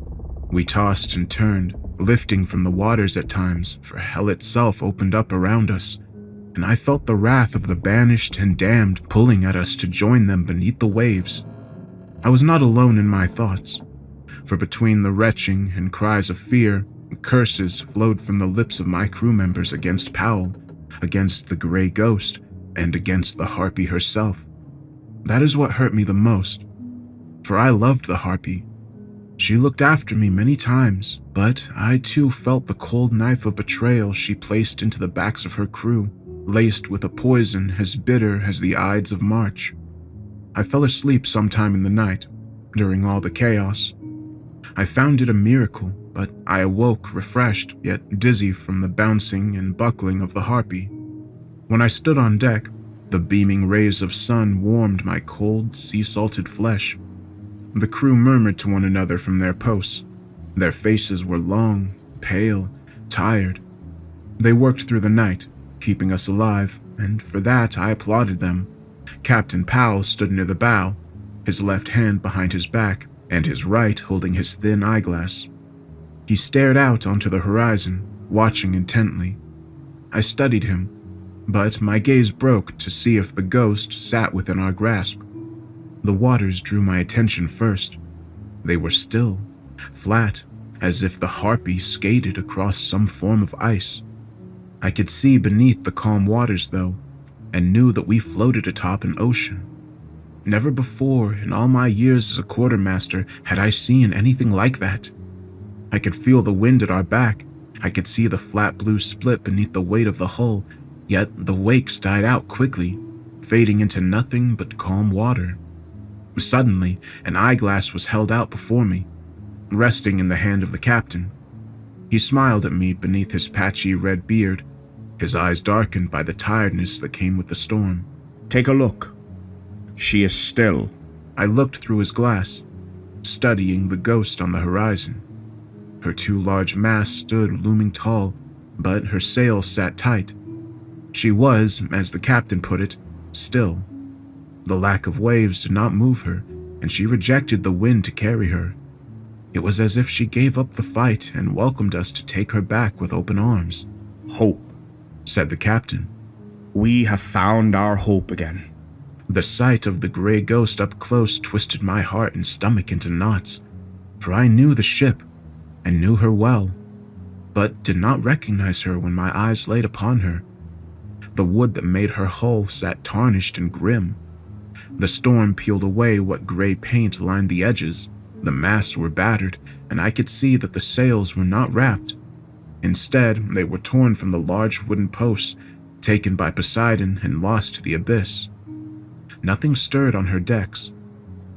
We tossed and turned, lifting from the waters at times, for hell itself opened up around us, and I felt the wrath of the banished and damned pulling at us to join them beneath the waves. I was not alone in my thoughts, for between the retching and cries of fear, curses flowed from the lips of my crew members against Powell, against the gray ghost, and against the Harpy herself. That is what hurt me the most, for I loved the Harpy. She looked after me many times, but I too felt the cold knife of betrayal she placed into the backs of her crew, laced with a poison as bitter as the Ides of March. I fell asleep sometime in the night, during all the chaos. I found it a miracle, but I awoke refreshed yet dizzy from the bouncing and buckling of the Harpy. When I stood on deck, the beaming rays of sun warmed my cold, sea-salted flesh. The crew murmured to one another from their posts. Their faces were long, pale, tired. They worked through the night, keeping us alive, and for that I applauded them. Captain Powell stood near the bow, his left hand behind his back, and his right holding his thin eyeglass. He stared out onto the horizon, watching intently. I studied him, but my gaze broke to see if the ghost sat within our grasp. The waters drew my attention first. They were still, flat, as if the Harpy skated across some form of ice. I could see beneath the calm waters, though, and knew that we floated atop an ocean. Never before in all my years as a quartermaster had I seen anything like that. I could feel the wind at our back, I could see the flat blue split beneath the weight of the hull, yet the wakes died out quickly, fading into nothing but calm water. Suddenly, an eyeglass was held out before me, resting in the hand of the captain. He smiled at me beneath his patchy red beard, his eyes darkened by the tiredness that came with the storm. Take a look. She is still. I looked through his glass, studying the ghost on the horizon. Her two large masts stood looming tall, but her sails sat tight. She was, as the captain put it, still. The lack of waves did not move her, and she rejected the wind to carry her. It was as if she gave up the fight and welcomed us to take her back with open arms. Hope, said the captain. We have found our hope again. The sight of the gray ghost up close twisted my heart and stomach into knots, for I knew the ship and knew her well, but did not recognize her when my eyes laid upon her. The wood that made her hull sat tarnished and grim. The storm peeled away what gray paint lined the edges. The masts were battered, and I could see that the sails were not wrapped. Instead, they were torn from the large wooden posts, taken by Poseidon and lost to the abyss. Nothing stirred on her decks.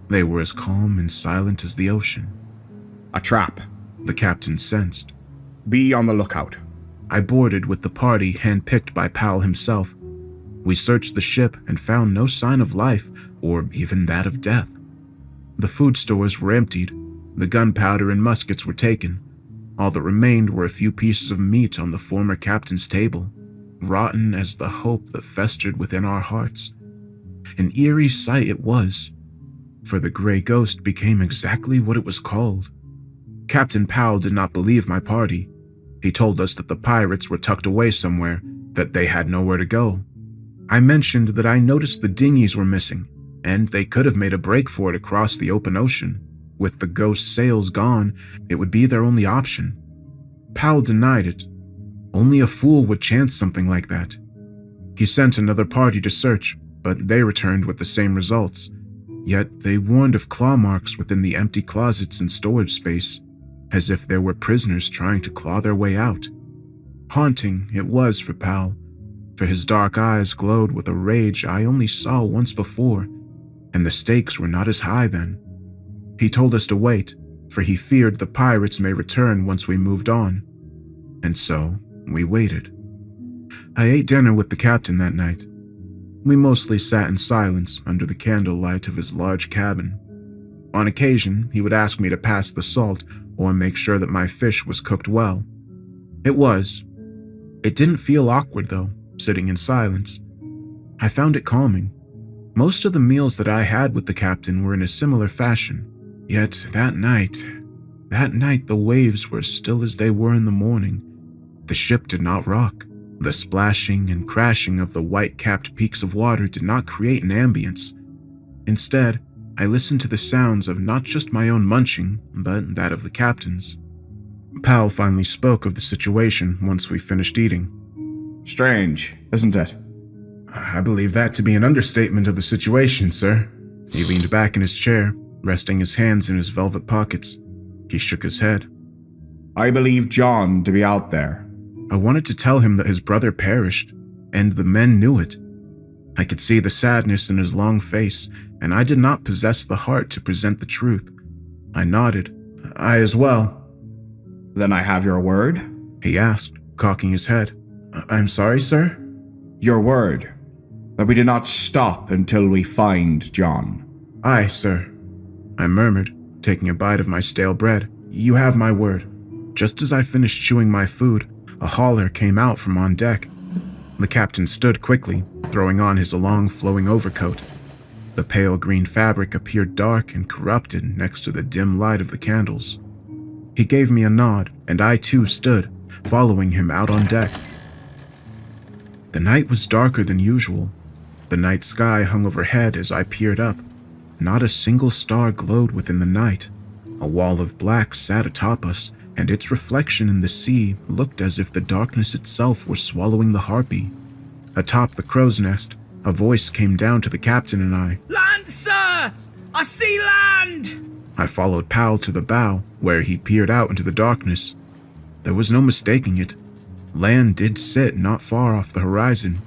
They were as calm and silent as the ocean. A trap, the captain sensed. Be on the lookout. I boarded with the party handpicked by Powell himself. We searched the ship and found no sign of life or even that of death. The food stores were emptied. The gunpowder and muskets were taken. All that remained were a few pieces of meat on the former captain's table, rotten as the hope that festered within our hearts. An eerie sight it was, for the gray ghost became exactly what it was called. Captain Powell did not believe my party. He told us that the pirates were tucked away somewhere, that they had nowhere to go. I mentioned that I noticed the dinghies were missing, and they could have made a break for it across the open ocean. With the ghost's sails gone, it would be their only option. Powell denied it. Only a fool would chance something like that. He sent another party to search, but they returned with the same results. Yet they warned of claw marks within the empty closets and storage space, as if there were prisoners trying to claw their way out. Haunting it was for Powell, for his dark eyes glowed with a rage I only saw once before, and the stakes were not as high then. He told us to wait, for he feared the pirates may return once we moved on. And so, we waited. I ate dinner with the captain that night. We mostly sat in silence under the candlelight of his large cabin. On occasion, he would ask me to pass the salt or make sure that my fish was cooked well. It was. It didn't feel awkward, though, sitting in silence. I found it calming. Most of the meals that I had with the captain were in a similar fashion. Yet that night the waves were as still as they were in the morning. The ship did not rock. The splashing and crashing of the white-capped peaks of water did not create an ambience. Instead, I listened to the sounds of not just my own munching, but that of the captain's. Powell finally spoke of the situation once we finished eating. Strange, isn't it? I believe that to be an understatement of the situation, sir. He leaned back in his chair, resting his hands in his velvet pockets. He shook his head. I believe John to be out there. I wanted to tell him that his brother perished, and the men knew it. I could see the sadness in his long face, and I did not possess the heart to present the truth. I nodded. I as well. Then I have your word? He asked, cocking his head. I'm sorry, sir? Your word, that we do not stop until we find John. Aye, sir. I murmured, taking a bite of my stale bread. You have my word. Just as I finished chewing my food, a hauler came out from on deck. The captain stood quickly, throwing on his long, flowing overcoat. The pale green fabric appeared dark and corrupted next to the dim light of the candles. He gave me a nod, and I too stood, following him out on deck. The night was darker than usual. The night sky hung overhead as I peered up. Not a single star glowed within the night. A wall of black sat atop us, and its reflection in the sea looked as if the darkness itself were swallowing the harpy. Atop the crow's nest, a voice came down to the captain and I. Land, sir! I see land! I followed Powell to the bow, where he peered out into the darkness. There was no mistaking it. Land did sit not far off the horizon.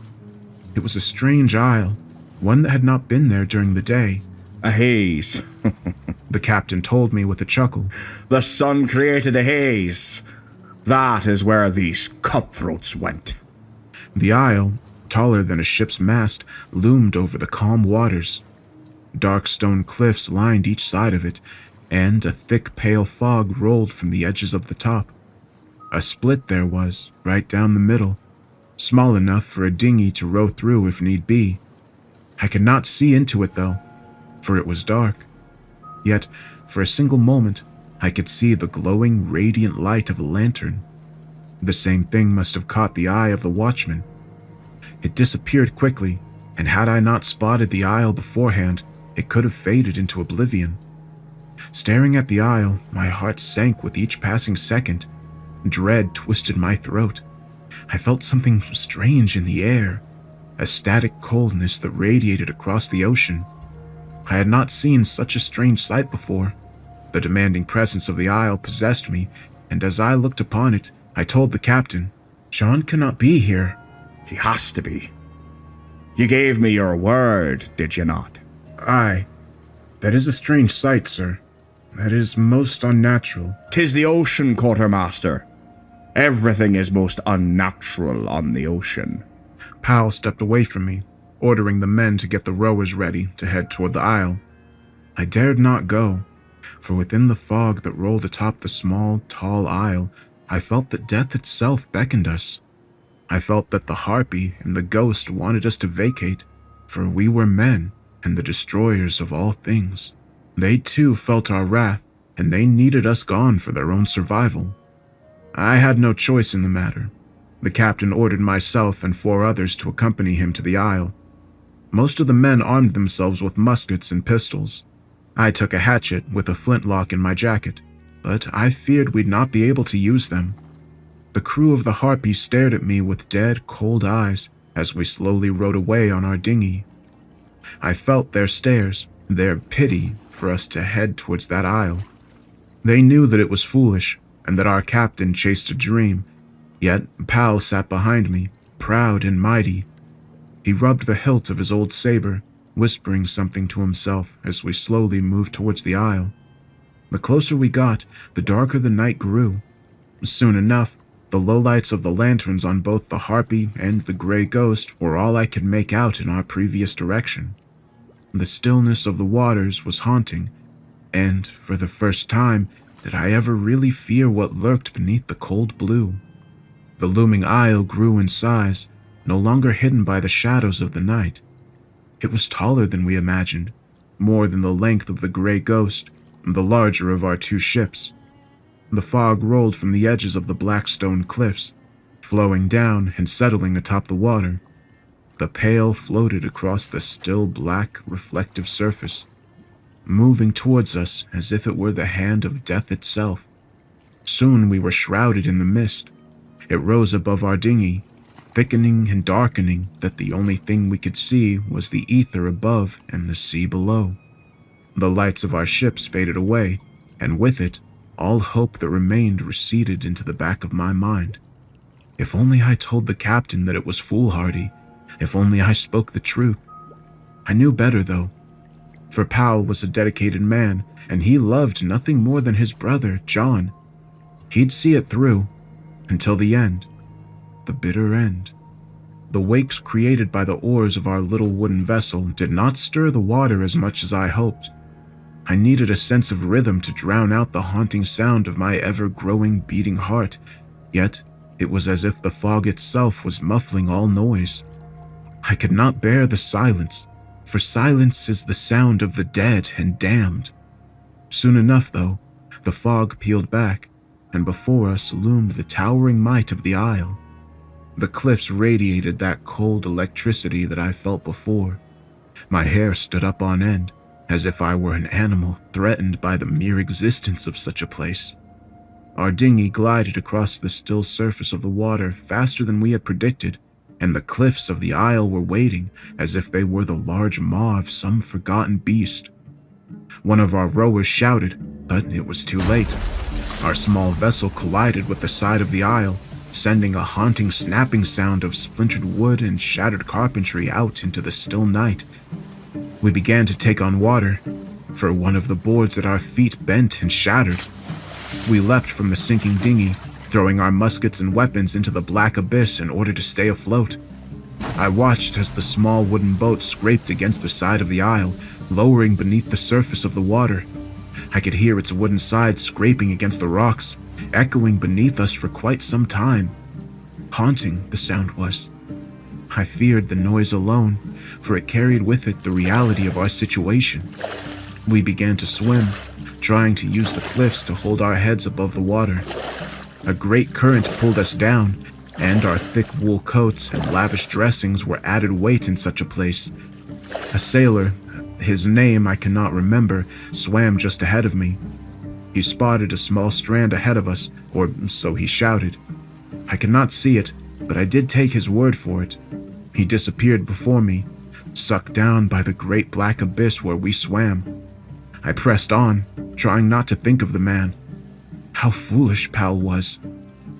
It was a strange isle, one that had not been there during the day. A haze. The captain told me with a chuckle. The sun created a haze. That is where these cutthroats went. The isle, taller than a ship's mast, loomed over the calm waters. Dark stone cliffs lined each side of it, and a thick pale fog rolled from the edges of the top. A split there was, right down the middle, small enough for a dinghy to row through if need be. I could not see into it though, for it was dark. Yet, for a single moment, I could see the glowing, radiant light of a lantern. The same thing must have caught the eye of the watchman. It disappeared quickly, and had I not spotted the isle beforehand, it could have faded into oblivion. Staring at the isle, my heart sank with each passing second. Dread twisted my throat. I felt something strange in the air, a static coldness that radiated across the ocean. I had not seen such a strange sight before. The demanding presence of the isle possessed me, and as I looked upon it, I told the captain, "John cannot be here." He has to be. You gave me your word, did you not? "Aye. That is a strange sight, sir. That is most unnatural." "'Tis the ocean, quartermaster. Everything is most unnatural on the ocean." Powell stepped away from me, ordering the men to get the rowers ready to head toward the isle. I dared not go, for within the fog that rolled atop the small, tall isle, I felt that death itself beckoned us. I felt that the harpy and the ghost wanted us to vacate, for we were men and the destroyers of all things. They too felt our wrath, and they needed us gone for their own survival. I had no choice in the matter. The captain ordered myself and 4 others to accompany him to the isle. Most of the men armed themselves with muskets and pistols. I took a hatchet with a flintlock in my jacket, but I feared we'd not be able to use them. The crew of the Harpy stared at me with dead, cold eyes as we slowly rowed away on our dinghy. I felt their stares, their pity for us to head towards that isle. They knew that it was foolish and that our captain chased a dream, yet Pal sat behind me, proud and mighty. He rubbed the hilt of his old saber, whispering something to himself as we slowly moved towards the isle. The closer we got, the darker the night grew. Soon enough, the lowlights of the lanterns on both the Harpy and the Grey Ghost were all I could make out in our previous direction. The stillness of the waters was haunting, and for the first time did I ever really fear what lurked beneath the cold blue. The looming isle grew in size, no longer hidden by the shadows of the night. It was taller than we imagined, more than the length of the Grey Ghost, the larger of our 2 ships. The fog rolled from the edges of the black stone cliffs, flowing down and settling atop the water. The pale floated across the still black, reflective surface, moving towards us as if it were the hand of death itself. Soon we were shrouded in the mist. It rose above our dinghy, thickening and darkening that the only thing we could see was the ether above and the sea below. The lights of our ships faded away, and with it, all hope that remained receded into the back of my mind. If only I told the captain that it was foolhardy. If only I spoke the truth. I knew better, though. For Powell was a dedicated man, and he loved nothing more than his brother, John. He'd see it through, until the end. The bitter end. The wakes created by the oars of our little wooden vessel did not stir the water as much as I hoped. I needed a sense of rhythm to drown out the haunting sound of my ever-growing beating heart, yet it was as if the fog itself was muffling all noise. I could not bear the silence, for silence is the sound of the dead and damned. Soon enough, though, the fog peeled back, and before us loomed the towering might of the isle. The cliffs radiated that cold electricity that I felt before. My hair stood up on end, as if I were an animal threatened by the mere existence of such a place. Our dinghy glided across the still surface of the water faster than we had predicted, and the cliffs of the isle were waiting as if they were the large maw of some forgotten beast. One of our rowers shouted, but it was too late. Our small vessel collided with the side of the aisle, sending a haunting snapping sound of splintered wood and shattered carpentry out into the still night. We began to take on water, for one of the boards at our feet bent and shattered. We leapt from the sinking dinghy, throwing our muskets and weapons into the black abyss in order to stay afloat. I watched as the small wooden boat scraped against the side of the aisle, lowering beneath the surface of the water. I could hear its wooden sides scraping against the rocks, echoing beneath us for quite some time. Haunting, the sound was. I feared the noise alone, for it carried with it the reality of our situation. We began to swim, trying to use the cliffs to hold our heads above the water. A great current pulled us down, and our thick wool coats and lavish dressings were added weight in such a place. A sailor, his name I cannot remember, swam just ahead of me. He spotted a small strand ahead of us, or so he shouted. I could not see it, but I did take his word for it. He disappeared before me, sucked down by the great black abyss where we swam. I pressed on, trying not to think of the man. How foolish Pal was.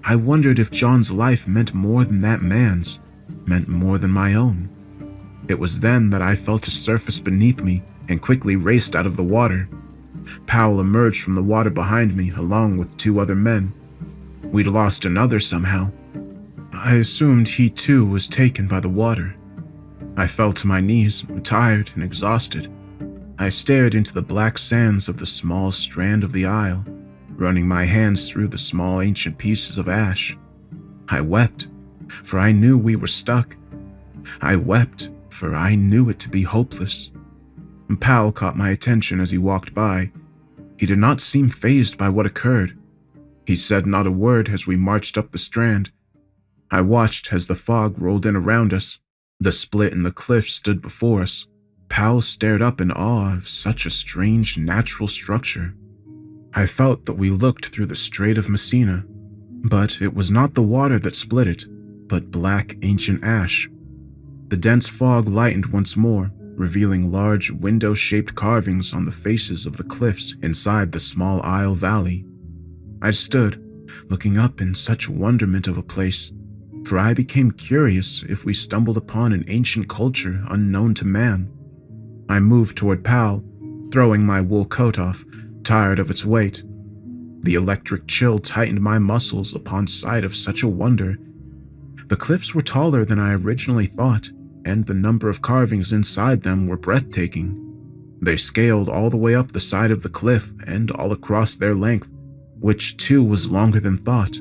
I wondered if John's life meant more than that man's, meant more than my own. It was then that I felt a surface beneath me and quickly raced out of the water. Powell emerged from the water behind me along with 2 other men. We'd lost another somehow. I assumed he too was taken by the water. I fell to my knees, tired and exhausted. I stared into the black sands of the small strand of the aisle, running my hands through the small ancient pieces of ash. I wept, for I knew we were stuck. I wept, for I knew it to be hopeless. Powell caught my attention as he walked by. He did not seem fazed by what occurred. He said not a word as we marched up the strand. I watched as the fog rolled in around us. The split in the cliff stood before us. Powell stared up in awe of such a strange natural structure. I felt that we looked through the Strait of Messina, but it was not the water that split it, but black ancient ash. The dense fog lightened once more, revealing large window-shaped carvings on the faces of the cliffs inside the small Isle Valley. I stood, looking up in such wonderment of a place, for I became curious if we stumbled upon an ancient culture unknown to man. I moved toward Pal, throwing my wool coat off, tired of its weight. The electric chill tightened my muscles upon sight of such a wonder. The cliffs were taller than I originally thought, and the number of carvings inside them were breathtaking. They scaled all the way up the side of the cliff and all across their length, which too was longer than thought.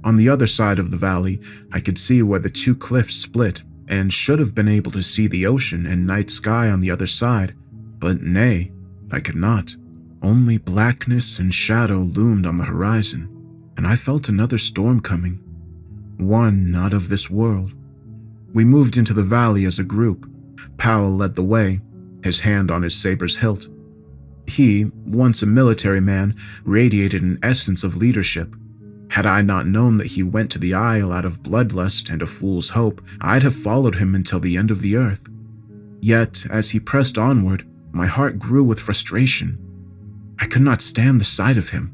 On the other side of the valley, I could see where the 2 cliffs split, and should have been able to see the ocean and night sky on the other side, but nay, I could not. Only blackness and shadow loomed on the horizon, and I felt another storm coming, one not of this world. We moved into the valley as a group. Powell led the way, his hand on his saber's hilt. He, once a military man, radiated an essence of leadership. Had I not known that he went to the Isle out of bloodlust and a fool's hope, I'd have followed him until the end of the earth. Yet, as he pressed onward, my heart grew with frustration. I could not stand the sight of him.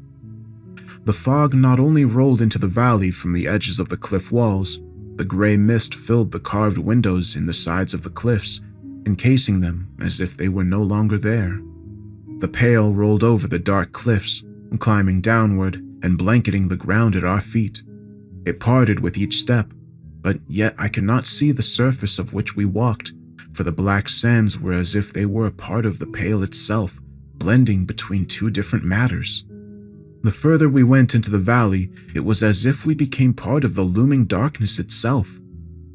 The fog not only rolled into the valley from the edges of the cliff walls, the gray mist filled the carved windows in the sides of the cliffs, encasing them as if they were no longer there. The pale rolled over the dark cliffs, climbing downward and blanketing the ground at our feet. It parted with each step, but yet I could not see the surface of which we walked, for the black sands were as if they were a part of the pale itself, blending between 2 different matters. The further we went into the valley, it was as if we became part of the looming darkness itself.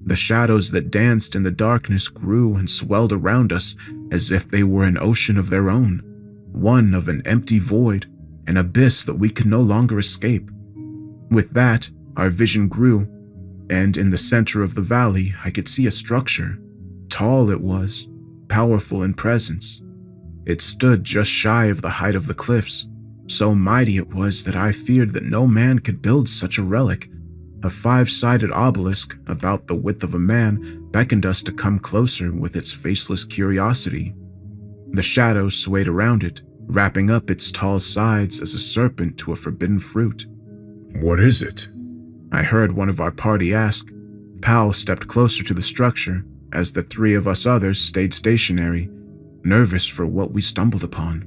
The shadows that danced in the darkness grew and swelled around us as if they were an ocean of their own, one of an empty void, an abyss that we could no longer escape. With that, our vision grew, and in the center of the valley I could see a structure. Tall it was, powerful in presence. It stood just shy of the height of the cliffs. So mighty it was that I feared that no man could build such a relic. A 5-sided obelisk, about the width of a man, beckoned us to come closer with its faceless curiosity. The shadows swayed around it, wrapping up its tall sides as a serpent to a forbidden fruit. What is it? I heard one of our party ask. Powell stepped closer to the structure as the three of us others stayed stationary, nervous for what we stumbled upon.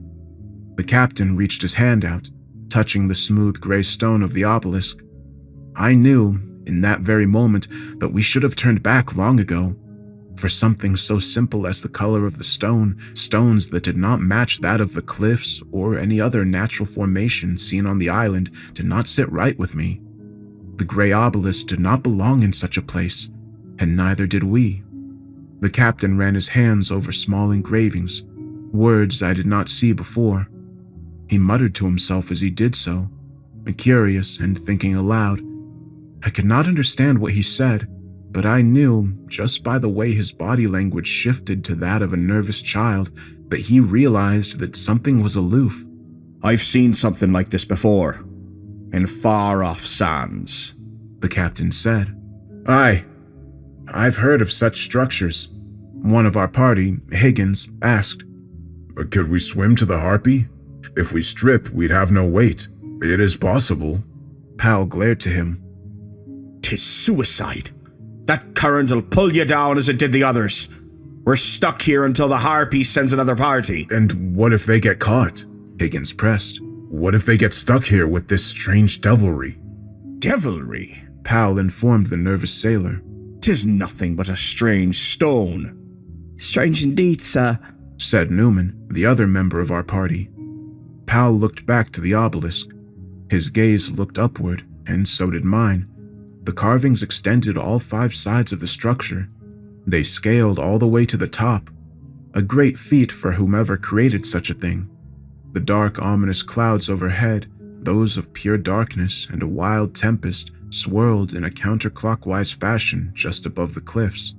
The captain reached his hand out, touching the smooth gray stone of the obelisk. I knew, in that very moment, that we should have turned back long ago. For something so simple as the color of the stones that did not match that of the cliffs or any other natural formation seen on the island did not sit right with me. The gray obelisk did not belong in such a place, and neither did we. The captain ran his hands over small engravings, words I did not see before. He muttered to himself as he did so, curious and thinking aloud. I could not understand what he said, but I knew, just by the way his body language shifted to that of a nervous child, that he realized that something was aloof. I've seen something like this before, in far-off sands, the captain said. Aye, I've heard of such structures. One of our party, Higgins, asked. But could we swim to the harpy? If we strip, we'd have no weight. It is possible. Powell glared to him. 'Tis suicide. That current'll pull you down as it did the others. We're stuck here until the harpy sends another party. And what if they get caught? Higgins pressed. What if they get stuck here with this strange devilry? Devilry? Powell informed the nervous sailor. 'Tis nothing but a strange stone. Strange indeed, sir, said Newman, the other member of our party. Powell looked back to the obelisk. His gaze looked upward, and so did mine. The carvings extended all 5 sides of the structure. They scaled all the way to the top, a great feat for whomever created such a thing. The dark, ominous clouds overhead, those of pure darkness and a wild tempest, swirled in a counterclockwise fashion just above the cliffs.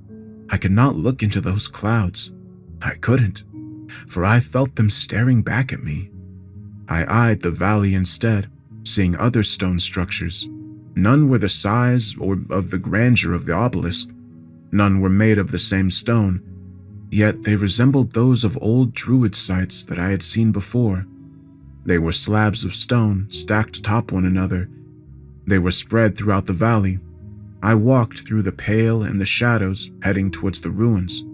I could not look into those clouds. I couldn't, for I felt them staring back at me. I eyed the valley instead, seeing other stone structures. None were the size or of the grandeur of the obelisk. None were made of the same stone, yet they resembled those of old druid sites that I had seen before. They were slabs of stone stacked atop one another. They were spread throughout the valley. I walked through the pale and the shadows, heading towards the ruins.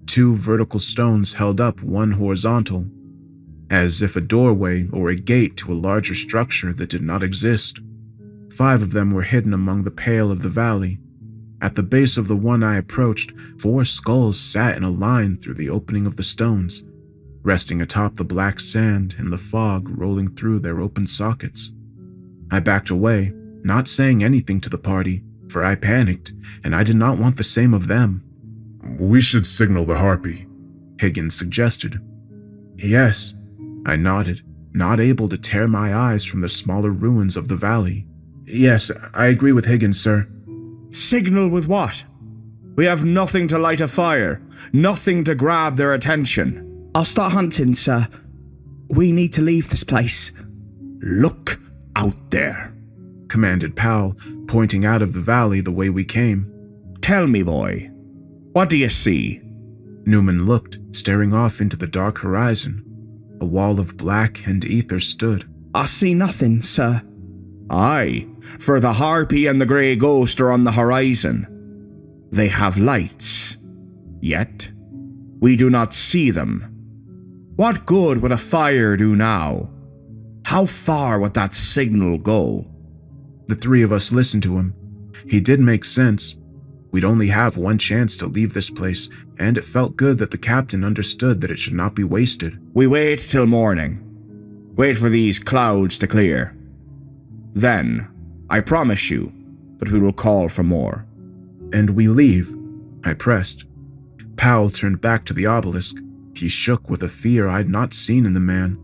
2 vertical stones held up one horizontal, as if a doorway or a gate to a larger structure that did not exist. 5 of them were hidden among the pale of the valley. At the base of the one I approached, 4 skulls sat in a line through the opening of the stones, resting atop the black sand and the fog rolling through their open sockets. I backed away, not saying anything to the party, for I panicked, and I did not want the same of them. We should signal the harpy, Higgins suggested. Yes, I nodded, not able to tear my eyes from the smaller ruins of the valley. Yes, I agree with Higgins, sir. Signal with what? We have nothing to light a fire, nothing to grab their attention. I'll start hunting, sir. We need to leave this place. Look out there, commanded Powell, pointing out of the valley the way we came. Tell me, boy, what do you see? Newman looked, staring off into the dark horizon. A wall of black and ether stood. I see nothing, sir. Aye, for the harpy and the grey ghost are on the horizon. They have lights, yet we do not see them. What good would a fire do now? How far would that signal go? The 3 of us listened to him. He did make sense. We'd only have one chance to leave this place, and it felt good that the captain understood that it should not be wasted. We wait till morning. Wait for these clouds to clear. Then, I promise you that we will call for more. And we leave, I pressed. Powell turned back to the obelisk. He shook with a fear I'd not seen in the man.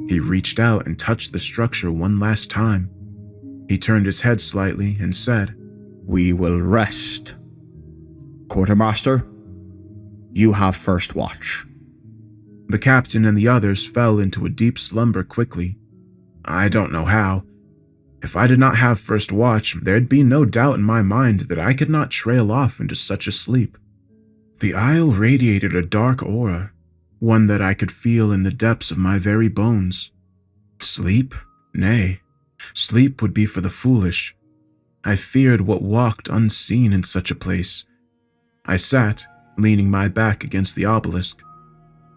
He reached out and touched the structure one last time. He turned his head slightly and said, We will rest. Quartermaster, you have first watch. The captain and the others fell into a deep slumber quickly. I don't know how. If I did not have first watch, there'd be no doubt in my mind that I could not trail off into such a sleep. The isle radiated a dark aura. one that I could feel in the depths of my very bones. Sleep? Nay, sleep would be for the foolish. I feared what walked unseen in such a place. I sat, leaning my back against the obelisk.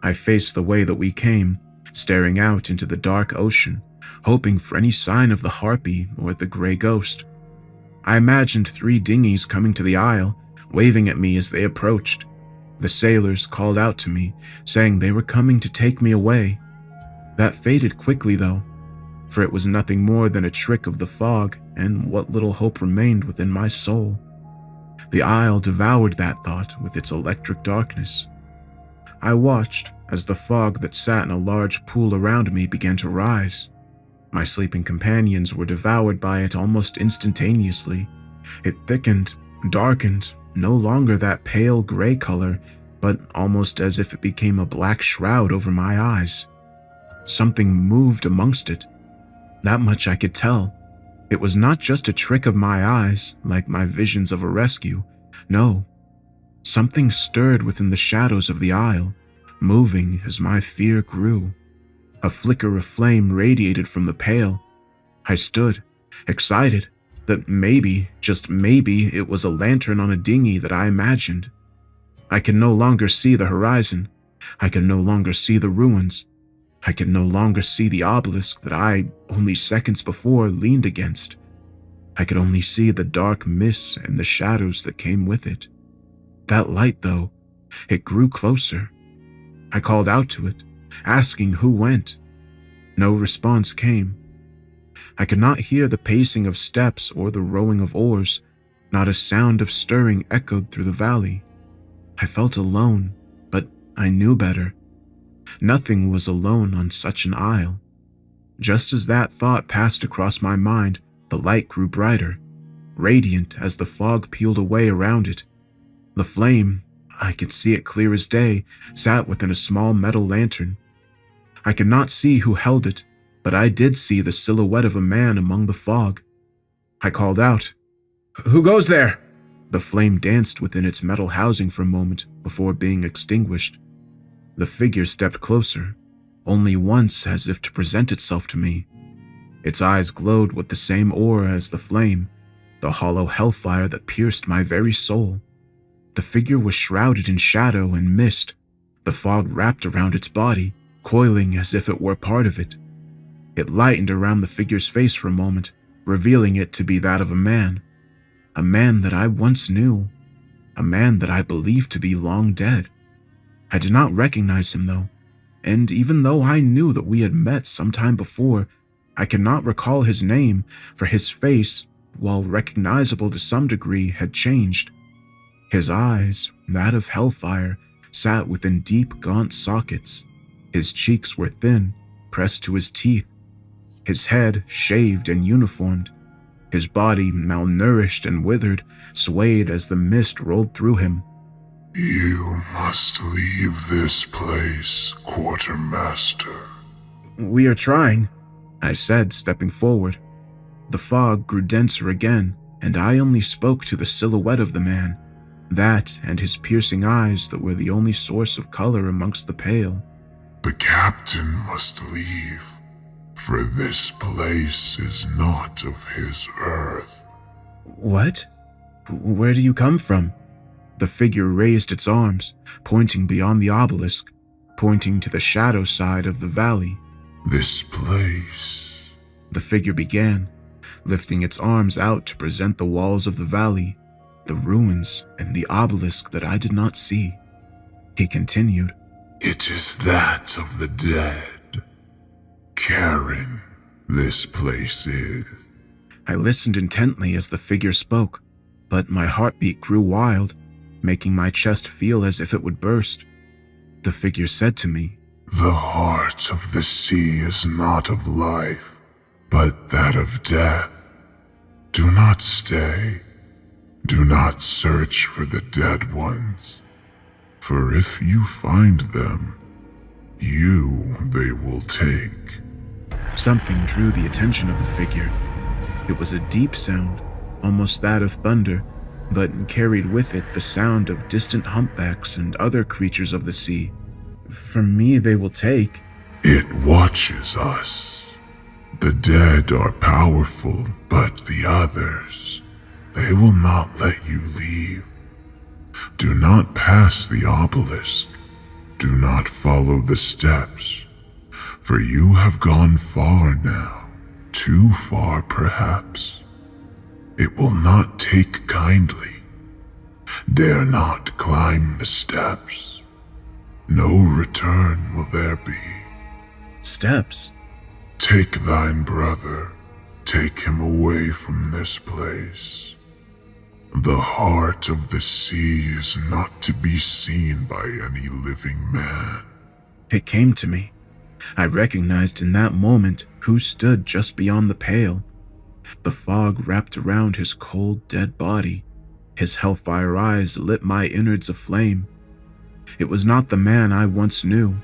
I faced the way that we came, staring out into the dark ocean, hoping for any sign of the harpy or the gray ghost. I imagined 3 dinghies coming to the isle, waving at me as they approached. The sailors called out to me, saying they were coming to take me away. That faded quickly, though, for it was nothing more than a trick of the fog and what little hope remained within my soul. The isle devoured that thought with its electric darkness. I watched as the fog that sat in a large pool around me began to rise. My sleeping companions were devoured by it almost instantaneously. It thickened, darkened, no longer that pale gray color, but almost as if it became a black shroud over my eyes. Something moved amongst it. That much I could tell. It was not just a trick of my eyes, like my visions of a rescue. No. Something stirred within the shadows of the isle, moving as my fear grew. A flicker of flame radiated from the pail. I stood, excited, that maybe, just maybe, it was a lantern on a dinghy that I imagined. I could no longer see the horizon. I could no longer see the ruins. I could no longer see the obelisk that I, only seconds before, leaned against. I could only see the dark mists and the shadows that came with it. That light, though, it grew closer. I called out to it, asking who went. No response came. I could not hear the pacing of steps or the rowing of oars. Not a sound of stirring echoed through the valley. I felt alone, but I knew better. Nothing was alone on such an isle. Just as that thought passed across my mind, the light grew brighter, radiant as the fog peeled away around it. The flame, I could see it clear as day, sat within a small metal lantern. I could not see who held it, but I did see the silhouette of a man among the fog. I called out, "Who goes there?" The flame danced within its metal housing for a moment before being extinguished. The figure stepped closer, only once as if to present itself to me. Its eyes glowed with the same aura as the flame, the hollow hellfire that pierced my very soul. The figure was shrouded in shadow and mist, the fog wrapped around its body, coiling as if it were part of it. It lightened around the figure's face for a moment, revealing it to be that of a man that I once knew, a man that I believed to be long dead. I did not recognize him, though, and even though I knew that we had met some time before, I cannot recall his name, for his face, while recognizable to some degree, had changed. His eyes, that of hellfire, sat within deep, gaunt sockets. His cheeks were thin, pressed to his teeth. His head, shaved and uniformed. His body, malnourished and withered, swayed as the mist rolled through him. "You must leave this place, Quartermaster." "We are trying," I said, stepping forward. The fog grew denser again, and I only spoke to the silhouette of the man, that and his piercing eyes that were the only source of color amongst the pale. "The captain must leave, for this place is not of his earth." "What? Where do you come from?" The figure raised its arms, pointing beyond the obelisk, pointing to the shadow side of the valley. "This place," the figure began, lifting its arms out to present the walls of the valley, the ruins, and the obelisk that I did not see. He continued, "It is that of the dead. Karen, this place is." I listened intently as the figure spoke, but my heartbeat grew wild, making my chest feel as if it would burst. The figure said to me, "The heart of the sea is not of life, but that of death. Do not stay. Do not search for the dead ones, for if you find them, you they will take." Something drew the attention of the figure. It was a deep sound, almost that of thunder, but carried with it the sound of distant humpbacks and other creatures of the sea. from me they will take. It watches us. The dead are powerful, but the others, they will not let you leave. Do not pass the obelisk. Do not follow the steps, for you have gone far now, too far perhaps. It will not take kindly. Dare not climb the steps. No return will there be. Steps? Take thine brother. Take him away from this place. The heart of the sea is not to be seen by any living man. It came to me. I recognized in that moment who stood just beyond the pale. The fog wrapped around his cold, dead body. His hellfire eyes lit my innards aflame. It was not the man I once knew,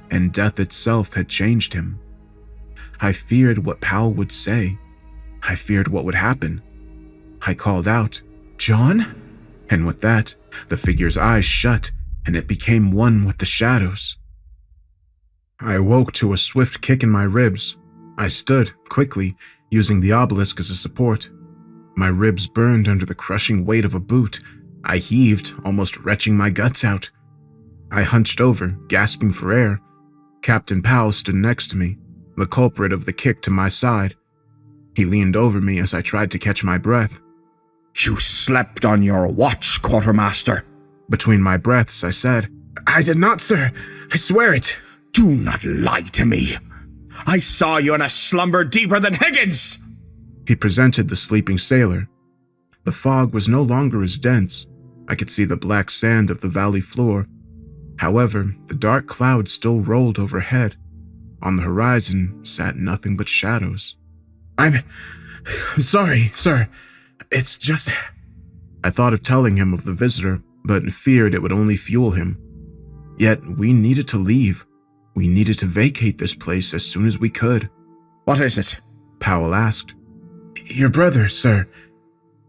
and death itself had changed him. I feared what Powell would say. I feared what would happen. I called out, "John?" And with that, the figure's eyes shut, and it became one with the shadows. I awoke to a swift kick in my ribs. I stood, quickly, using the obelisk as a support. My ribs burned under the crushing weight of a boot. I heaved, almost retching my guts out. I hunched over, gasping for air. Captain Powell stood next to me, the culprit of the kick to my side. He leaned over me as I tried to catch my breath. You slept on your watch, Quartermaster. Between my breaths, I said, "I did not, sir. I swear it." Do not lie to me. I saw you in a slumber deeper than Higgins. He presented the sleeping sailor. The fog was no longer as dense. I could see the black sand of the valley floor. However, the dark clouds still rolled overhead. On the horizon sat nothing but shadows. I'm sorry, sir. It's just... I thought of telling him of the visitor, but feared it would only fuel him. Yet we needed to leave. We needed to vacate this place as soon as we could. What is it? Powell asked. Your brother, sir.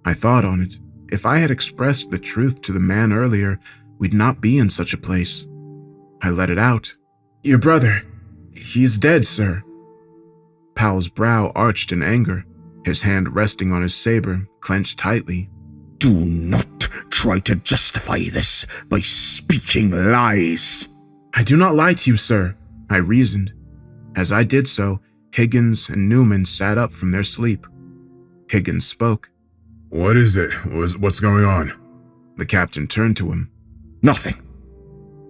I thought on it. If I had expressed the truth to the man earlier, we'd not be in such a place. I let it out. Your brother. He's dead, sir. Powell's brow arched in anger, his hand resting on his saber, clenched tightly. Do not try to justify this by speaking lies. I do not lie to you, sir, I reasoned. As I did so, Higgins and Newman sat up from their sleep. Higgins spoke. What is it? What's going on? The captain turned to him. Nothing.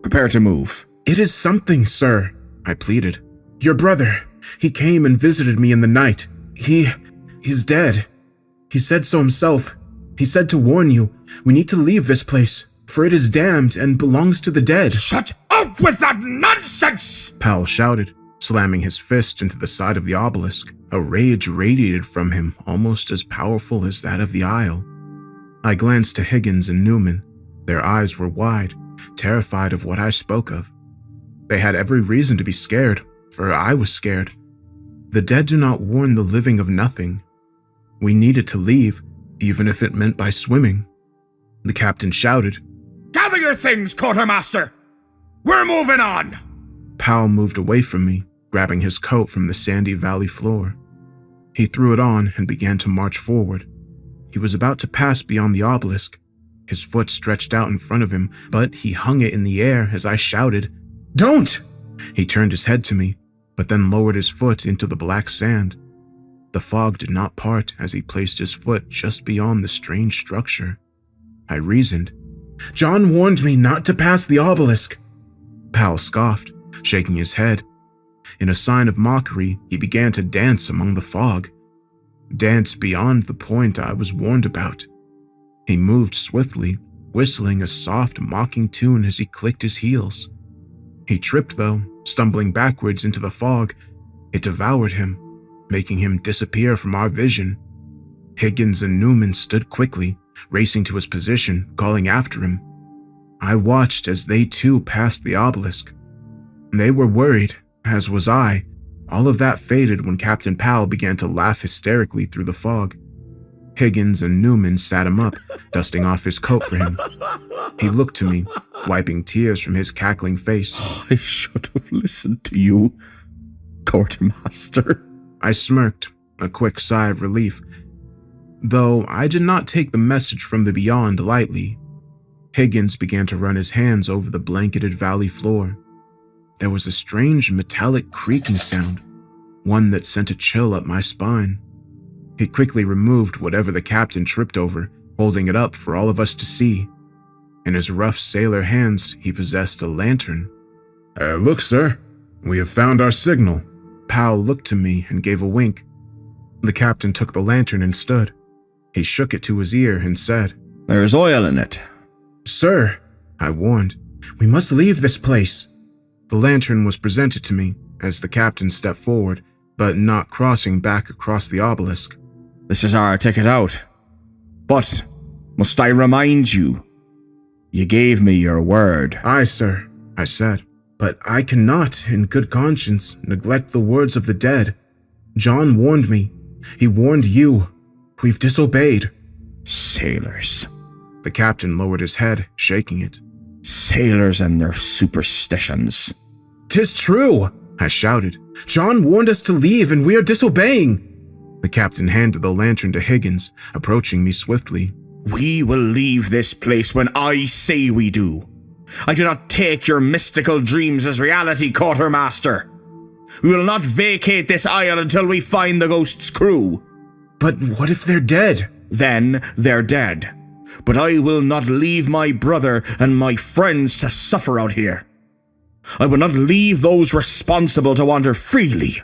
Prepare to move. It is something, sir, I pleaded. Your brother, he came and visited me in the night. He's dead. He said so himself. He said to warn you, we need to leave this place, for it is damned and belongs to the dead. Shut up with that nonsense! Powell shouted, slamming his fist into the side of the obelisk. A rage radiated from him, almost as powerful as that of the Isle. I glanced to Higgins and Newman. Their eyes were wide, terrified of what I spoke of. They had every reason to be scared, for I was scared. The dead do not warn the living of nothing. We needed to leave, even if it meant by swimming. The captain shouted, Gather your things, Quartermaster! We're moving on! Powell moved away from me, grabbing his coat from the sandy valley floor. He threw it on and began to march forward. He was about to pass beyond the obelisk. His foot stretched out in front of him, but he hung it in the air as I shouted, Don't! He turned his head to me, but then lowered his foot into the black sand. The fog did not part as he placed his foot just beyond the strange structure. I reasoned, John warned me not to pass the obelisk. Powell scoffed, shaking his head. In a sign of mockery, he began to dance among the fog. Dance beyond the point I was warned about. He moved swiftly, whistling a soft, mocking tune as he clicked his heels. He tripped, though, stumbling backwards into the fog. It devoured him, making him disappear from our vision. Higgins and Newman stood quickly, racing to his position, calling after him. I watched as they too passed the obelisk. They were worried, as was I. All of that faded when Captain Powell began to laugh hysterically through the fog. Higgins and Newman sat him up, dusting off his coat for him. He looked to me, wiping tears from his cackling face. I should have listened to you, Quartermaster. I smirked, a quick sigh of relief, though I did not take the message from the beyond lightly. Higgins began to run his hands over the blanketed valley floor. There was a strange metallic creaking sound, one that sent a chill up my spine. He quickly removed whatever the captain tripped over, holding it up for all of us to see. In his rough sailor hands, he possessed a lantern. Look, sir. We have found our signal. Powell looked to me and gave a wink. The captain took the lantern and stood. He shook it to his ear and said, There's oil in it. Sir, I warned, we must leave this place. The lantern was presented to me as the captain stepped forward, but not crossing back across the obelisk. This is our ticket out. But must I remind you, you gave me your word. Aye, sir, I said, but I cannot, in good conscience, neglect the words of the dead. John warned me. He warned you. We've disobeyed. Sailors. The captain lowered his head, shaking it. Sailors and their superstitions. 'Tis true, I shouted. John warned us to leave and we are disobeying. The captain handed the lantern to Higgins, approaching me swiftly. We will leave this place when I say we do. I do not take your mystical dreams as reality, Quartermaster. We will not vacate this isle until we find the ghost's crew. But what if they're dead? Then they're dead. But I will not leave my brother and my friends to suffer out here. I will not leave those responsible to wander freely.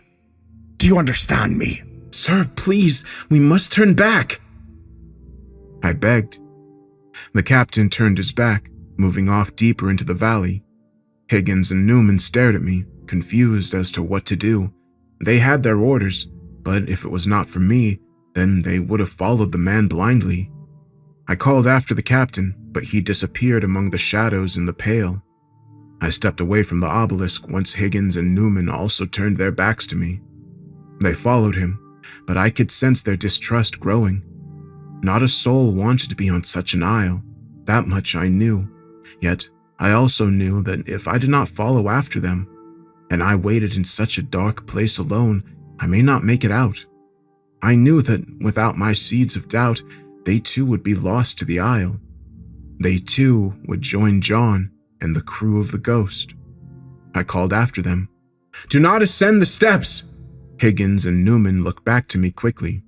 Do you understand me? Sir, please, we must turn back. I begged. The captain turned his back, moving off deeper into the valley. Higgins and Newman stared at me, confused as to what to do. They had their orders, but if it was not for me, then they would have followed the man blindly. I called after the captain, but he disappeared among the shadows in the pale. I stepped away from the obelisk once Higgins and Newman also turned their backs to me. They followed him, but I could sense their distrust growing. Not a soul wanted to be on such an isle, that much I knew. Yet, I also knew that if I did not follow after them, and I waited in such a dark place alone, I may not make it out. I knew that without my seeds of doubt, they too would be lost to the isle. They too would join John and the crew of the Ghost. I called after them. Do not ascend the steps! Higgins and Newman looked back to me quickly,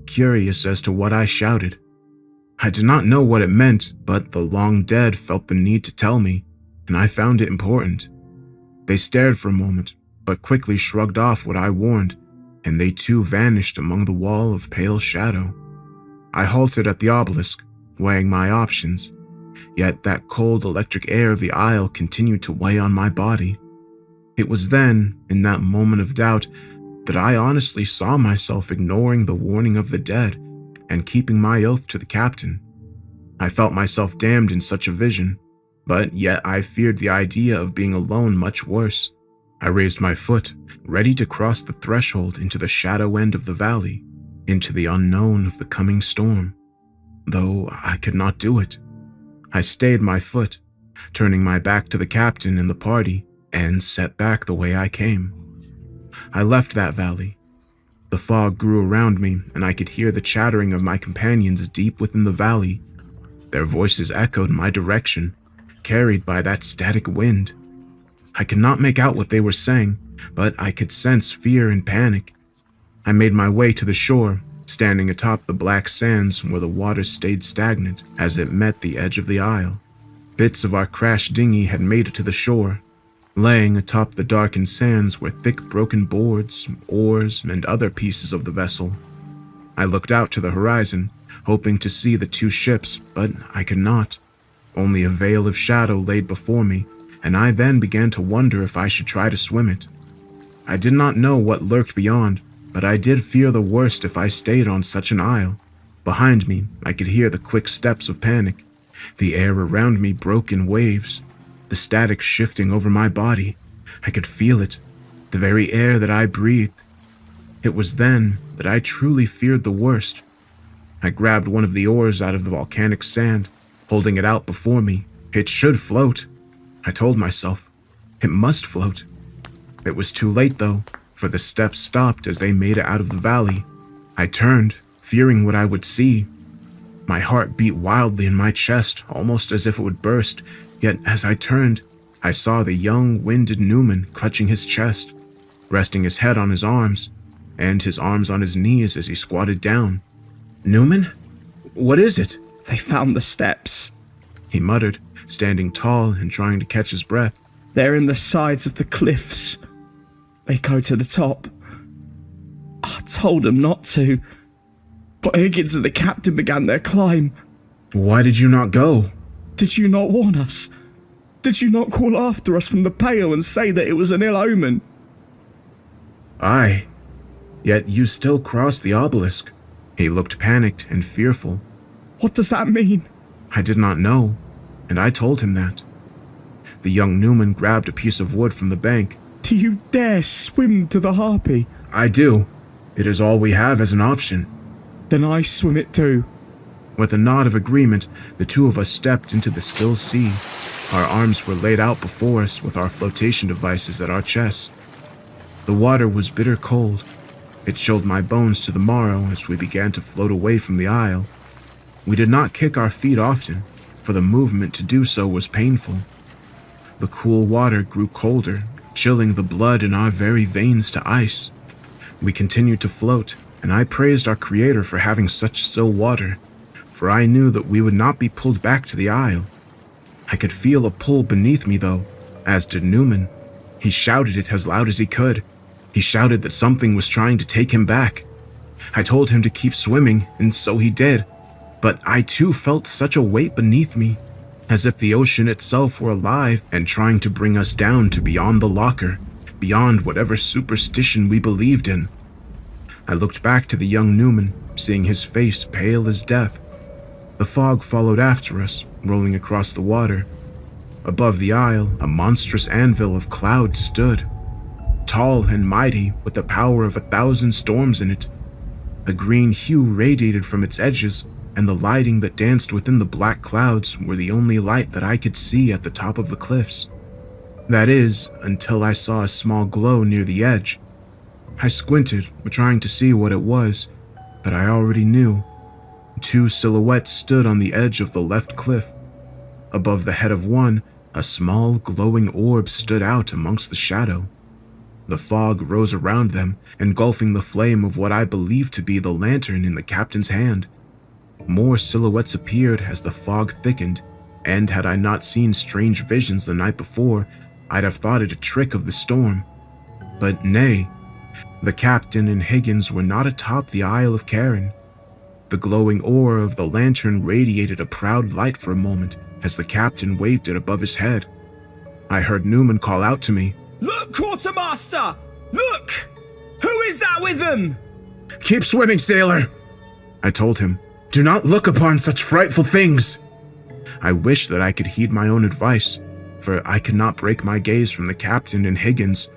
curious as to what I shouted. I did not know what it meant, but the long dead felt the need to tell me, and I found it important. They stared for a moment, but quickly shrugged off what I warned, and they too vanished among the wall of pale shadow. I halted at the obelisk, weighing my options, yet that cold electric air of the isle continued to weigh on my body. It was then, in that moment of doubt, that I honestly saw myself ignoring the warning of the dead and keeping my oath to the captain. I felt myself damned in such a vision, but yet I feared the idea of being alone much worse. I raised my foot, ready to cross the threshold into the shadow end of the valley, into the unknown of the coming storm, though I could not do it. I stayed my foot, turning my back to the captain and the party, and set back the way I came. I left that valley. The fog grew around me, and I could hear the chattering of my companions deep within the valley. Their voices echoed my direction, carried by that static wind. I could not make out what they were saying, but I could sense fear and panic. I made my way to the shore, standing atop the black sands where the water stayed stagnant as it met the edge of the isle. Bits of our crashed dinghy had made it to the shore. Laying atop the darkened sands were thick broken boards, oars, and other pieces of the vessel. I looked out to the horizon, hoping to see the two ships, but I could not. Only a veil of shadow laid before me, and I then began to wonder if I should try to swim it. I did not know what lurked beyond, but I did fear the worst if I stayed on such an isle. Behind me, I could hear the quick steps of panic. The air around me broke in waves, the static shifting over my body. I could feel it, the very air that I breathed. It was then that I truly feared the worst. I grabbed one of the oars out of the volcanic sand, holding it out before me, It should float, I told myself. It must float. It was too late, though, for the steps stopped as they made it out of the valley. I turned, fearing what I would see. My heart beat wildly in my chest, almost as if it would burst, yet as I turned, I saw the young, winded Newman clutching his chest, resting his head on his arms, and his arms on his knees as he squatted down. "Newman? What is it?" They found the steps. He muttered, standing tall and trying to catch his breath. They're in the sides of the cliffs. They go to the top. I told them not to, but Higgins and the captain began their climb. "Why did you not go?" Did you not warn us? Did you not call after us from the Pale and say that it was an ill omen? "Aye. Yet you still crossed the obelisk." He looked panicked and fearful. What does that mean? I did not know, and I told him that. The young Newman grabbed a piece of wood from the bank. Do you dare swim to the Harpy? "I do. It is all we have as an option." Then I swim it too. With a nod of agreement, the two of us stepped into the still sea. Our arms were laid out before us with our flotation devices at our chests. The water was bitter cold. It chilled my bones to the marrow as we began to float away from the isle. We did not kick our feet often, for the movement to do so was painful. The cool water grew colder, chilling the blood in our very veins to ice. We continued to float, and I praised our Creator for having such still water, for I knew that we would not be pulled back to the isle. I could feel a pull beneath me, though, as did Newman. He shouted it as loud as he could. He shouted that something was trying to take him back. I told him to keep swimming, and so he did. But I too felt such a weight beneath me, as if the ocean itself were alive and trying to bring us down to beyond the locker, beyond whatever superstition we believed in. I looked back to the young Newman, seeing his face pale as death. The fog followed after us, rolling across the water. Above the isle, a monstrous anvil of cloud stood, tall and mighty with the power of 1,000 storms in it. A green hue radiated from its edges, and the lighting that danced within the black clouds were the only light that I could see at the top of the cliffs. That is, until I saw a small glow near the edge. I squinted, trying to see what it was, but I already knew. 2 silhouettes stood on the edge of the left cliff. Above the head of one, a small glowing orb stood out amongst the shadow. The fog rose around them, engulfing the flame of what I believed to be the lantern in the captain's hand. More silhouettes appeared as the fog thickened, and had I not seen strange visions the night before, I'd have thought it a trick of the storm. But nay, the captain and Higgins were not atop the Isle of Karen. The glowing ore of the lantern radiated a proud light for a moment as the captain waved it above his head. I heard Newman call out to me, Look, quartermaster! Look! Who is that with them? "Keep swimming, sailor," I told him. "Do not look upon such frightful things." I wished that I could heed my own advice, for I could not break my gaze from the captain and Higgins.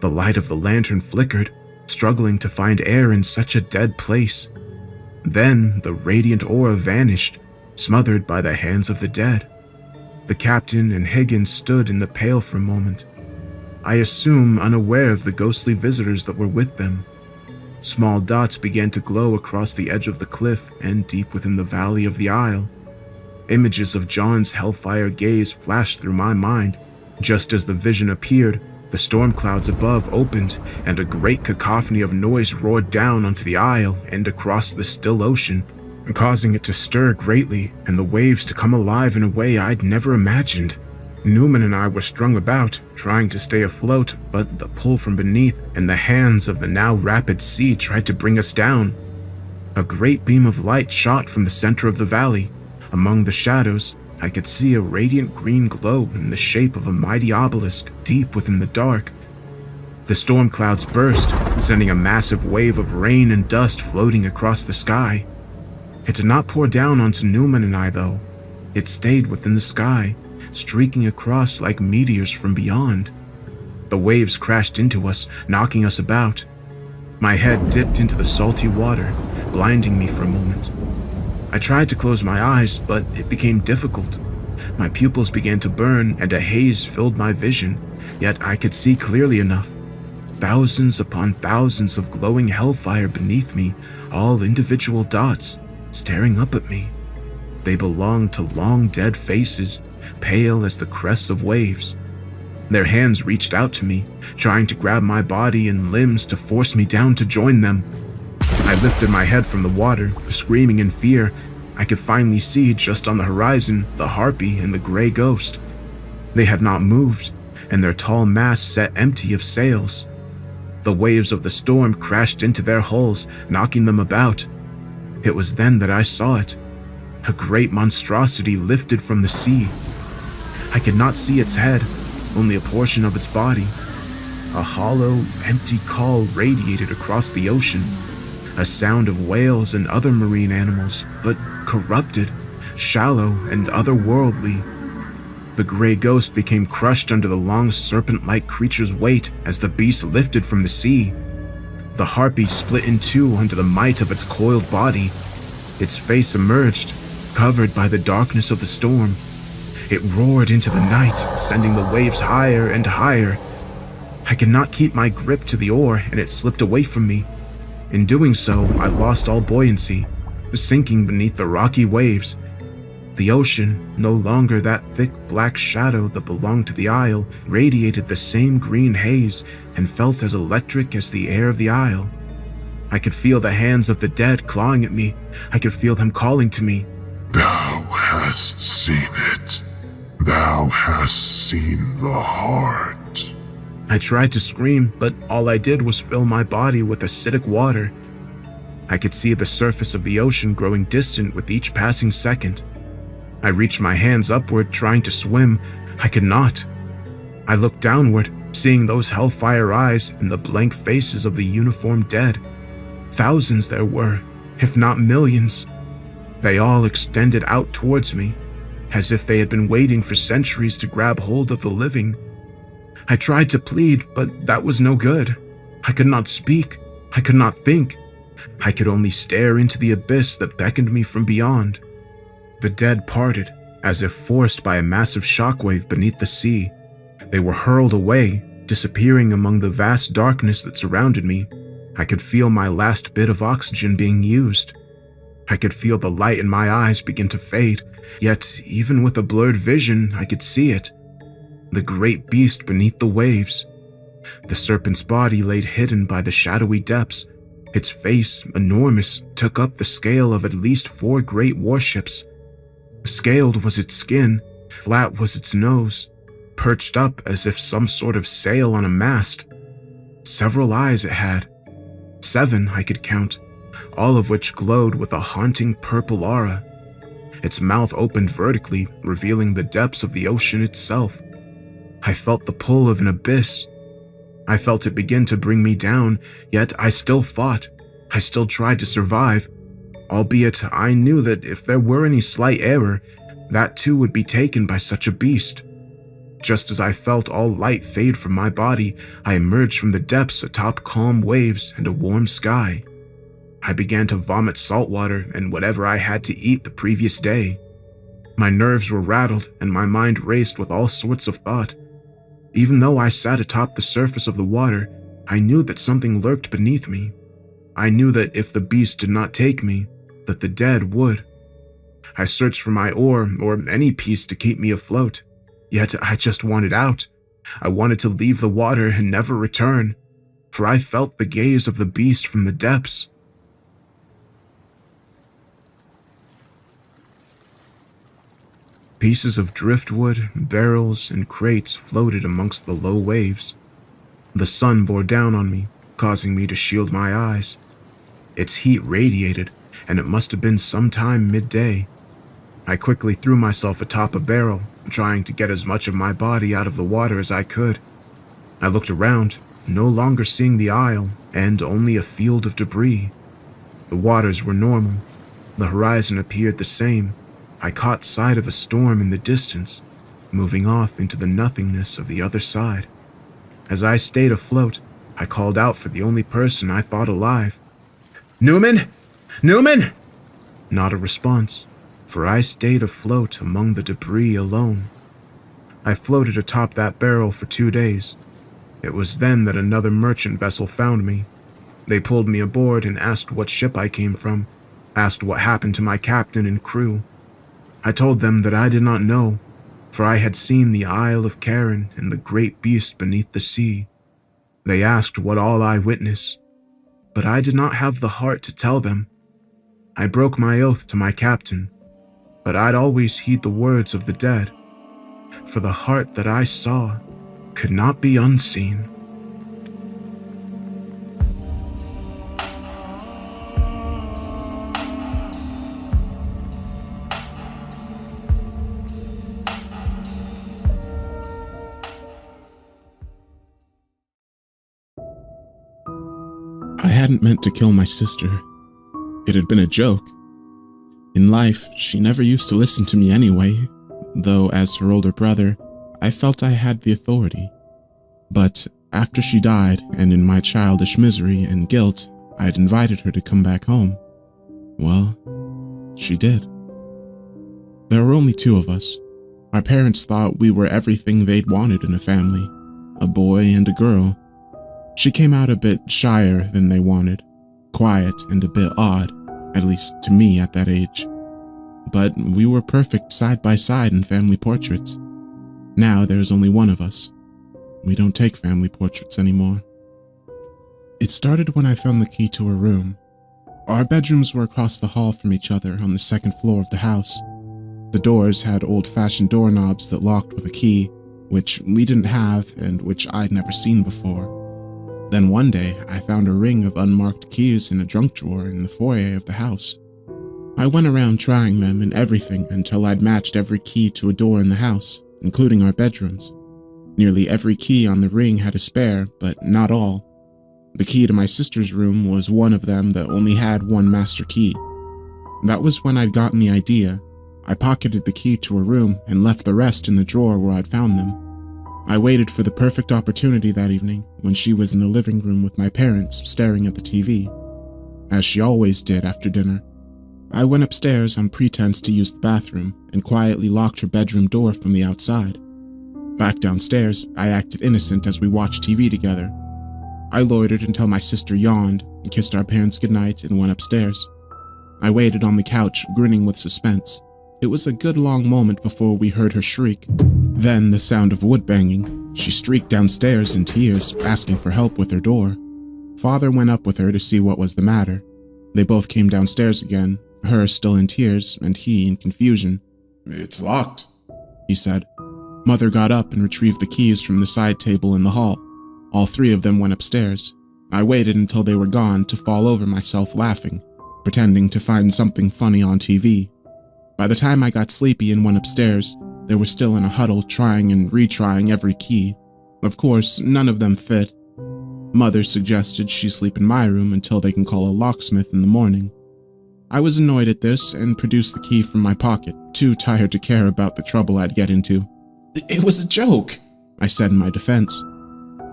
The light of the lantern flickered, struggling to find air in such a dead place. Then the radiant aura vanished, smothered by the hands of the dead. The captain and Higgins stood in the pale for a moment, I assume unaware of the ghostly visitors that were with them. Small dots began to glow across the edge of the cliff and deep within the valley of the isle. Images of John's hellfire gaze flashed through my mind. Just as the vision appeared, the storm clouds above opened, and a great cacophony of noise roared down onto the isle and across the still ocean, causing it to stir greatly and the waves to come alive in a way I'd never imagined. Newman and I were strung about, trying to stay afloat, but the pull from beneath and the hands of the now rapid sea tried to bring us down. A great beam of light shot from the center of the valley. Among the shadows, I could see a radiant green glow in the shape of a mighty obelisk deep within the dark. The storm clouds burst, sending a massive wave of rain and dust floating across the sky. It did not pour down onto Newman and I, though. It stayed within the sky, streaking across like meteors from beyond. The waves crashed into us, knocking us about. My head dipped into the salty water, blinding me for a moment. I tried to close my eyes, but it became difficult. My pupils began to burn and a haze filled my vision, yet I could see clearly enough. Thousands upon thousands of glowing hellfire beneath me, all individual dots, staring up at me. They belonged to long dead faces, pale as the crests of waves. Their hands reached out to me, trying to grab my body and limbs to force me down to join them. I lifted my head from the water, screaming in fear. I could finally see, just on the horizon, the harpy and the gray ghost. They had not moved, and their tall masts sat empty of sails. The waves of the storm crashed into their hulls, knocking them about. It was then that I saw it. A great monstrosity lifted from the sea. I could not see its head, only a portion of its body. A hollow, empty call radiated across the ocean, a sound of whales and other marine animals, but corrupted, shallow, and otherworldly. The gray ghost became crushed under the long serpent-like creature's weight as the beast lifted from the sea. The harpy split in two under the might of its coiled body. Its face emerged, covered by the darkness of the storm. It roared into the night, sending the waves higher and higher. I could not keep my grip to the oar, and it slipped away from me. In doing so, I lost all buoyancy, sinking beneath the rocky waves. The ocean, no longer that thick black shadow that belonged to the isle, radiated the same green haze and felt as electric as the air of the isle. I could feel the hands of the dead clawing at me. I could feel them calling to me. Thou hast seen it. Thou hast seen the heart. I tried to scream, but all I did was fill my body with acidic water. I could see the surface of the ocean growing distant with each passing second. I reached my hands upward, trying to swim. I could not. I looked downward, seeing those hellfire eyes and the blank faces of the uniformed dead. Thousands there were, if not millions. They all extended out towards me, as if they had been waiting for centuries to grab hold of the living. I tried to plead, but that was no good. I could not speak. I could not think. I could only stare into the abyss that beckoned me from beyond. The dead parted, as if forced by a massive shockwave beneath the sea. They were hurled away, disappearing among the vast darkness that surrounded me. I could feel my last bit of oxygen being used. I could feel the light in my eyes begin to fade, yet even with a blurred vision, I could see it. The great beast beneath the waves. The serpent's body lay hidden by the shadowy depths. Its face, enormous, took up the scale of at least 4 great warships. Scaled was its skin, flat was its nose, perched up as if some sort of sail on a mast. Several eyes it had. 7 I could count, all of which glowed with a haunting purple aura. Its mouth opened vertically, revealing the depths of the ocean itself. I felt the pull of an abyss. I felt it begin to bring me down, yet I still fought. I still tried to survive, albeit I knew that if there were any slight error, that too would be taken by such a beast. Just as I felt all light fade from my body, I emerged from the depths atop calm waves and a warm sky. I began to vomit salt water and whatever I had to eat the previous day. My nerves were rattled and my mind raced with all sorts of thought. Even though I sat atop the surface of the water, I knew that something lurked beneath me. I knew that if the beast did not take me, that the dead would. I searched for my oar or any piece to keep me afloat, yet I just wanted out. I wanted to leave the water and never return, for I felt the gaze of the beast from the depths. Pieces of driftwood, barrels, and crates floated amongst the low waves. The sun bore down on me, causing me to shield my eyes. Its heat radiated, and it must have been sometime midday. I quickly threw myself atop a barrel, trying to get as much of my body out of the water as I could. I looked around, no longer seeing the isle, and only a field of debris. The waters were normal. The horizon appeared the same. I caught sight of a storm in the distance, moving off into the nothingness of the other side. As I stayed afloat, I called out for the only person I thought alive. "Newman? Newman?" Not a response. for I stayed afloat among the debris alone. I floated atop that barrel for 2 days. It was then that another merchant vessel found me. They pulled me aboard and asked what ship I came from, asked what happened to my captain and crew. I told them that I did not know, for I had seen the Isle of Karen and the great beast beneath the sea. They asked what all I witnessed, but I did not have the heart to tell them. I broke my oath to my captain, but I'd always heed the words of the dead, for the heart that I saw could not be unseen. I hadn't meant to kill my sister. It had been a joke. In life, she never used to listen to me anyway, though as her older brother, I felt I had the authority. But after she died, and in my childish misery and guilt, I had invited her to come back home. Well, she did. There were only 2 of us. Our parents thought we were everything they'd wanted in a family, a boy and a girl. She came out a bit shyer than they wanted, quiet and a bit odd, at least to me at that age. But we were perfect side by side in family portraits. Now there's only one of us. We don't take family portraits anymore. It started when I found the key to her room. Our bedrooms were across the hall from each other on the 2nd floor of the house. The doors had old-fashioned doorknobs that locked with a key, which we didn't have and which I'd never seen before. Then one day, I found a ring of unmarked keys in a junk drawer in the foyer of the house. I went around trying them and everything until I'd matched every key to a door in the house, including our bedrooms. Nearly every key on the ring had a spare, but not all. The key to my sister's room was one of them that only had one master key. That was when I'd gotten the idea. I pocketed the key to her room and left the rest in the drawer where I'd found them. I waited for the perfect opportunity that evening when she was in the living room with my parents staring at the TV, as she always did after dinner. I went upstairs on pretense to use the bathroom and quietly locked her bedroom door from the outside. Back downstairs, I acted innocent as we watched TV together. I loitered until my sister yawned and kissed our parents goodnight and went upstairs. I waited on the couch, grinning with suspense. It was a good long moment before we heard her shriek. Then the sound of wood banging. She streaked downstairs in tears, asking for help with her door. Father went up with her to see what was the matter. They both came downstairs again, her still in tears and he in confusion. "It's locked," he said. Mother got up and retrieved the keys from the side table in the hall. All 3 of them went upstairs. I waited until they were gone to fall over myself laughing, pretending to find something funny on TV. By the time I got sleepy and went upstairs, they were still in a huddle trying and retrying every key. Of course, none of them fit. Mother suggested she sleep in my room until they can call a locksmith in the morning. I was annoyed at this and produced the key from my pocket, too tired to care about the trouble I'd get into. "It was a joke," I said in my defense.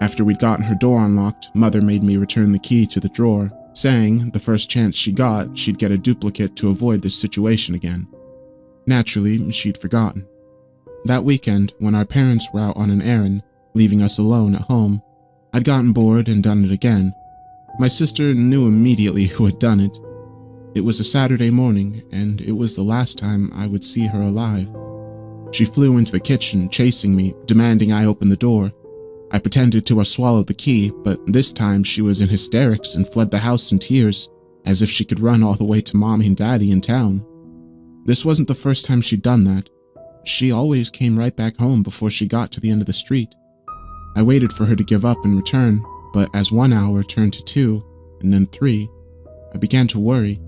After we'd gotten her door unlocked, Mother made me return the key to the drawer, saying the first chance she got, she'd get a duplicate to avoid this situation again. Naturally, she'd forgotten. That weekend, when our parents were out on an errand, leaving us alone at home, I'd gotten bored and done it again. My sister knew immediately who had done it. It was a Saturday morning, and it was the last time I would see her alive. She flew into the kitchen, chasing me, demanding I open the door. I pretended to have swallowed the key, but this time she was in hysterics and fled the house in tears, as if she could run all the way to Mommy and Daddy in town. This wasn't the first time she'd done that. She always came right back home before she got to the end of the street. I waited for her to give up and return, but as 1 hour turned to 2, and then 3, I began to worry.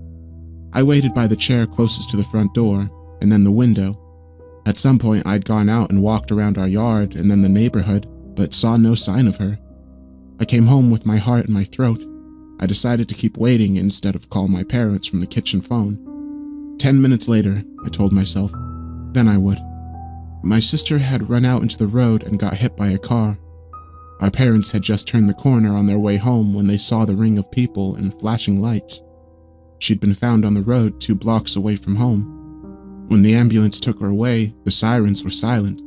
I waited by the chair closest to the front door, and then the window. At some point, I'd gone out and walked around our yard and then the neighborhood, but saw no sign of her. I came home with my heart in my throat. I decided to keep waiting instead of call my parents from the kitchen phone. 10 minutes later, I told myself, then I would. My sister had run out into the road and got hit by a car. Our parents had just turned the corner on their way home when they saw the ring of people and flashing lights. She'd been found on the road 2 blocks away from home. When the ambulance took her away, the sirens were silent.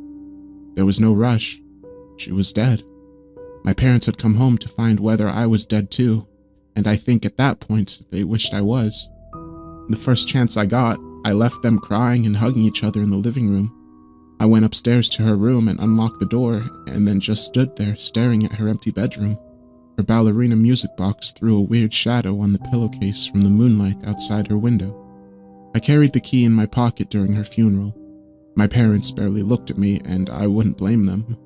There was no rush. She was dead. My parents had come home to find whether I was dead too, and I think at that point they wished I was. The first chance I got, I left them crying and hugging each other in the living room. I went upstairs to her room and unlocked the door, and then just stood there staring at her empty bedroom. Her ballerina music box threw a weird shadow on the pillowcase from the moonlight outside her window. I carried the key in my pocket during her funeral. My parents barely looked at me, and I wouldn't blame them.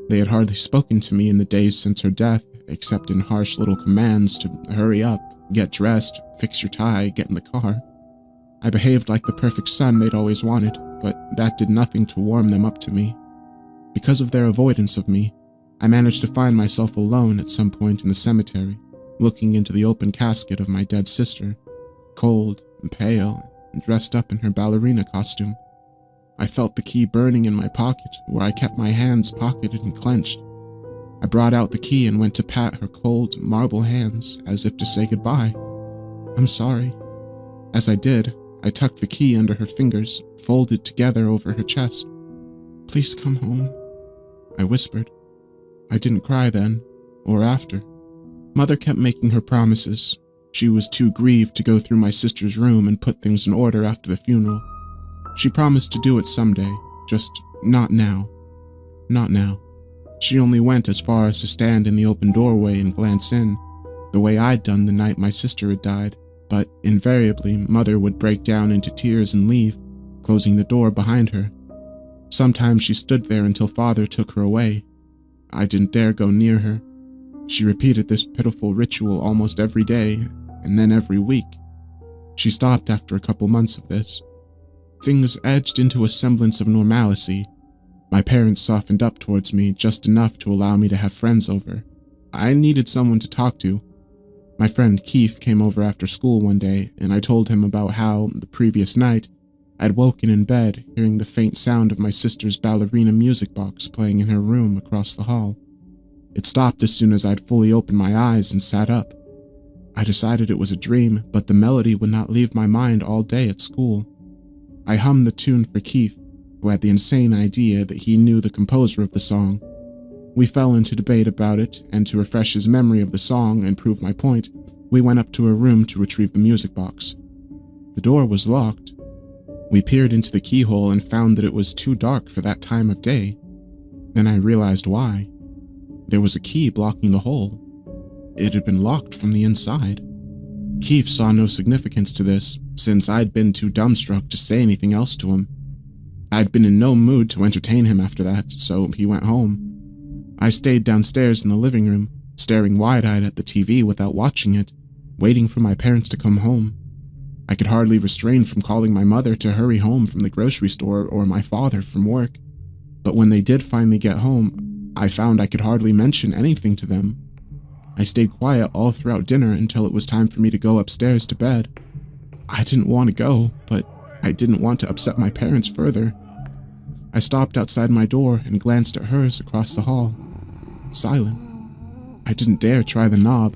They had hardly spoken to me in the days since her death, except in harsh little commands to hurry up, get dressed, fix your tie, get in the car. I behaved like the perfect son they'd always wanted, but that did nothing to warm them up to me. Because of their avoidance of me, I managed to find myself alone at some point in the cemetery, looking into the open casket of my dead sister, cold and pale and dressed up in her ballerina costume. I felt the key burning in my pocket, where I kept my hands pocketed and clenched. I brought out the key and went to pat her cold, marble hands as if to say goodbye. "I'm sorry." As I did, I tucked the key under her fingers, folded together over her chest. "Please come home," I whispered. I didn't cry then, or after. Mother kept making her promises. She was too grieved to go through my sister's room and put things in order after the funeral. She promised to do it someday, just not now. Not now. She only went as far as to stand in the open doorway and glance in, the way I'd done the night my sister had died, but invariably Mother would break down into tears and leave, closing the door behind her. Sometimes she stood there until Father took her away. I didn't dare go near her. She repeated this pitiful ritual almost every day, and then every week. She stopped after a couple months of this. Things edged into a semblance of normalcy. My parents softened up towards me just enough to allow me to have friends over. I needed someone to talk to. My friend Keith came over after school one day, and I told him about how, the previous night, I'd woken in bed hearing the faint sound of my sister's ballerina music box playing in her room across the hall. It stopped as soon as I'd fully opened my eyes and sat up. I decided it was a dream, but the melody would not leave my mind all day at school. I hummed the tune for Keith, who had the insane idea that he knew the composer of the song. We fell into debate about it, and to refresh his memory of the song and prove my point, we went up to her room to retrieve the music box. The door was locked. We peered into the keyhole and found that it was too dark for that time of day. Then I realized why. There was a key blocking the hole. It had been locked from the inside. Keith saw no significance to this, since I'd been too dumbstruck to say anything else to him. I'd been in no mood to entertain him after that, so he went home. I stayed downstairs in the living room, staring wide-eyed at the TV without watching it, waiting for my parents to come home. I could hardly restrain from calling my mother to hurry home from the grocery store or my father from work. But when they did finally get home, I found I could hardly mention anything to them. I stayed quiet all throughout dinner until it was time for me to go upstairs to bed. I didn't want to go, but I didn't want to upset my parents further. I stopped outside my door and glanced at hers across the hall. Silent. I didn't dare try the knob.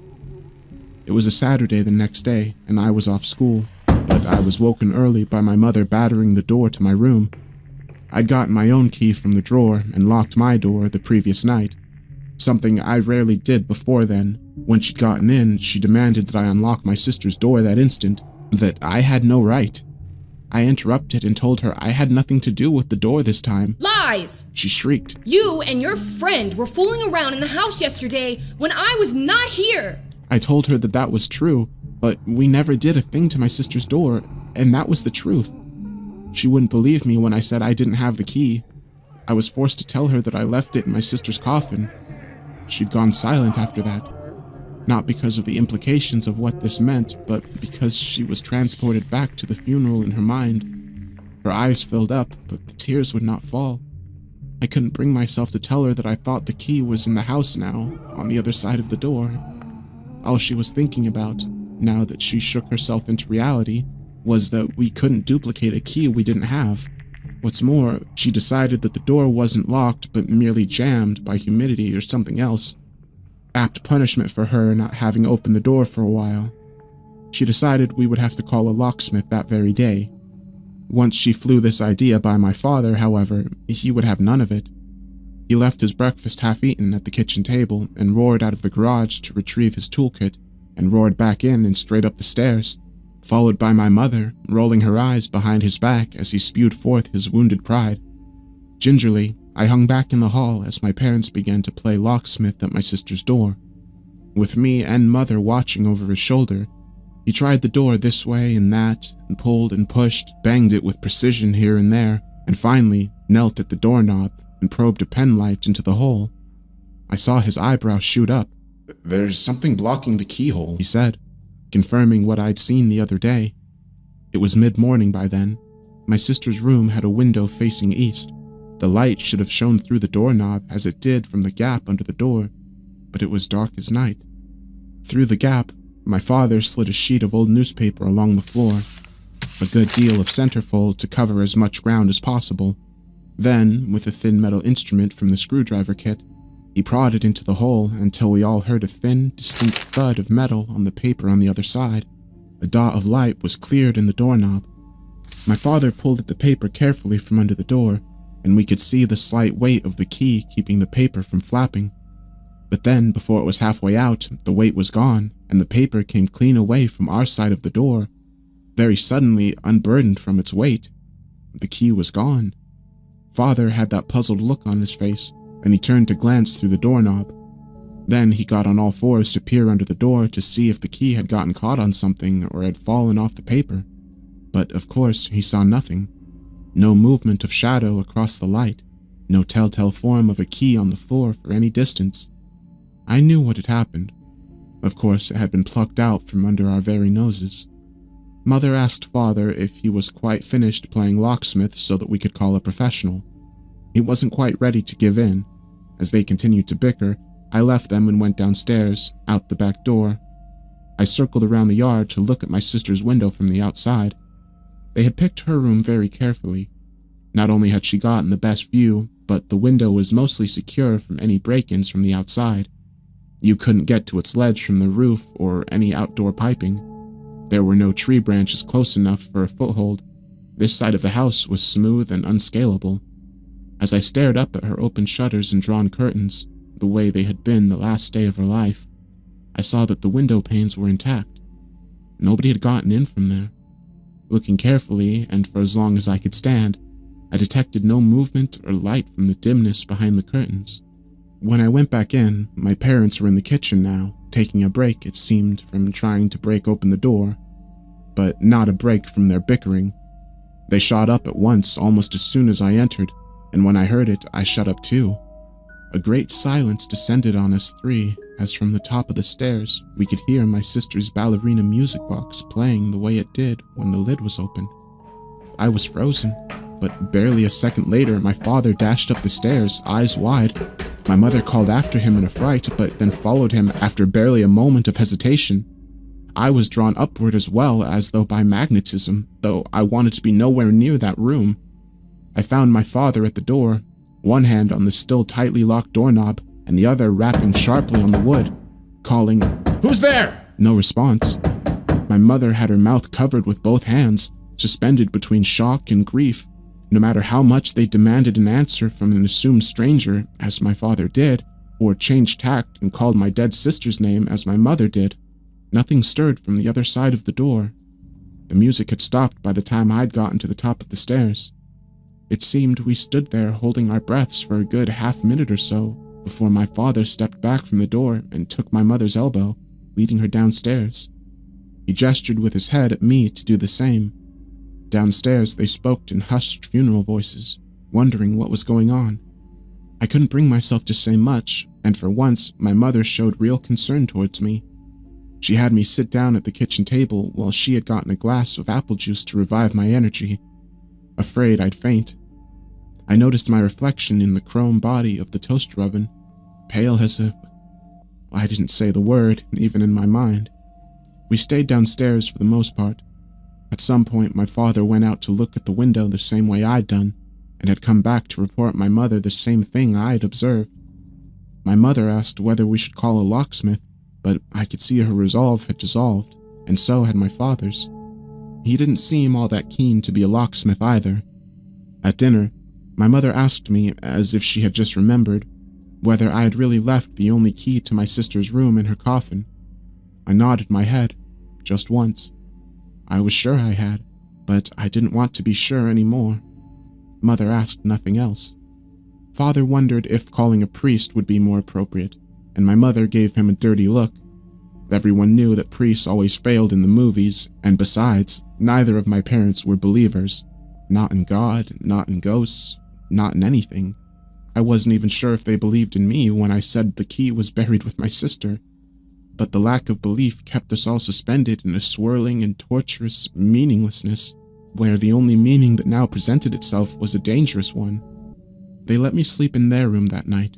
It was a Saturday the next day, and I was off school, but I was woken early by my mother battering the door to my room. I'd gotten my own key from the drawer and locked my door the previous night, something I rarely did before then. When she'd gotten in, she demanded that I unlock my sister's door that instant, that I had no right. I interrupted and told her I had nothing to do with the door this time. Lies! She shrieked. You and your friend were fooling around in the house yesterday when I was not here! I told her that that was true, but we never did a thing to my sister's door, and that was the truth. She wouldn't believe me when I said I didn't have the key. I was forced to tell her that I left it in my sister's coffin. She'd gone silent after that. Not because of the implications of what this meant, but because she was transported back to the funeral in her mind. Her eyes filled up, but the tears would not fall. I couldn't bring myself to tell her that I thought the key was in the house now, on the other side of the door. All she was thinking about, now that she shook herself into reality, was that we couldn't duplicate a key we didn't have. What's more, she decided that the door wasn't locked but merely jammed by humidity or something else. Apt punishment for her not having opened the door for a while. She decided we would have to call a locksmith that very day. Once she flew this idea by my father, however, he would have none of it. He left his breakfast half-eaten at the kitchen table and roared out of the garage to retrieve his toolkit and roared back in and straight up the stairs, followed by my mother, rolling her eyes behind his back as he spewed forth his wounded pride. Gingerly, I hung back in the hall as my parents began to play locksmith at my sister's door. With me and mother watching over his shoulder, he tried the door this way and that, and pulled and pushed, banged it with precision here and there, and finally knelt at the doorknob and probed a penlight into the hole. I saw his eyebrows shoot up. "There's something blocking the keyhole," he said, confirming what I'd seen the other day. It was mid-morning by then. My sister's room had a window facing east. The light should have shone through the doorknob as it did from the gap under the door, but it was dark as night. Through the gap, my father slid a sheet of old newspaper along the floor, a good deal of centerfold to cover as much ground as possible. Then, with a thin metal instrument from the screwdriver kit, he prodded into the hole until we all heard a thin, distinct thud of metal on the paper on the other side. A dot of light was cleared in the doorknob. My father pulled at the paper carefully from under the door, and we could see the slight weight of the key keeping the paper from flapping. But then, before it was halfway out, the weight was gone, and the paper came clean away from our side of the door, very suddenly unburdened from its weight. The key was gone. Father had that puzzled look on his face, and he turned to glance through the doorknob. Then he got on all fours to peer under the door to see if the key had gotten caught on something or had fallen off the paper. But of course he saw nothing. No movement of shadow across the light, no telltale form of a key on the floor for any distance. I knew what had happened. Of course, it had been plucked out from under our very noses. Mother asked Father if he was quite finished playing locksmith so that we could call a professional. He wasn't quite ready to give in. As they continued to bicker, I left them and went downstairs, out the back door. I circled around the yard to look at my sister's window from the outside. They had picked her room very carefully. Not only had she gotten the best view, but the window was mostly secure from any break-ins from the outside. You couldn't get to its ledge from the roof or any outdoor piping. There were no tree branches close enough for a foothold. This side of the house was smooth and unscalable. As I stared up at her open shutters and drawn curtains, the way they had been the last day of her life, I saw that the window panes were intact. Nobody had gotten in from there. Looking carefully, and for as long as I could stand, I detected no movement or light from the dimness behind the curtains. When I went back in, my parents were in the kitchen now, taking a break, it seemed, from trying to break open the door, but not a break from their bickering. They shot up at once almost as soon as I entered, and when I heard it, I shut up too. A great silence descended on us three, as from the top of the stairs, we could hear my sister's ballerina music box playing the way it did when the lid was open. I was frozen, but barely a second later, my father dashed up the stairs, eyes wide. My mother called after him in a fright, but then followed him after barely a moment of hesitation. I was drawn upward as well, as though by magnetism, though I wanted to be nowhere near that room. I found my father at the door, one hand on the still tightly locked doorknob, and the other rapping sharply on the wood, calling, "Who's there?" No response. My mother had her mouth covered with both hands, suspended between shock and grief. No matter how much they demanded an answer from an assumed stranger, as my father did, or changed tact and called my dead sister's name as my mother did, nothing stirred from the other side of the door. The music had stopped by the time I'd gotten to the top of the stairs. It seemed we stood there holding our breaths for a good half-minute or so before my father stepped back from the door and took my mother's elbow, leading her downstairs. He gestured with his head at me to do the same. Downstairs, they spoke in hushed funeral voices, wondering what was going on. I couldn't bring myself to say much, and for once, my mother showed real concern towards me. She had me sit down at the kitchen table while she had gotten a glass of apple juice to revive my energy, afraid I'd faint. I noticed my reflection in the chrome body of the toaster oven, pale as a... I didn't say the word, even in my mind. We stayed downstairs for the most part. At some point, my father went out to look at the window the same way I'd done, and had come back to report my mother the same thing I had observed. My mother asked whether we should call a locksmith, but I could see her resolve had dissolved, and so had my father's. He didn't seem all that keen to be a locksmith either. At dinner, my mother asked me, as if she had just remembered, whether I had really left the only key to my sister's room in her coffin. I nodded my head, just once. I was sure I had, but I didn't want to be sure anymore. Mother asked nothing else. Father wondered if calling a priest would be more appropriate, and my mother gave him a dirty look. Everyone knew that priests always failed in the movies, and besides, neither of my parents were believers. Not in God, not in ghosts, not in anything. I wasn't even sure if they believed in me when I said the key was buried with my sister. But the lack of belief kept us all suspended in a swirling and torturous meaninglessness, where the only meaning that now presented itself was a dangerous one. They let me sleep in their room that night.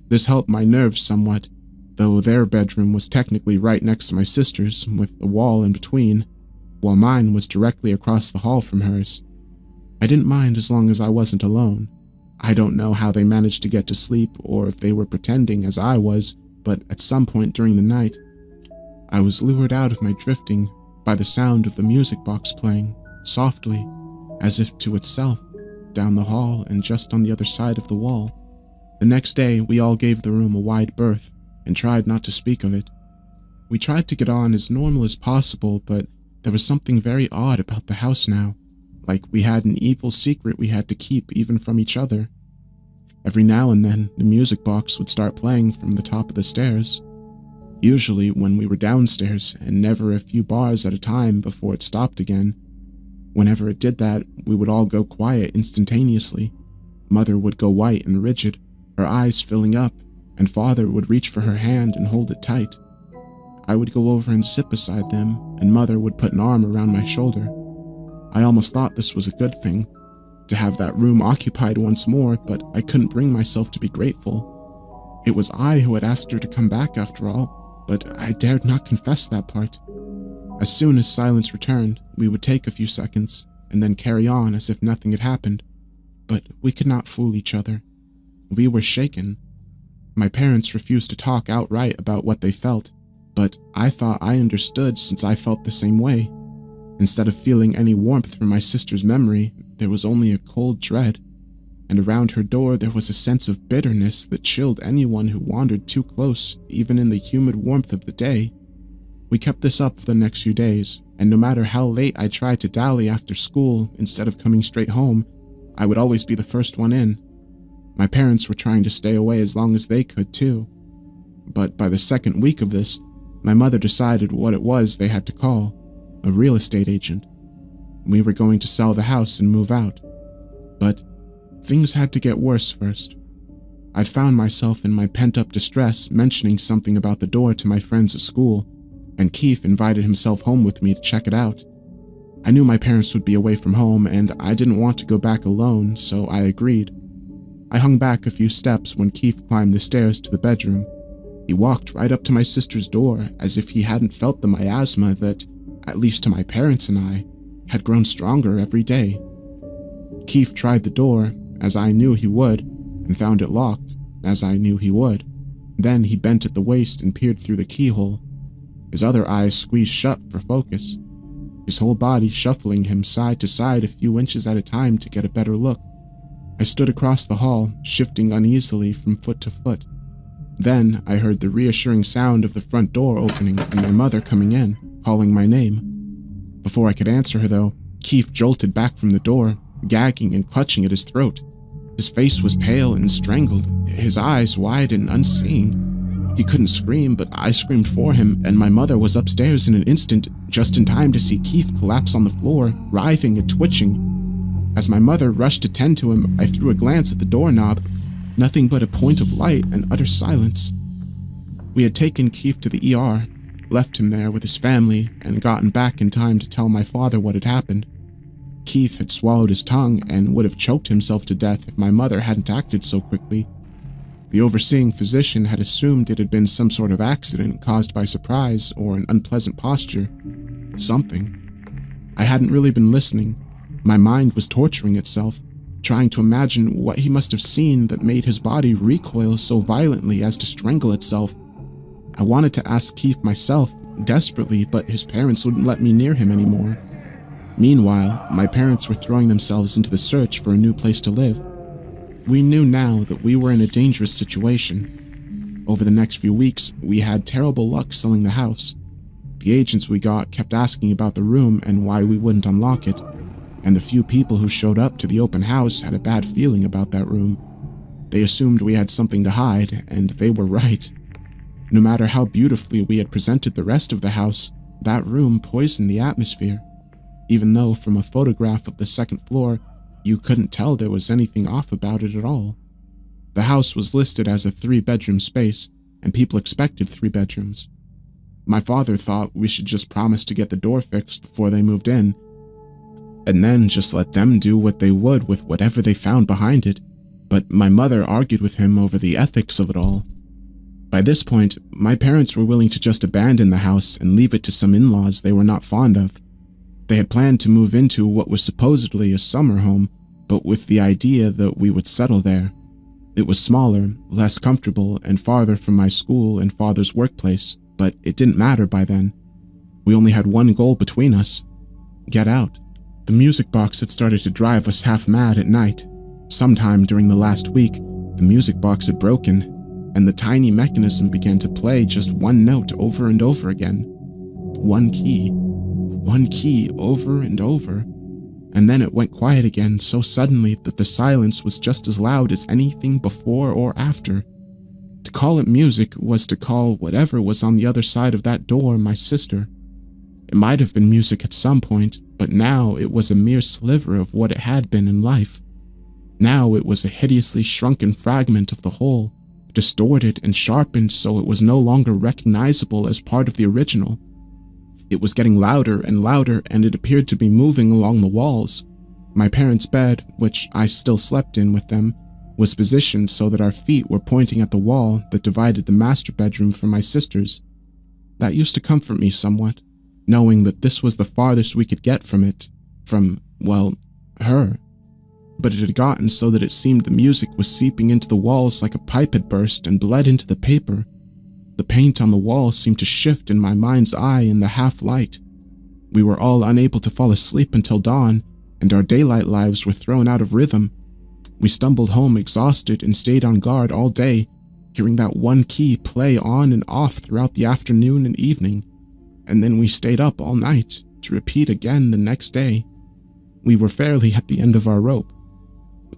This helped my nerves somewhat, though their bedroom was technically right next to my sister's, with a wall in between, while mine was directly across the hall from hers. I didn't mind as long as I wasn't alone. I don't know how they managed to get to sleep or if they were pretending as I was, but at some point during the night, I was lured out of my drifting by the sound of the music box playing, softly, as if to itself, down the hall and just on the other side of the wall. The next day, we all gave the room a wide berth and tried not to speak of it. We tried to get on as normal as possible, but there was something very odd about the house now, like we had an evil secret we had to keep even from each other. Every now and then, the music box would start playing from the top of the stairs, usually when we were downstairs, and never a few bars at a time before it stopped again. Whenever it did that, we would all go quiet instantaneously. Mother would go white and rigid, her eyes filling up, and Father would reach for her hand and hold it tight. I would go over and sit beside them, and Mother would put an arm around my shoulder. I almost thought this was a good thing, to have that room occupied once more, but I couldn't bring myself to be grateful. It was I who had asked her to come back after all, but I dared not confess that part. As soon as silence returned, we would take a few seconds, and then carry on as if nothing had happened. But we could not fool each other. We were shaken. My parents refused to talk outright about what they felt, but I thought I understood since I felt the same way. Instead of feeling any warmth from my sister's memory, there was only a cold dread, and around her door there was a sense of bitterness that chilled anyone who wandered too close, even in the humid warmth of the day. We kept this up for the next few days, and no matter how late I tried to dally after school instead of coming straight home, I would always be the first one in. My parents were trying to stay away as long as they could too. But by the second week of this, my mother decided what it was they had to call a real estate agent. We were going to sell the house and move out. But things had to get worse first. I'd found myself in my pent-up distress mentioning something about the door to my friends at school, and Keith invited himself home with me to check it out. I knew my parents would be away from home, and I didn't want to go back alone, so I agreed. I hung back a few steps when Keith climbed the stairs to the bedroom. He walked right up to my sister's door as if he hadn't felt the miasma that, at least to my parents and I, had grown stronger every day. Keith tried the door, as I knew he would, and found it locked, as I knew he would. Then he bent at the waist and peered through the keyhole. His other eyes squeezed shut for focus, his whole body shuffling him side to side a few inches at a time to get a better look. I stood across the hall, shifting uneasily from foot to foot. Then I heard the reassuring sound of the front door opening and my mother coming in, calling my name. Before I could answer her, though, Keith jolted back from the door, gagging and clutching at his throat. His face was pale and strangled, his eyes wide and unseeing. He couldn't scream, but I screamed for him, and my mother was upstairs in an instant, just in time to see Keith collapse on the floor, writhing and twitching. As my mother rushed to tend to him, I threw a glance at the doorknob. Nothing but a point of light and utter silence. We had taken Keith to the ER, left him there with his family, and gotten back in time to tell my father what had happened. Keith had swallowed his tongue and would have choked himself to death if my mother hadn't acted so quickly. The overseeing physician had assumed it had been some sort of accident caused by surprise or an unpleasant posture. Something. I hadn't really been listening. My mind was torturing itself, trying to imagine what he must have seen that made his body recoil so violently as to strangle itself. I wanted to ask Keith myself, desperately, but his parents wouldn't let me near him anymore. Meanwhile, my parents were throwing themselves into the search for a new place to live. We knew now that we were in a dangerous situation. Over the next few weeks, we had terrible luck selling the house. The agents we got kept asking about the room and why we wouldn't unlock it, and the few people who showed up to the open house had a bad feeling about that room. They assumed we had something to hide, and they were right. No matter how beautifully we had presented the rest of the house, that room poisoned the atmosphere. Even though from a photograph of the second floor, you couldn't tell there was anything off about it at all. The house was listed as a 3-bedroom space, and people expected 3 bedrooms. My father thought we should just promise to get the door fixed before they moved in, and then just let them do what they would with whatever they found behind it, but my mother argued with him over the ethics of it all. By this point, my parents were willing to just abandon the house and leave it to some in-laws they were not fond of. They had planned to move into what was supposedly a summer home, but with the idea that we would settle there. It was smaller, less comfortable, and farther from my school and father's workplace, but it didn't matter by then. We only had one goal between us: get out. The music box had started to drive us half mad at night. Sometime during the last week, the music box had broken, and the tiny mechanism began to play just one note over and over again. One key over and over. And then it went quiet again so suddenly that the silence was just as loud as anything before or after. To call it music was to call whatever was on the other side of that door my sister. It might have been music at some point, but now it was a mere sliver of what it had been in life. Now it was a hideously shrunken fragment of the whole, distorted and sharpened so it was no longer recognizable as part of the original. It was getting louder and louder, and it appeared to be moving along the walls. My parents' bed, which I still slept in with them, was positioned so that our feet were pointing at the wall that divided the master bedroom from my sister's. That used to comfort me somewhat, knowing that this was the farthest we could get from it, from, well, her. But it had gotten so that it seemed the music was seeping into the walls like a pipe had burst and bled into the paper. The paint on the wall seemed to shift in my mind's eye in the half-light. We were all unable to fall asleep until dawn, and our daylight lives were thrown out of rhythm. We stumbled home exhausted and stayed on guard all day, hearing that one key play on and off throughout the afternoon and evening, and then we stayed up all night to repeat again the next day. We were fairly at the end of our rope.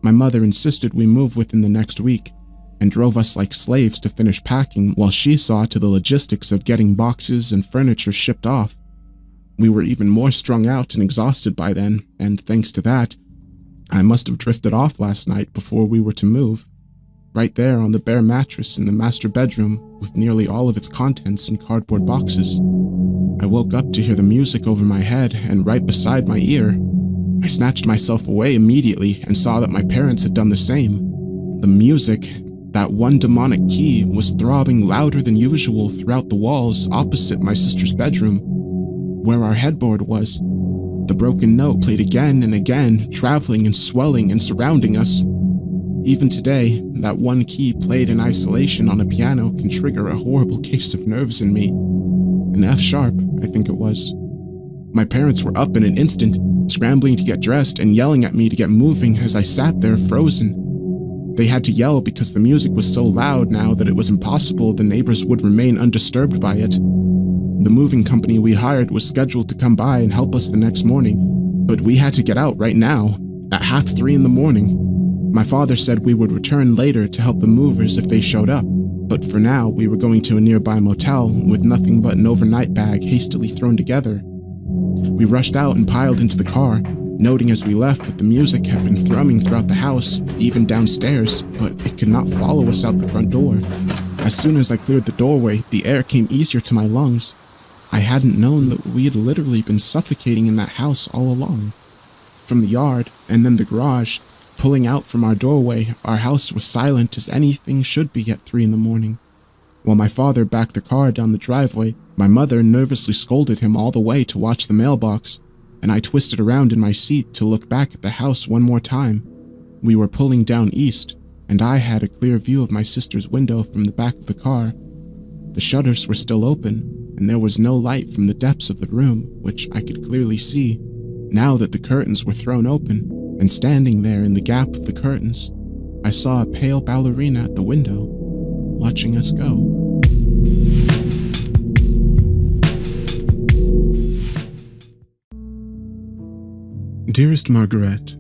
My mother insisted we move within the next week, and drove us like slaves to finish packing while she saw to the logistics of getting boxes and furniture shipped off. We were even more strung out and exhausted by then, and thanks to that, I must have drifted off last night before we were to move, right there on the bare mattress in the master bedroom with nearly all of its contents in cardboard boxes. I woke up to hear the music over my head and right beside my ear. I snatched myself away immediately and saw that my parents had done the same. The music, that one demonic key, was throbbing louder than usual throughout the walls opposite my sister's bedroom, where our headboard was. The broken note played again and again, traveling and swelling and surrounding us. Even today, that one key played in isolation on a piano can trigger a horrible case of nerves in me. An F sharp, I think it was. My parents were up in an instant, scrambling to get dressed and yelling at me to get moving as I sat there frozen. They had to yell because the music was so loud now that it was impossible the neighbors would remain undisturbed by it. The moving company we hired was scheduled to come by and help us the next morning, but we had to get out right now, at 2:30 in the morning. My father said we would return later to help the movers if they showed up, but for now we were going to a nearby motel with nothing but an overnight bag hastily thrown together. We rushed out and piled into the car, noting as we left that the music had been thrumming throughout the house, even downstairs, but it could not follow us out the front door. As soon as I cleared the doorway, the air came easier to my lungs. I hadn't known that we had literally been suffocating in that house all along. From the yard, and then the garage, pulling out from our doorway, our house was silent as anything should be at 3 in the morning. While my father backed the car down the driveway, my mother nervously scolded him all the way to watch the mailbox, and I twisted around in my seat to look back at the house one more time. We were pulling down east, and I had a clear view of my sister's window from the back of the car. The shutters were still open, and there was no light from the depths of the room, which I could clearly see. Now that the curtains were thrown open, and standing there in the gap of the curtains, I saw a pale ballerina at the window, watching us go. Dearest Margaret,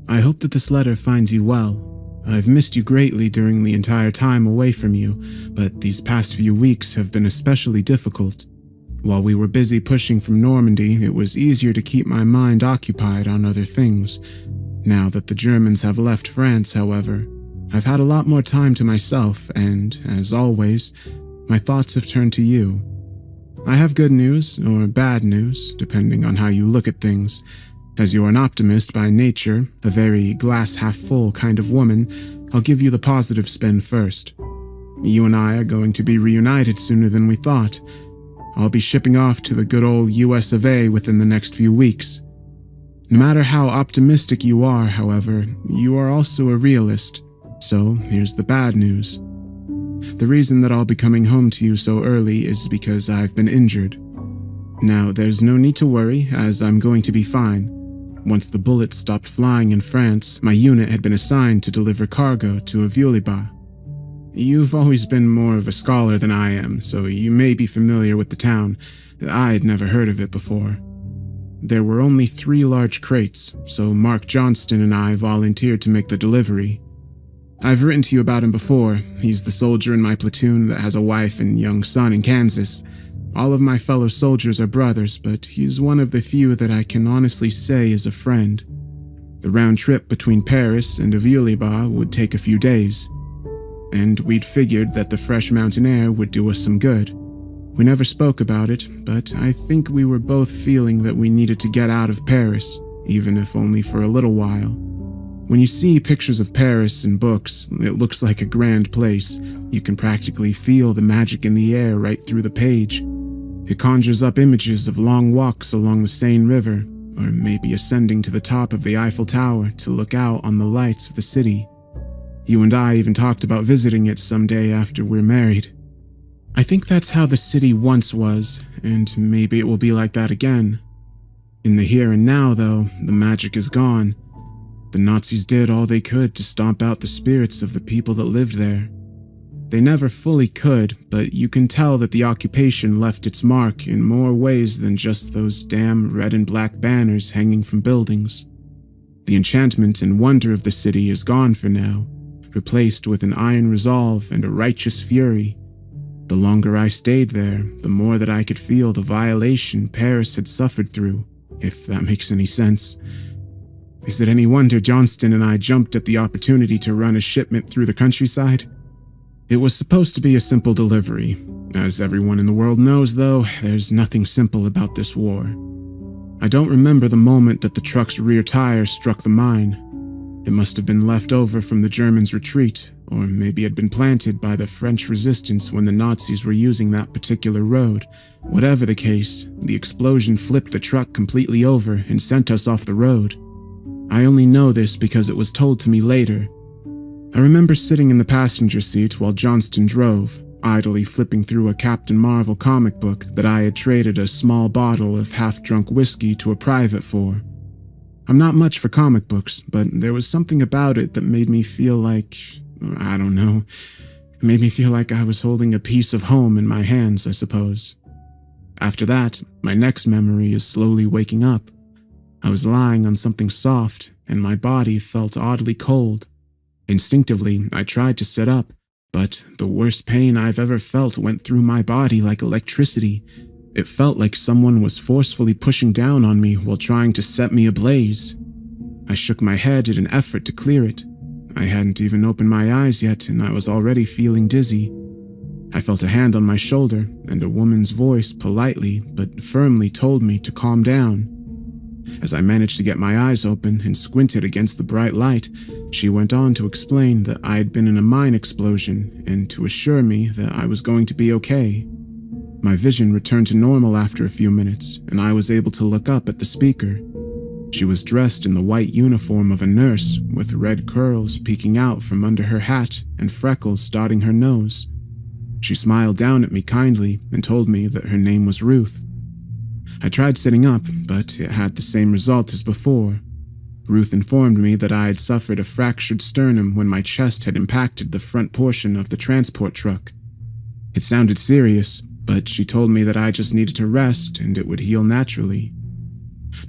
I hope that this letter finds you well. I've missed you greatly during the entire time away from you, but these past few weeks have been especially difficult. While we were busy pushing from Normandy, it was easier to keep my mind occupied on other things. Now that the Germans have left France, however, I've had a lot more time to myself, and, as always, my thoughts have turned to you. I have good news, or bad news, depending on how you look at things. As you're an optimist by nature, a very glass-half-full kind of woman, I'll give you the positive spin first. You and I are going to be reunited sooner than we thought. I'll be shipping off to the good old US of A within the next few weeks. No matter how optimistic you are, however, you are also a realist, so here's the bad news. The reason that I'll be coming home to you so early is because I've been injured. Now, there's no need to worry, as I'm going to be fine. Once the bullets stopped flying in France, my unit had been assigned to deliver cargo to Avioliba. You've always been more of a scholar than I am, so you may be familiar with the town. I'd never heard of it before. There were only 3 large crates, so Mark Johnston and I volunteered to make the delivery. I've written to you about him before. He's the soldier in my platoon that has a wife and young son in Kansas. All of my fellow soldiers are brothers, but he's one of the few that I can honestly say is a friend. The round trip between Paris and Avioliba would take a few days, and we'd figured that the fresh mountain air would do us some good. We never spoke about it, but I think we were both feeling that we needed to get out of Paris, even if only for a little while. When you see pictures of Paris in books, it looks like a grand place. You can practically feel the magic in the air right through the page. It conjures up images of long walks along the Seine River, or maybe ascending to the top of the Eiffel Tower to look out on the lights of the city. You and I even talked about visiting it someday after we're married. I think that's how the city once was, and maybe it will be like that again. In the here and now, though, the magic is gone. The Nazis did all they could to stomp out the spirits of the people that lived there. They never fully could, but you can tell that the occupation left its mark in more ways than just those damn red and black banners hanging from buildings. The enchantment and wonder of the city is gone for now, replaced with an iron resolve and a righteous fury. The longer I stayed there, the more that I could feel the violation Paris had suffered through, if that makes any sense. Is it any wonder Johnston and I jumped at the opportunity to run a shipment through the countryside? It was supposed to be a simple delivery. As everyone in the world knows, though, there's nothing simple about this war. I don't remember the moment that the truck's rear tire struck the mine. It must have been left over from the Germans' retreat, or maybe had been planted by the French resistance when the Nazis were using that particular road. Whatever the case, the explosion flipped the truck completely over and sent us off the road. I only know this because it was told to me later. I remember sitting in the passenger seat while Johnston drove, idly flipping through a Captain Marvel comic book that I had traded a small bottle of half-drunk whiskey to a private for. I'm not much for comic books, but there was something about it that made me feel like, I don't know, it made me feel like I was holding a piece of home in my hands, I suppose. After that, my next memory is slowly waking up. I was lying on something soft, and my body felt oddly cold. Instinctively, I tried to sit up, but the worst pain I've ever felt went through my body like electricity. It felt like someone was forcefully pushing down on me while trying to set me ablaze. I shook my head in an effort to clear it. I hadn't even opened my eyes yet, and I was already feeling dizzy. I felt a hand on my shoulder, and a woman's voice politely but firmly told me to calm down. As I managed to get my eyes open and squinted against the bright light, she went on to explain that I had been in a mine explosion and to assure me that I was going to be okay. My vision returned to normal after a few minutes, and I was able to look up at the speaker. She was dressed in the white uniform of a nurse, with red curls peeking out from under her hat and freckles dotting her nose. She smiled down at me kindly and told me that her name was Ruth. I tried sitting up, but it had the same result as before. Ruth informed me that I had suffered a fractured sternum when my chest had impacted the front portion of the transport truck. It sounded serious, but she told me that I just needed to rest and it would heal naturally.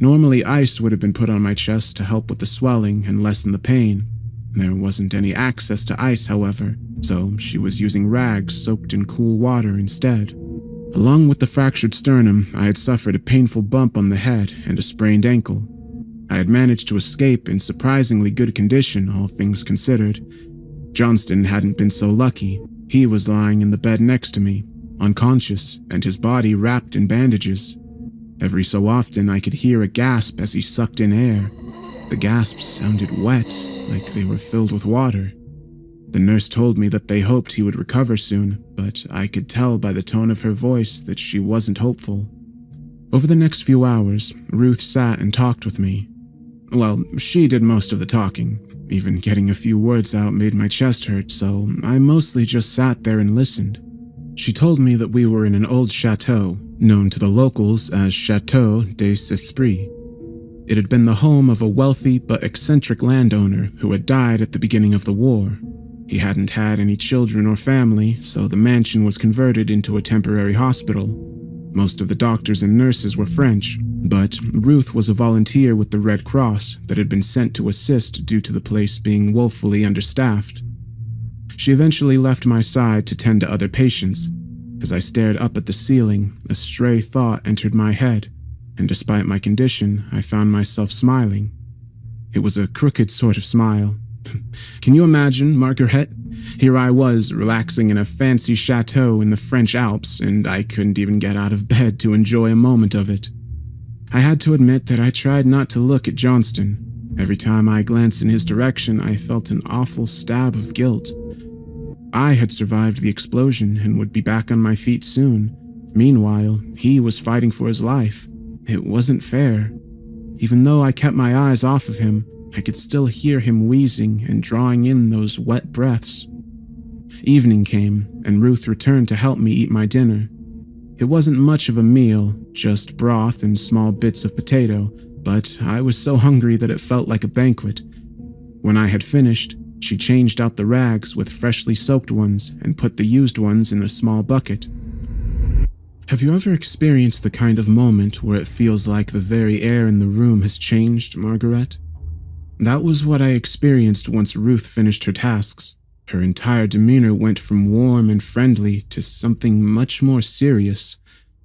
Normally, ice would have been put on my chest to help with the swelling and lessen the pain. There wasn't any access to ice, however, so she was using rags soaked in cool water instead. Along with the fractured sternum, I had suffered a painful bump on the head and a sprained ankle. I had managed to escape in surprisingly good condition, all things considered. Johnston hadn't been so lucky. He was lying in the bed next to me, unconscious, and his body wrapped in bandages. Every so often, I could hear a gasp as he sucked in air. The gasps sounded wet, like they were filled with water. The nurse told me that they hoped he would recover soon, but I could tell by the tone of her voice that she wasn't hopeful. Over the next few hours, Ruth sat and talked with me. Well, she did most of the talking. Even getting a few words out made my chest hurt, so I mostly just sat there and listened. She told me that we were in an old chateau, known to the locals as Chateau des Esprits. It had been the home of a wealthy but eccentric landowner who had died at the beginning of the war. He hadn't had any children or family, so the mansion was converted into a temporary hospital. Most of the doctors and nurses were French, but Ruth was a volunteer with the Red Cross that had been sent to assist due to the place being woefully understaffed. She eventually left my side to tend to other patients. As I stared up at the ceiling, a stray thought entered my head, and despite my condition, I found myself smiling. It was a crooked sort of smile. Can you imagine, Marguerite? Here I was, relaxing in a fancy chateau in the French Alps, and I couldn't even get out of bed to enjoy a moment of it. I had to admit that I tried not to look at Johnston. Every time I glanced in his direction, I felt an awful stab of guilt. I had survived the explosion and would be back on my feet soon. Meanwhile, he was fighting for his life. It wasn't fair. Even though I kept my eyes off of him, I could still hear him wheezing and drawing in those wet breaths. Evening came, and Ruth returned to help me eat my dinner. It wasn't much of a meal, just broth and small bits of potato, but I was so hungry that it felt like a banquet. When I had finished, she changed out the rags with freshly soaked ones and put the used ones in a small bucket. Have you ever experienced the kind of moment where it feels like the very air in the room has changed, Margaret? That was what I experienced once Ruth finished her tasks. Her entire demeanor went from warm and friendly to something much more serious.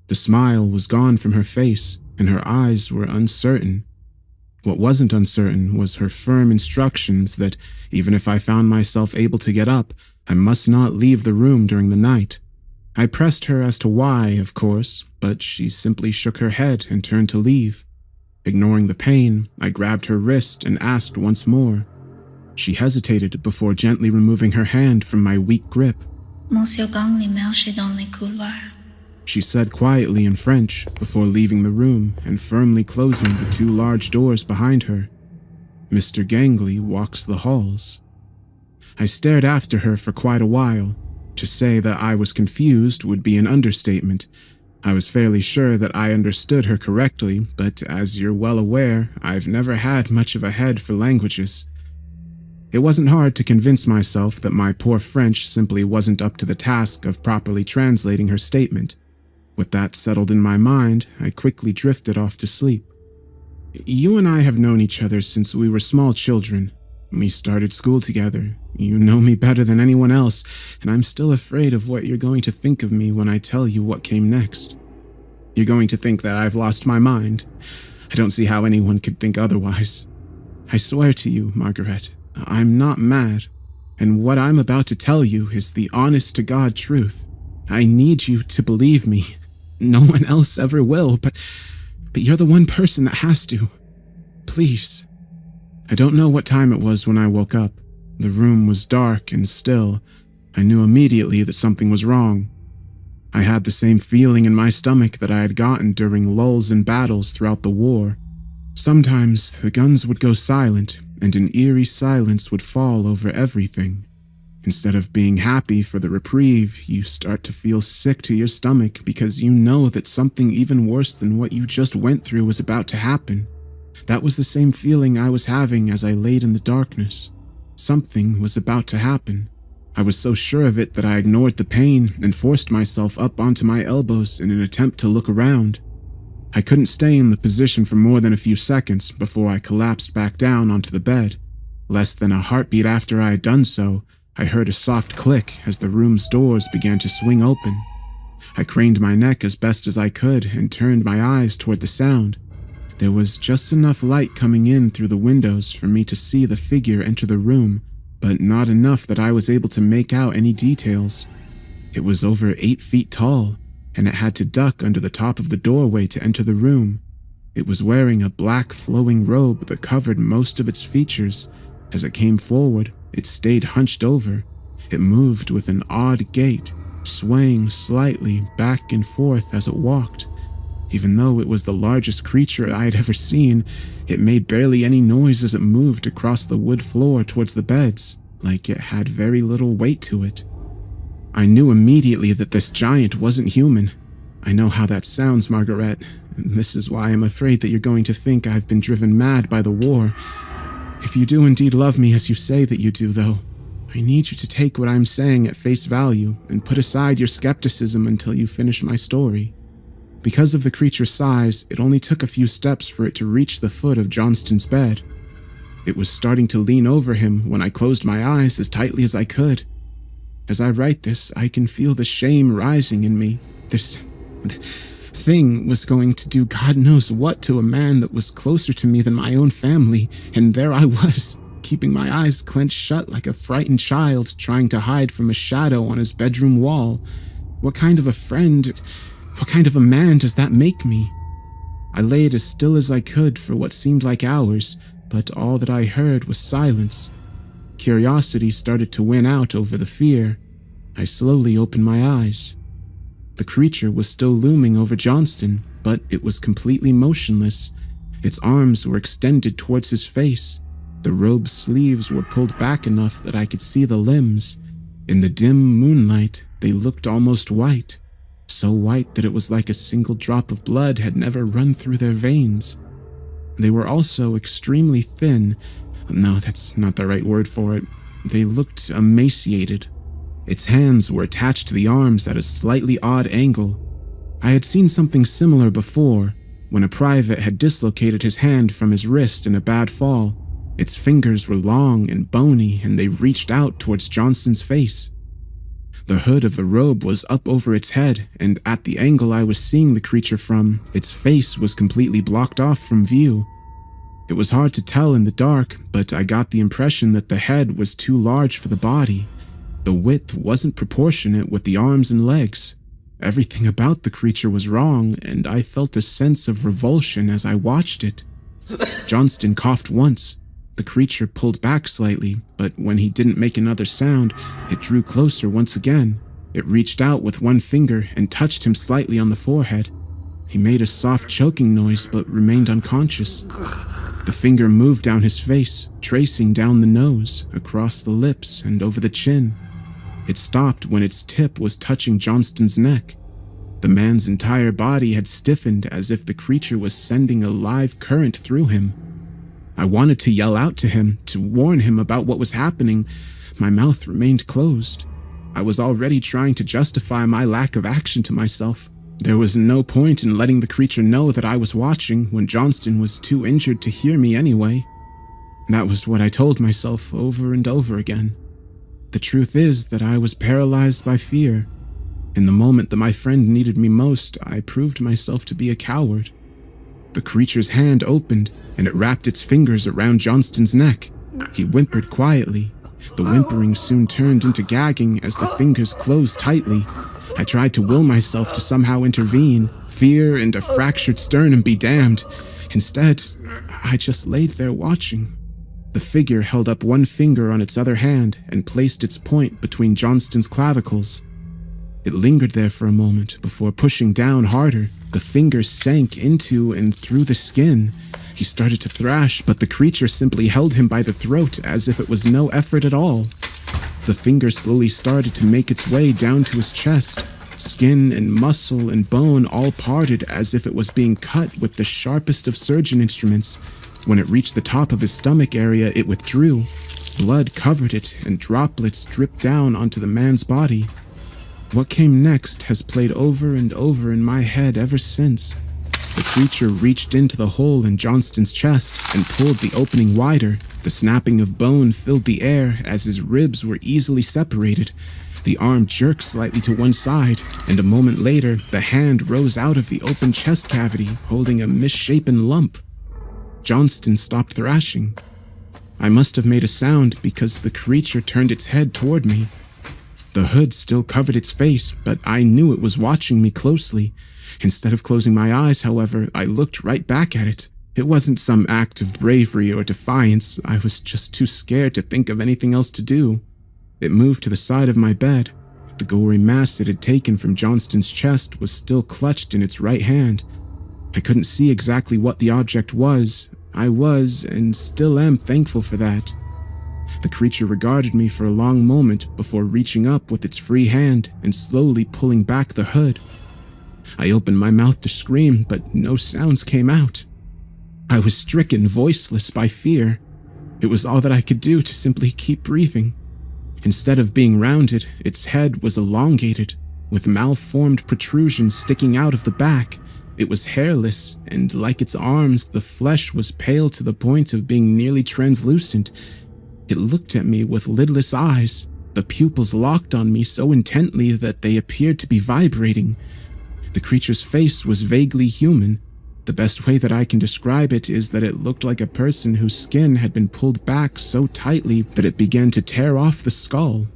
The smile was gone from her face, and her eyes were uncertain. What wasn't uncertain was her firm instructions that, even if I found myself able to get up, I must not leave the room during the night. I pressed her as to why, of course, but she simply shook her head and turned to leave. Ignoring the pain, I grabbed her wrist and asked once more. She hesitated before gently removing her hand from my weak grip. She said quietly in French before leaving the room and firmly closing the two large doors behind her. Mr. Gangley walks the halls. I stared after her for quite a while. To say that I was confused would be an understatement. I was fairly sure that I understood her correctly, but as you're well aware, I've never had much of a head for languages. It wasn't hard to convince myself that my poor French simply wasn't up to the task of properly translating her statement. With that settled in my mind, I quickly drifted off to sleep. You and I have known each other since we were small children. We started school together. You know me better than anyone else, and I'm still afraid of what you're going to think of me when I tell you what came next. You're going to think that I've lost my mind. I don't see how anyone could think otherwise. I swear to you, Margaret, I'm not mad, and what I'm about to tell you is the honest-to-God truth. I need you to believe me. No one else ever will, but you're the one person that has to. Please. I don't know what time it was when I woke up. The room was dark and still. I knew immediately that something was wrong. I had the same feeling in my stomach that I had gotten during lulls in battles throughout the war. Sometimes the guns would go silent, and an eerie silence would fall over everything. Instead of being happy for the reprieve, you start to feel sick to your stomach because you know that something even worse than what you just went through was about to happen. That was the same feeling I was having as I laid in the darkness. Something was about to happen. I was so sure of it that I ignored the pain and forced myself up onto my elbows in an attempt to look around. I couldn't stay in the position for more than a few seconds before I collapsed back down onto the bed. Less than a heartbeat after I had done so, I heard a soft click as the room's doors began to swing open. I craned my neck as best as I could and turned my eyes toward the sound. There was just enough light coming in through the windows for me to see the figure enter the room, but not enough that I was able to make out any details. It was over 8 feet tall, and it had to duck under the top of the doorway to enter the room. It was wearing a black flowing robe that covered most of its features. As it came forward, it stayed hunched over. It moved with an odd gait, swaying slightly back and forth as it walked. Even though it was the largest creature I had ever seen, it made barely any noise as it moved across the wood floor towards the beds, like it had very little weight to it. I knew immediately that this giant wasn't human. I know how that sounds, Margaret, and this is why I'm afraid that you're going to think I've been driven mad by the war. If you do indeed love me as you say that you do, though, I need you to take what I'm saying at face value and put aside your skepticism until you finish my story. Because of the creature's size, it only took a few steps for it to reach the foot of Johnston's bed. It was starting to lean over him when I closed my eyes as tightly as I could. As I write this, I can feel the shame rising in me. This thing was going to do God knows what to a man that was closer to me than my own family, and there I was, keeping my eyes clenched shut like a frightened child trying to hide from a shadow on his bedroom wall. What kind of a friend, what kind of a man does that make me? I laid as still as I could for what seemed like hours, but all that I heard was silence. Curiosity started to win out over the fear. I slowly opened my eyes. The creature was still looming over Johnston, but it was completely motionless. Its arms were extended towards his face. The robe's sleeves were pulled back enough that I could see the limbs. In the dim moonlight, they looked almost white. So white that it was like a single drop of blood had never run through their veins. They were also extremely thin. No, that's not the right word for it. They looked emaciated. Its hands were attached to the arms at a slightly odd angle. I had seen something similar before, when a private had dislocated his hand from his wrist in a bad fall. Its fingers were long and bony, and they reached out towards Johnston's face. The hood of the robe was up over its head, and at the angle I was seeing the creature from, its face was completely blocked off from view. It was hard to tell in the dark, but I got the impression that the head was too large for the body. The width wasn't proportionate with the arms and legs. Everything about the creature was wrong, and I felt a sense of revulsion as I watched it. Johnston coughed once. The creature pulled back slightly, but when he didn't make another sound, it drew closer once again. It reached out with one finger and touched him slightly on the forehead. He made a soft choking noise but remained unconscious. The finger moved down his face, tracing down the nose, across the lips, and over the chin. It stopped when its tip was touching Johnston's neck. The man's entire body had stiffened as if the creature was sending a live current through him. I wanted to yell out to him, to warn him about what was happening. My mouth remained closed. I was already trying to justify my lack of action to myself. There was no point in letting the creature know that I was watching when Johnston was too injured to hear me anyway. That was what I told myself over and over again. The truth is that I was paralyzed by fear. In the moment that my friend needed me most, I proved myself to be a coward. The creature's hand opened, and it wrapped its fingers around Johnston's neck. He whimpered quietly. The whimpering soon turned into gagging as the fingers closed tightly. I tried to will myself to somehow intervene. Fear and a fractured sternum be damned. Instead, I just laid there watching. The figure held up one finger on its other hand and placed its point between Johnston's clavicles. It lingered there for a moment before pushing down harder. The finger sank into and through the skin. He started to thrash, but the creature simply held him by the throat as if it was no effort at all. The finger slowly started to make its way down to his chest. Skin and muscle and bone all parted as if it was being cut with the sharpest of surgeon instruments. When it reached the top of his stomach area, it withdrew. Blood covered it, and droplets dripped down onto the man's body. What came next has played over and over in my head ever since. The creature reached into the hole in Johnston's chest and pulled the opening wider. The snapping of bone filled the air as his ribs were easily separated. The arm jerked slightly to one side, and a moment later, the hand rose out of the open chest cavity, holding a misshapen lump. Johnston stopped thrashing. I must have made a sound because the creature turned its head toward me. The hood still covered its face, but I knew it was watching me closely. Instead of closing my eyes, however, I looked right back at it. It wasn't some act of bravery or defiance. I was just too scared to think of anything else to do. It moved to the side of my bed. The gory mass it had taken from Johnston's chest was still clutched in its right hand. I couldn't see exactly what the object was. I was, and still am, thankful for that. The creature regarded me for a long moment before reaching up with its free hand and slowly pulling back the hood. I opened my mouth to scream, but no sounds came out. I was stricken voiceless by fear. It was all that I could do to simply keep breathing. Instead of being rounded, its head was elongated, with malformed protrusions sticking out of the back. It was hairless, and like its arms, the flesh was pale to the point of being nearly translucent. It looked at me with lidless eyes, the pupils locked on me so intently that they appeared to be vibrating. The creature's face was vaguely human. The best way that I can describe it is that it looked like a person whose skin had been pulled back so tightly that it began to tear off the skull.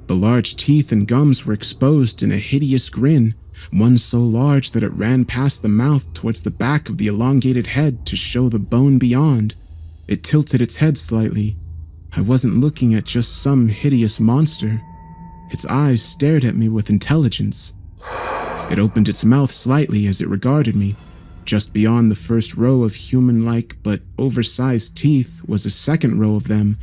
The large teeth and gums were exposed in a hideous grin, one so large that it ran past the mouth towards the back of the elongated head to show the bone beyond. It tilted its head slightly. I wasn't looking at just some hideous monster. Its eyes stared at me with intelligence. It opened its mouth slightly as it regarded me. Just beyond the first row of human-like but oversized teeth was a second row of them.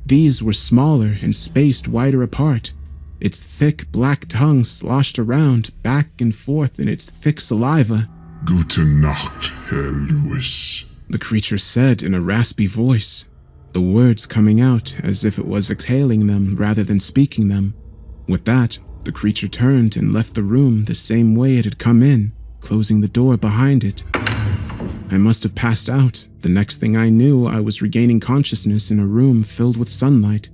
These were smaller and spaced wider apart. Its thick black tongue sloshed around, back and forth in its thick saliva. Gute Nacht, Herr Lewis, the creature said in a raspy voice, the words coming out as if it was exhaling them rather than speaking them. With that, the creature turned and left the room the same way it had come in, closing the door behind it. I must have passed out. The next thing I knew, I was regaining consciousness in a room filled with sunlight.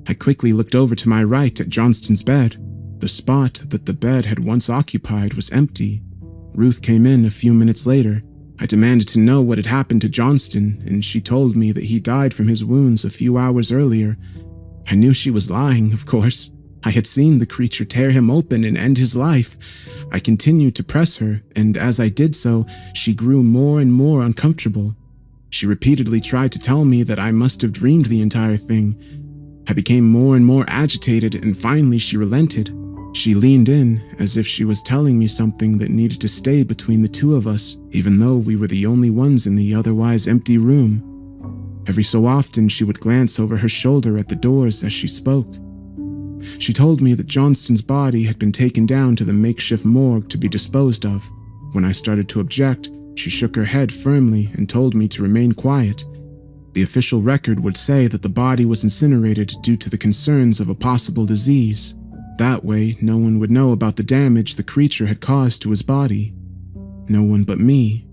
I quickly looked over to my right at Johnston's bed. The spot that the bed had once occupied was empty. Ruth came in a few minutes later. I demanded to know what had happened to Johnston, and she told me that he died from his wounds a few hours earlier. I knew she was lying, of course. I had seen the creature tear him open and end his life. I continued to press her, and as I did so, she grew more and more uncomfortable. She repeatedly tried to tell me that I must have dreamed the entire thing. I became more and more agitated, and finally she relented. She leaned in, as if she was telling me something that needed to stay between the two of us, even though we were the only ones in the otherwise empty room. Every so often, she would glance over her shoulder at the doors as she spoke. She told me that Johnston's body had been taken down to the makeshift morgue to be disposed of. When I started to object, she shook her head firmly and told me to remain quiet. The official record would say that the body was incinerated due to the concerns of a possible disease. That way, no one would know about the damage the creature had caused to his body. No one but me.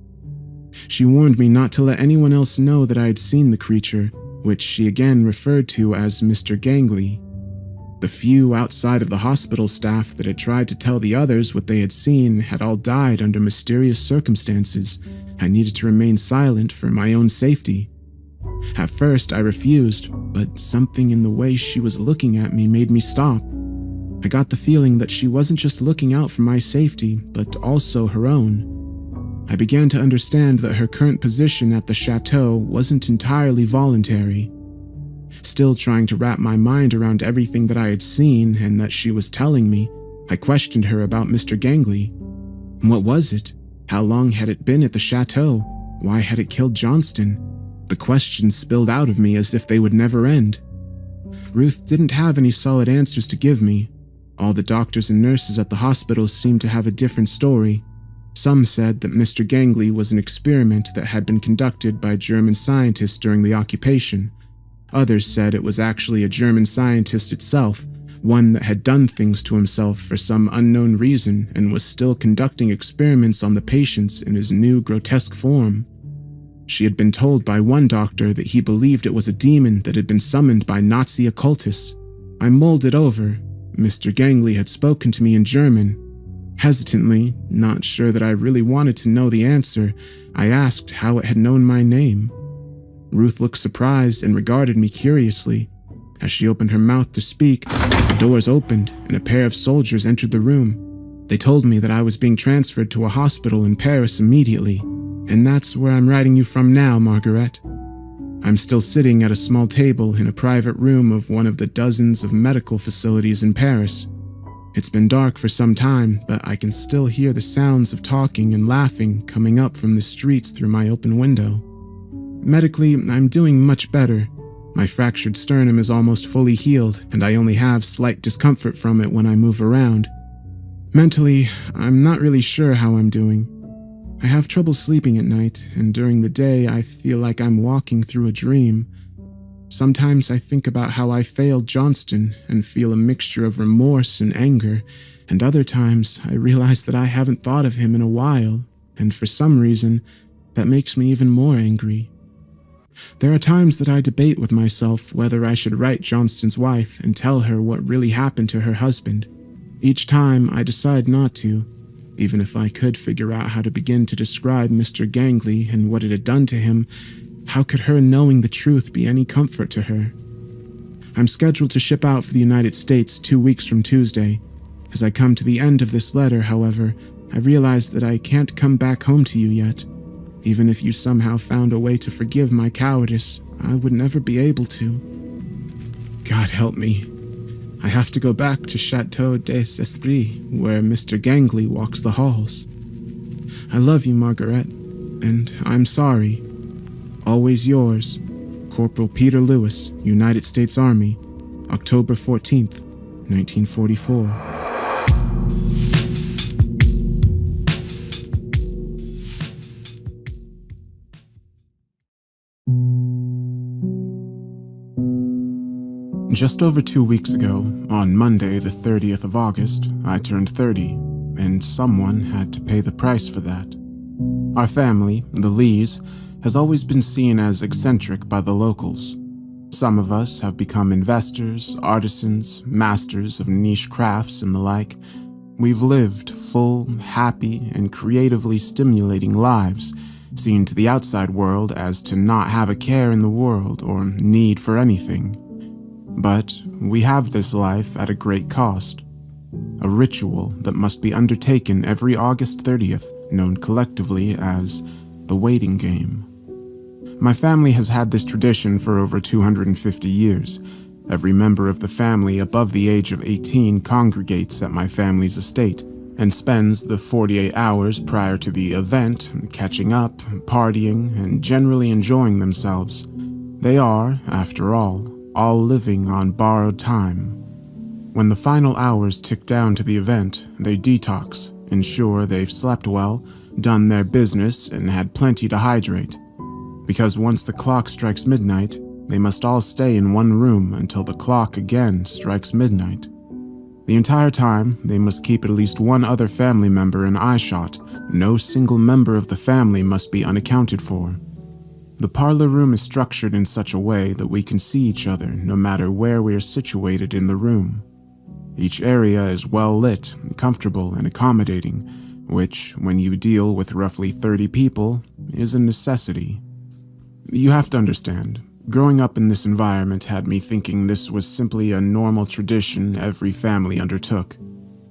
She warned me not to let anyone else know that I had seen the creature, which she again referred to as Mr. Gangley. The few outside of the hospital staff that had tried to tell the others what they had seen had all died under mysterious circumstances. I needed to remain silent for my own safety. At first, I refused, but something in the way she was looking at me made me stop. I got the feeling that she wasn't just looking out for my safety, but also her own. I began to understand that her current position at the chateau wasn't entirely voluntary. Still trying to wrap my mind around everything that I had seen and that she was telling me, I questioned her about Mr. Gangley. What was it? How long had it been at the chateau? Why had it killed Johnston? The questions spilled out of me as if they would never end. Ruth didn't have any solid answers to give me. All the doctors and nurses at the hospital seemed to have a different story. Some said that Mr. Gangley was an experiment that had been conducted by German scientists during the occupation. Others said it was actually a German scientist itself, one that had done things to himself for some unknown reason and was still conducting experiments on the patients in his new grotesque form. She had been told by one doctor that he believed it was a demon that had been summoned by Nazi occultists. I mulled it over. Mr. Gangley had spoken to me in German. Hesitantly, not sure that I really wanted to know the answer, I asked how it had known my name. Ruth looked surprised and regarded me curiously. As she opened her mouth to speak, the doors opened and a pair of soldiers entered the room. They told me that I was being transferred to a hospital in Paris immediately, and that's where I'm writing you from now, Margaret. I'm still sitting at a small table in a private room of one of the dozens of medical facilities in Paris. It's been dark for some time, but I can still hear the sounds of talking and laughing coming up from the streets through my open window. Medically, I'm doing much better. My fractured sternum is almost fully healed, and I only have slight discomfort from it when I move around. Mentally, I'm not really sure how I'm doing. I have trouble sleeping at night, and during the day I feel like I'm walking through a dream. Sometimes I think about how I failed Johnston and feel a mixture of remorse and anger, and other times I realize that I haven't thought of him in a while, and for some reason, that makes me even more angry. There are times that I debate with myself whether I should write Johnston's wife and tell her what really happened to her husband. Each time I decide not to, even if I could figure out how to begin to describe Mr. Gangley and what it had done to him. How could her knowing the truth be any comfort to her? I'm scheduled to ship out for the United States 2 weeks from Tuesday. As I come to the end of this letter, however, I realize that I can't come back home to you yet. Even if you somehow found a way to forgive my cowardice, I would never be able to. God help me. I have to go back to Chateau des Esprits, where Mr. Gangley walks the halls. I love you, Margaret, and I'm sorry. Always yours, Corporal Peter Lewis, United States Army, October 14th, 1944. Just over 2 weeks ago, on Monday the 30th of August, I turned 30, and someone had to pay the price for that. Our family, the Lees, has always been seen as eccentric by the locals. Some of us have become investors, artisans, masters of niche crafts, and the like. We've lived full, happy, and creatively stimulating lives, seen to the outside world as to not have a care in the world or need for anything. But we have this life at a great cost. A ritual that must be undertaken every August 30th, known collectively as the waiting game. My family has had this tradition for over 250 years. Every member of the family above the age of 18 congregates at my family's estate and spends the 48 hours prior to the event catching up, partying, and generally enjoying themselves. They are, after all living on borrowed time. When the final hours tick down to the event, they detox, ensure they've slept well, done their business, and had plenty to hydrate. Because once the clock strikes midnight, they must all stay in one room until the clock again strikes midnight. The entire time, they must keep at least one other family member in eyeshot. No single member of the family must be unaccounted for. The parlor room is structured in such a way that we can see each other no matter where we are situated in the room. Each area is well lit, comfortable, and accommodating, which, when you deal with roughly 30 people, is a necessity. You have to understand, growing up in this environment had me thinking this was simply a normal tradition every family undertook.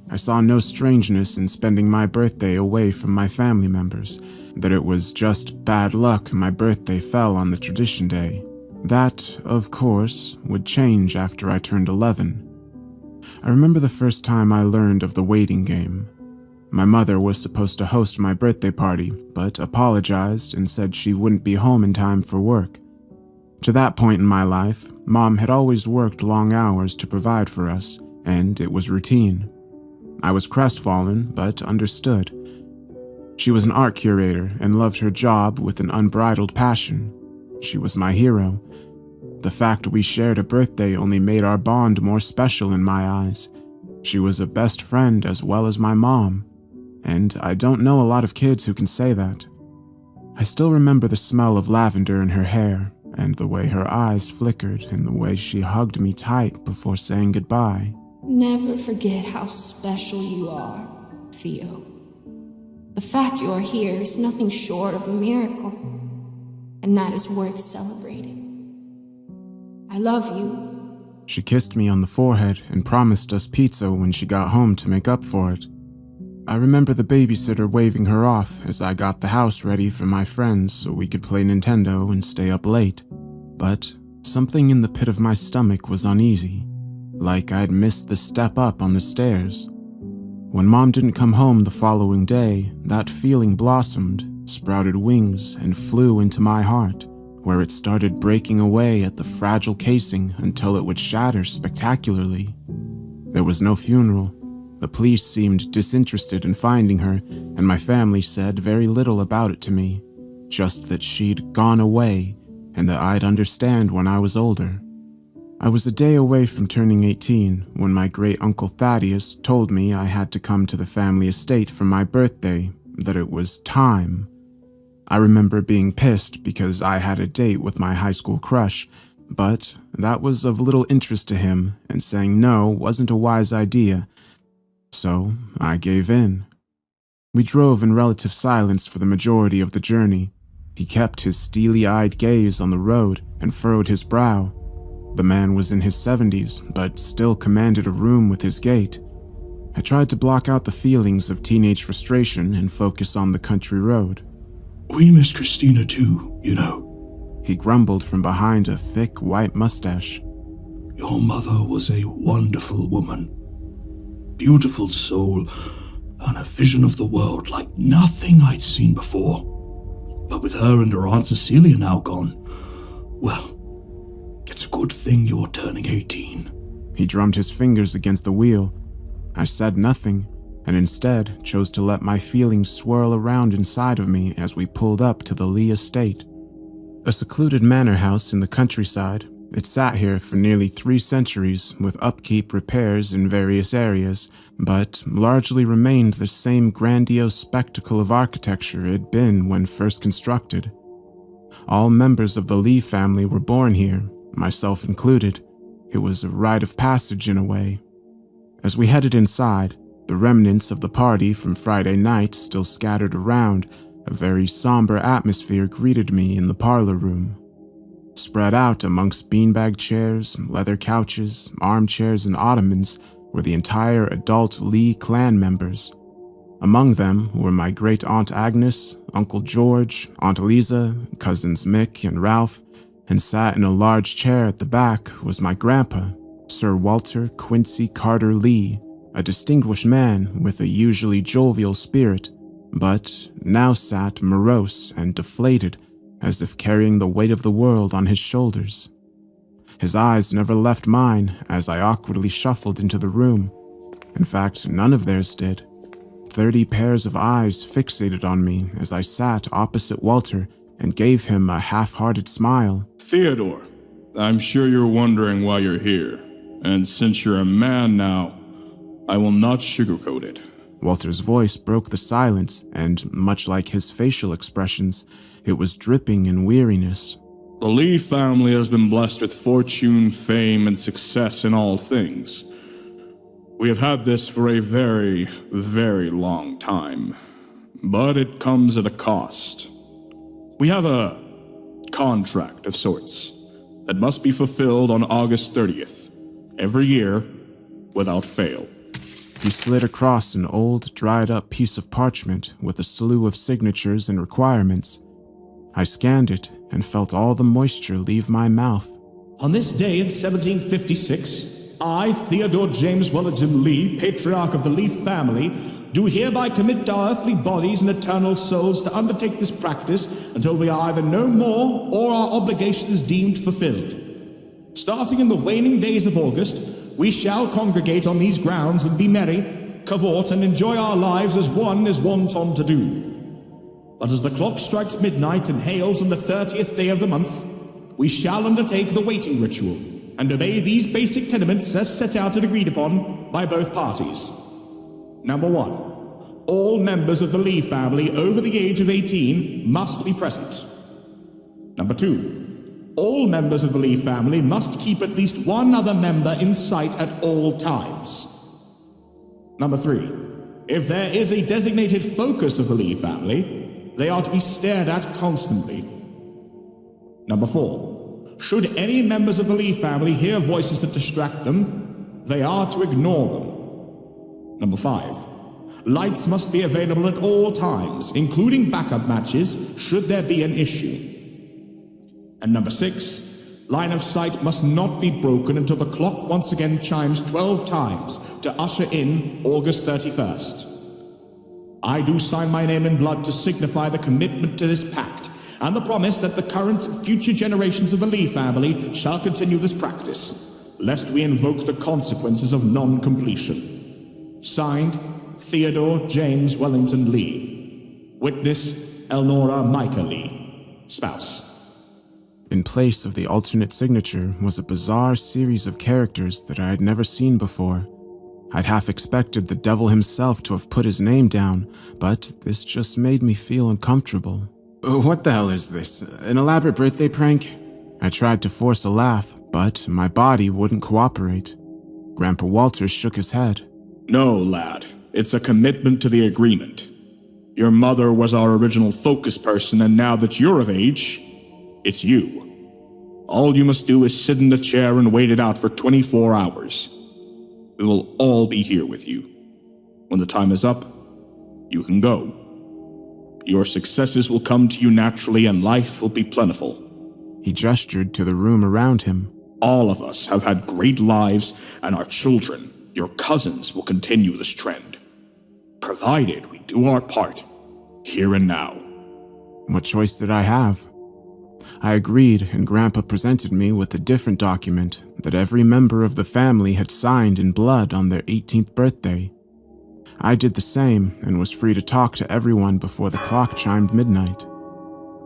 I saw no strangeness in spending my birthday away from my family members, that it was just bad luck my birthday fell on the tradition day. That, of course, would change after I turned 11. I remember the first time I learned of the waiting game. My mother was supposed to host my birthday party, but apologized and said she wouldn't be home in time for work. To that point in my life, Mom had always worked long hours to provide for us, and it was routine. I was crestfallen, but understood. She was an art curator and loved her job with an unbridled passion. She was my hero. The fact we shared a birthday only made our bond more special in my eyes. She was a best friend as well as my mom, and I don't know a lot of kids who can say that. I still remember the smell of lavender in her hair, and the way her eyes flickered, and the way she hugged me tight before saying goodbye. Never forget how special you are, Theo. The fact you are here is nothing short of a miracle, and that is worth celebrating. I love you. She kissed me on the forehead and promised us pizza when she got home to make up for it. I remember the babysitter waving her off as I got the house ready for my friends so we could play Nintendo and stay up late. But something in the pit of my stomach was uneasy, like I'd missed the step up on the stairs. When Mom didn't come home the following day, that feeling blossomed, sprouted wings, and flew into my heart, where it started breaking away at the fragile casing until it would shatter spectacularly. There was no funeral. The police seemed disinterested in finding her, and my family said very little about it to me, just that she'd gone away and that I'd understand when I was older. I was a day away from turning 18 when my great-uncle Thaddeus told me I had to come to the family estate for my birthday, that it was time. I remember being pissed because I had a date with my high school crush, but that was of little interest to him, and saying no wasn't a wise idea, so I gave in. We drove in relative silence for the majority of the journey. He kept his steely-eyed gaze on the road and furrowed his brow. The man was in his 70s, but still commanded a room with his gait. I tried to block out the feelings of teenage frustration and focus on the country road. We miss Christina too, you know. He grumbled from behind a thick white mustache. Your mother was a wonderful woman. Beautiful soul, and a vision of the world like nothing I'd seen before. But with her and her Aunt Cecilia now gone, well, it's a good thing you're turning 18. He drummed his fingers against the wheel. I said nothing, and instead chose to let my feelings swirl around inside of me as we pulled up to the Lee estate. A secluded manor house in the countryside, it sat here for nearly 3 centuries with upkeep repairs in various areas, but largely remained the same grandiose spectacle of architecture it had been when first constructed. All members of the Lee family were born here, myself included. It was a rite of passage in a way. As we headed inside, the remnants of the party from Friday night still scattered around, a very somber atmosphere greeted me in the parlor room. Spread out amongst beanbag chairs, leather couches, armchairs, and ottomans were the entire adult Lee clan members. Among them were my great-aunt Agnes, Uncle George, Aunt Eliza, cousins Mick and Ralph, and sat in a large chair at the back was my grandpa, Sir Walter Quincy Carter Lee, a distinguished man with a usually jovial spirit, but now sat morose and deflated, as if carrying the weight of the world on his shoulders. His eyes never left mine as I awkwardly shuffled into the room. In fact, none of theirs did. 30 pairs of eyes fixated on me as I sat opposite Walter and gave him a half-hearted smile. Theodore, I'm sure you're wondering why you're here, and since you're a man now, I will not sugarcoat it. Walter's voice broke the silence, and much like his facial expressions, it was dripping in weariness. The Lee family has been blessed with fortune, fame, and success in all things. We have had this for a very, very long time, but it comes at a cost. We have a contract of sorts that must be fulfilled on August 30th, every year, without fail. He slid across an old, dried-up piece of parchment with a slew of signatures and requirements. I scanned it and felt all the moisture leave my mouth. On this day in 1756, I, Theodore James Wellington Lee, patriarch of the Lee family, do hereby commit our earthly bodies and eternal souls to undertake this practice until we are either no more or our obligation is deemed fulfilled. Starting in the waning days of August, we shall congregate on these grounds and be merry, cavort, and enjoy our lives as one is wont to do. But as the clock strikes midnight and hails on the 30th day of the month, we shall undertake the waiting ritual and obey these basic tenements as set out and agreed upon by both parties. Number 1. All members of the Lee family over the age of 18 must be present. Number 2. All members of the Lee family must keep at least one other member in sight at all times. Number 3. If there is a designated focus of the Lee family, they are to be stared at constantly. Number 4. Should any members of the Lee family hear voices that distract them, they are to ignore them. Number 5. Lights must be available at all times, including backup matches, should there be an issue. And number 6. Line of sight must not be broken until the clock once again chimes 12 times to usher in August 31st. I do sign my name in blood to signify the commitment to this pact, and the promise that the current and future generations of the Lee family shall continue this practice, lest we invoke the consequences of non-completion. Signed, Theodore James Wellington Lee. Witness, Elnora Micah Lee. Spouse. In place of the alternate signature was a bizarre series of characters that I had never seen before. I'd half expected the devil himself to have put his name down, but this just made me feel uncomfortable. What the hell is this? An elaborate birthday prank? I tried to force a laugh, but my body wouldn't cooperate. Grandpa Walters shook his head. No, lad. It's a commitment to the agreement. Your mother was our original focus person, and now that you're of age, it's you. All you must do is sit in the chair and wait it out for 24 hours. We will all be here with you. When the time is up, you can go. Your successes will come to you naturally and life will be plentiful. He gestured to the room around him. All of us have had great lives, and our children, your cousins, will continue this trend. Provided we do our part, here and now. What choice did I have? I agreed, and Grandpa presented me with a different document that every member of the family had signed in blood on their 18th birthday. I did the same and was free to talk to everyone before the clock chimed midnight.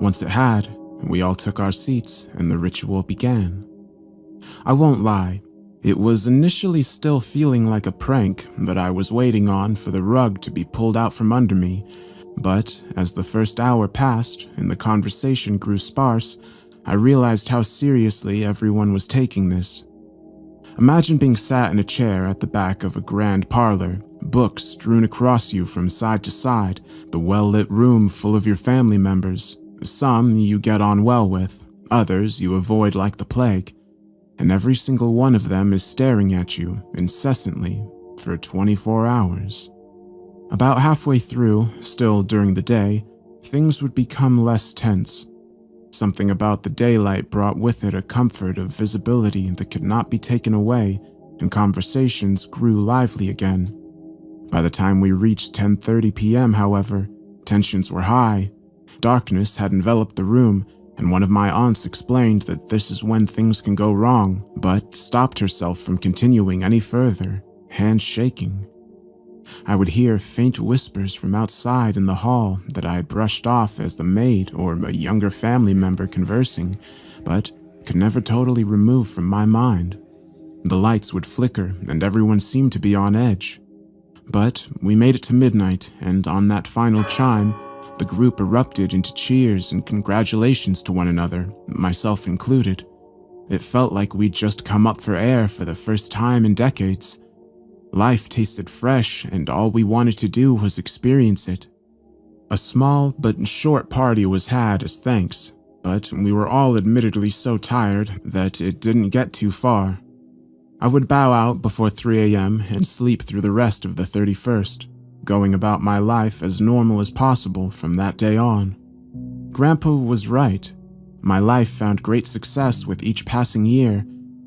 Once it had, we all took our seats and the ritual began. I won't lie, it was initially still feeling like a prank that I was waiting on for the rug to be pulled out from under me, but as the first hour passed and the conversation grew sparse, I realized how seriously everyone was taking this. Imagine being sat in a chair at the back of a grand parlor, books strewn across you from side to side, the well-lit room full of your family members. Some you get on well with, others you avoid like the plague, and every single one of them is staring at you incessantly for 24 hours. About halfway through, still during the day, things would become less tense. Something about the daylight brought with it a comfort of visibility that could not be taken away, and conversations grew lively again. By the time we reached 10:30 p.m., however, tensions were high. Darkness had enveloped the room, and one of my aunts explained that this is when things can go wrong, but stopped herself from continuing any further, hands shaking. I would hear faint whispers from outside in the hall that I had brushed off as the maid or a younger family member conversing, but could never totally remove from my mind. The lights would flicker and everyone seemed to be on edge. But we made it to midnight, and on that final chime, the group erupted into cheers and congratulations to one another, myself included. It felt like we'd just come up for air for the first time in decades. Life tasted fresh, and all we wanted to do was experience it. A small but short party was had as thanks, but we were all admittedly so tired that it didn't get too far. I would bow out before 3 a.m. and sleep through the rest of the 31st, going about my life as normal as possible from that day on. Grandpa was right. My life found great success with each passing year.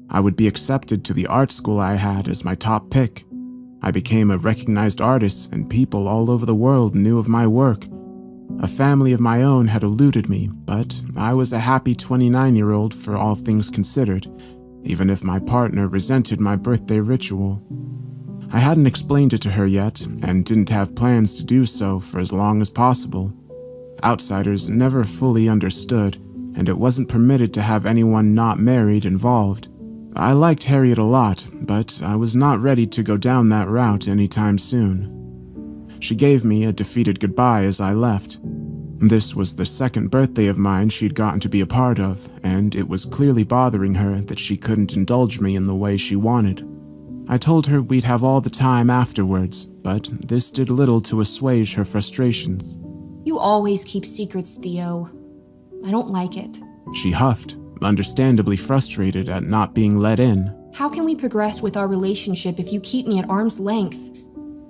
I would be accepted to the art school I had as my top pick. I became a recognized artist, and people all over the world knew of my work. A family of my own had eluded me, but I was a happy 29-year-old for all things considered, even if my partner resented my birthday ritual. I hadn't explained it to her yet, and didn't have plans to do so for as long as possible. Outsiders never fully understood, and it wasn't permitted to have anyone not married involved. I liked Harriet a lot, but I was not ready to go down that route anytime soon. She gave me a defeated goodbye as I left. This was the second birthday of mine she'd gotten to be a part of, and it was clearly bothering her that she couldn't indulge me in the way she wanted. I told her we'd have all the time afterwards, but this did little to assuage her frustrations. You always keep secrets, Theo. I don't like it. She huffed, understandably frustrated at not being let in. How can we progress with our relationship if you keep me at arm's length?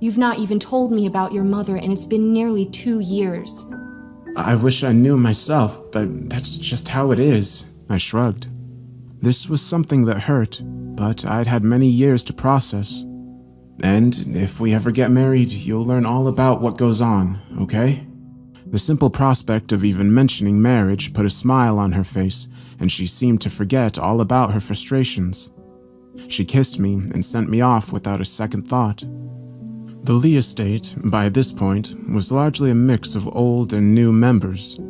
You've not even told me about your mother, and it's been nearly 2 years. I wish I knew myself, but that's just how it is. I shrugged. This was something that hurt, but I'd had many years to process. And if we ever get married, you'll learn all about what goes on, okay? The simple prospect of even mentioning marriage put a smile on her face, and she seemed to forget all about her frustrations. She kissed me and sent me off without a second thought. The Lee estate, by this point, was largely a mix of old and new members.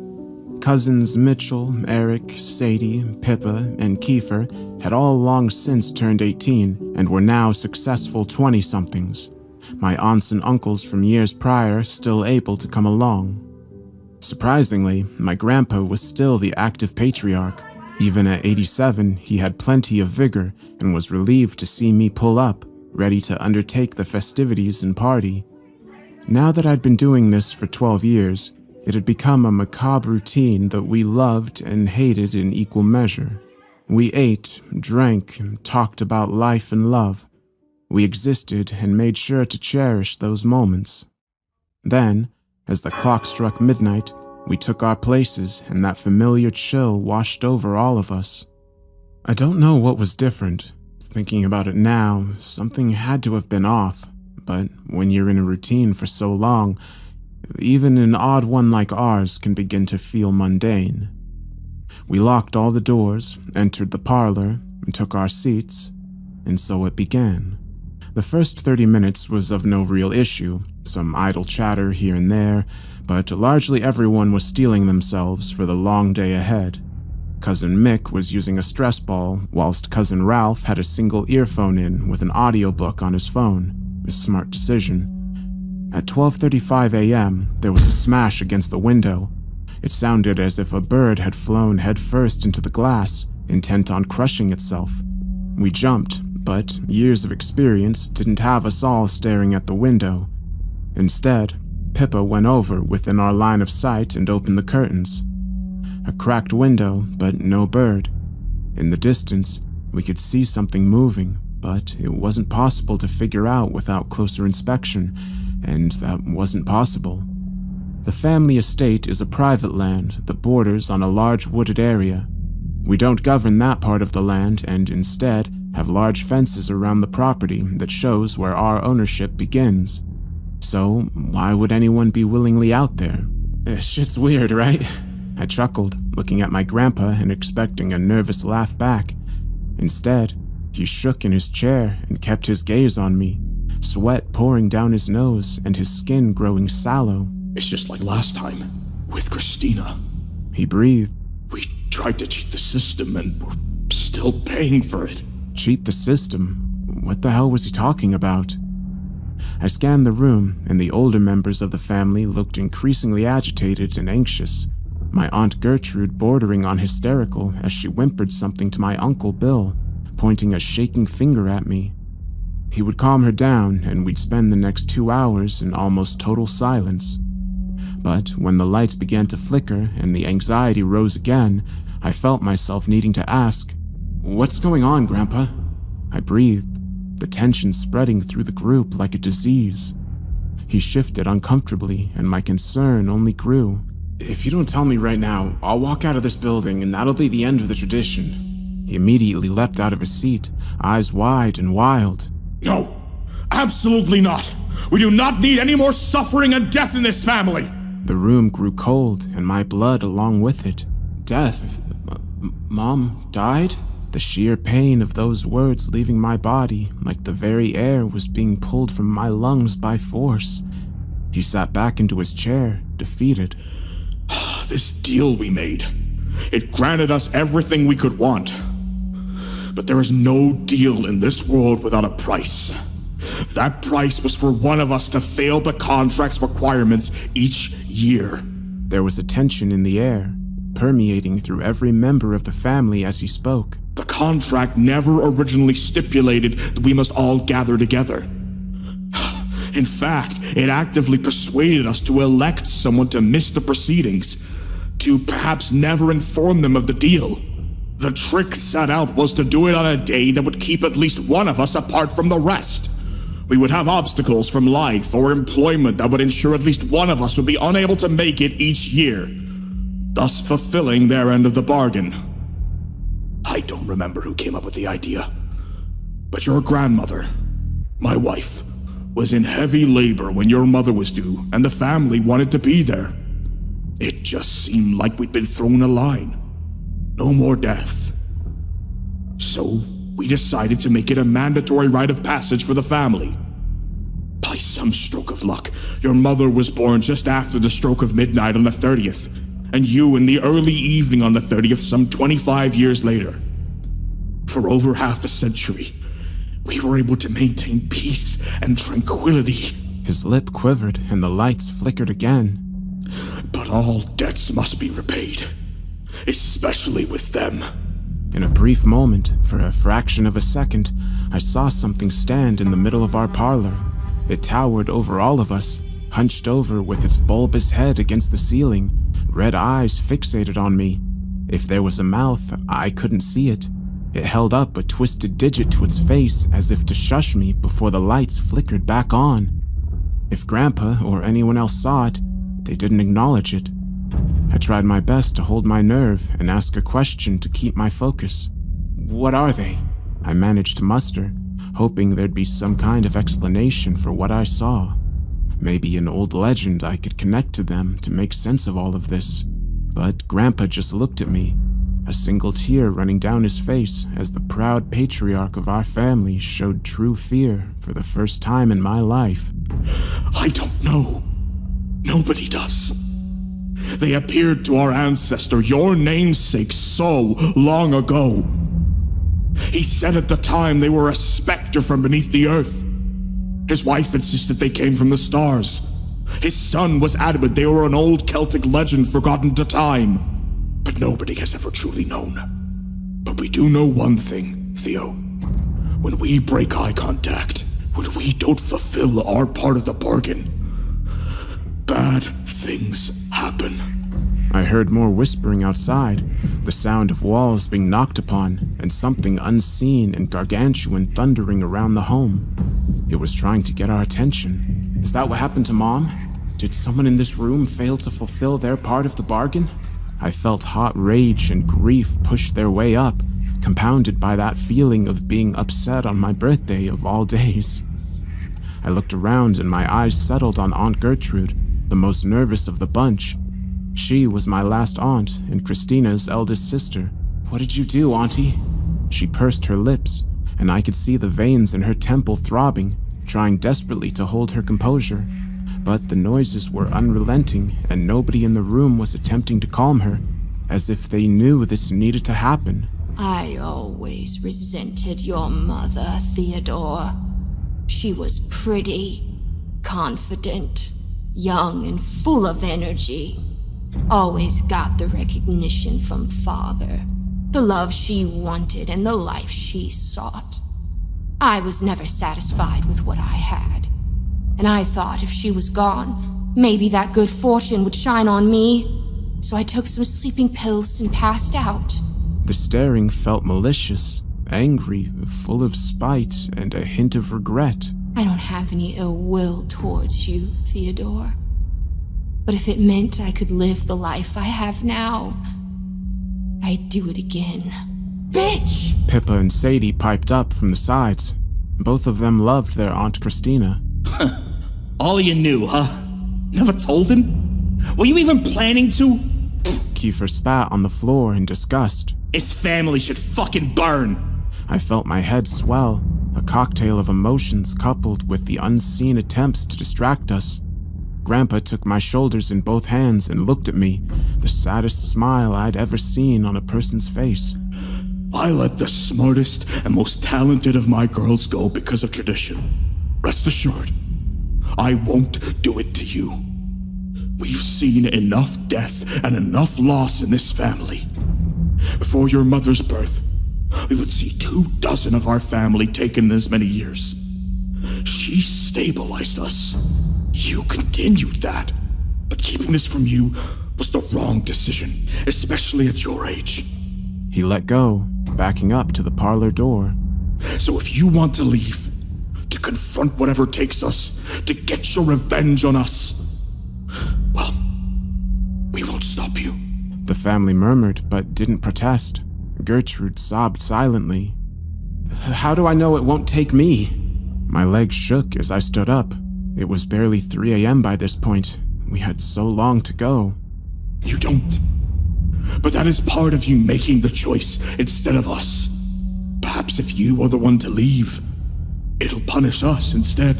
Cousins Mitchell, Eric, Sadie, Pippa, and Kiefer had all long since turned 18 and were now successful 20-somethings. My aunts and uncles from years prior still able to come along. Surprisingly, my grandpa was still the active patriarch. Even at 87, he had plenty of vigor and was relieved to see me pull up, ready to undertake the festivities and party. Now that I'd been doing this for 12 years, it had become a macabre routine that we loved and hated in equal measure. We ate, drank, and talked about life and love. We existed and made sure to cherish those moments. Then, as the clock struck midnight, we took our places and that familiar chill washed over all of us. I don't know what was different. Thinking about it now, something had to have been off, but when you're in a routine for so long, even an odd one like ours can begin to feel mundane. We locked all the doors, entered the parlor, and took our seats, and so it began. The first 30 minutes was of no real issue, some idle chatter here and there, but largely everyone was steeling themselves for the long day ahead. Cousin Mick was using a stress ball, whilst Cousin Ralph had a single earphone in with an audiobook on his phone. A smart decision. At 12:35 a.m., there was a smash against the window. It sounded as if a bird had flown headfirst into the glass, intent on crushing itself. We jumped, but years of experience didn't have us all staring at the window. Instead, Pippa went over within our line of sight and opened the curtains. A cracked window, but no bird. In the distance, we could see something moving, but it wasn't possible to figure out without closer inspection, and that wasn't possible. The family estate is a private land that borders on a large wooded area. We don't govern that part of the land and instead have large fences around the property that shows where our ownership begins. So why would anyone be willingly out there? Shit's weird, right? I chuckled, looking at my grandpa and expecting a nervous laugh back. Instead, he shook in his chair and kept his gaze on me, sweat pouring down his nose and his skin growing sallow. It's just like last time, with Christina. He breathed. We tried to cheat the system and we're still paying for it. Cheat the system? What the hell was he talking about? I scanned the room, and the older members of the family looked increasingly agitated and anxious. My Aunt Gertrude bordering on hysterical as she whimpered something to my Uncle Bill, pointing a shaking finger at me. He would calm her down, and we'd spend the next 2 hours in almost total silence. But when the lights began to flicker and the anxiety rose again, I felt myself needing to ask, "What's going on, Grandpa?" I breathed, the tension spreading through the group like a disease. He shifted uncomfortably, and my concern only grew. "If you don't tell me right now, I'll walk out of this building and that'll be the end of the tradition." He immediately leapt out of his seat, eyes wide and wild. No, Absolutely not. We do not need any more suffering and death in this family. The room grew cold, and my blood along with it. Death? Mom died? The sheer pain of those words leaving my body, like the very air was being pulled from my lungs by force. He sat back into his chair, defeated. This deal we made, it granted us everything we could want. But there is no deal in this world without a price. That price was for one of us to fail the contract's requirements each year. There was a tension in the air, permeating through every member of the family as he spoke. The contract never originally stipulated that we must all gather together. In fact, it actively persuaded us to elect someone to miss the proceedings, to perhaps never inform them of the deal. The trick set out was to do it on a day that would keep at least one of us apart from the rest. We would have obstacles from life or employment that would ensure at least one of us would be unable to make it each year, thus fulfilling their end of the bargain. I don't remember who came up with the idea, but your grandmother, my wife, was in heavy labor when your mother was due, and the family wanted to be there. It just seemed like we'd been thrown a line. No more death. So we decided to make it a mandatory rite of passage for the family. By some stroke of luck, your mother was born just after the stroke of midnight on the 30th, and you in the early evening on the 30th some 25 years later. For over half a century, we were able to maintain peace and tranquility. His lip quivered and the lights flickered again. But all debts must be repaid, especially with them. In a brief moment, for a fraction of a second, I saw something stand in the middle of our parlor. It towered over all of us, hunched over with its bulbous head against the ceiling, red eyes fixated on me. If there was a mouth, I couldn't see it. It held up a twisted digit to its face as if to shush me before the lights flickered back on. If Grandpa or anyone else saw it, they didn't acknowledge it. I tried my best to hold my nerve and ask a question to keep my focus. What are they? I managed to muster, hoping there'd be some kind of explanation for what I saw. Maybe an old legend I could connect to them to make sense of all of this. But Grandpa just looked at me, a single tear running down his face as the proud patriarch of our family showed true fear for the first time in my life. I don't know. Nobody does. They appeared to our ancestor, your namesake, so long ago. He said at the time they were a specter from beneath the earth. His wife insisted they came from the stars. His son was adamant they were an old Celtic legend forgotten to time. But nobody has ever truly known. But we do know one thing, Theo. When we break eye contact, when we don't fulfill our part of the bargain, bad things happen. I heard more whispering outside, the sound of walls being knocked upon, and something unseen and gargantuan thundering around the home. It was trying to get our attention. Is that what happened to Mom? Did someone in this room fail to fulfill their part of the bargain? I felt hot rage and grief push their way up, compounded by that feeling of being upset on my birthday of all days. I looked around and my eyes settled on Aunt Gertrude, the most nervous of the bunch. She was my last aunt and Christina's eldest sister. What did you do, Auntie? She pursed her lips, and I could see the veins in her temple throbbing, trying desperately to hold her composure. But the noises were unrelenting, and nobody in the room was attempting to calm her, as if they knew this needed to happen. I always resented your mother, Theodore. She was pretty, confident, young and full of energy. Always got the recognition from Father, the love she wanted and the life she sought. I was never satisfied with what I had, and I thought if she was gone, maybe that good fortune would shine on me. So I took some sleeping pills and passed out. The staring felt malicious, angry, full of spite, and a hint of regret. I don't have any ill will towards you, Theodore. But if it meant I could live the life I have now, I'd do it again. Bitch! Pippa and Sadie piped up from the sides. Both of them loved their Aunt Christina. All you knew, huh? Never told him? Were you even planning to? Kiefer spat on the floor in disgust. His family should fucking burn. I felt my head swell, a cocktail of emotions coupled with the unseen attempts to distract us. Grandpa took my shoulders in both hands and looked at me, the saddest smile I'd ever seen on a person's face. I let the smartest and most talented of my girls go because of tradition. Rest assured, I won't do it to you. We've seen enough death and enough loss in this family. Before your mother's birth, we would see 24 of our family taken in as many years. She stabilized us. You continued that. But keeping this from you was the wrong decision, especially at your age. He let go, backing up to the parlor door. So if you want to leave, to confront whatever takes us, to get your revenge on us, well, we won't stop you. The family murmured but didn't protest. Gertrude sobbed silently. How do I know it won't take me? My legs shook as I stood up. It was barely 3 a.m. by this point. We had so long to go. You don't. But that is part of you making the choice instead of us. Perhaps if you are the one to leave, it'll punish us instead.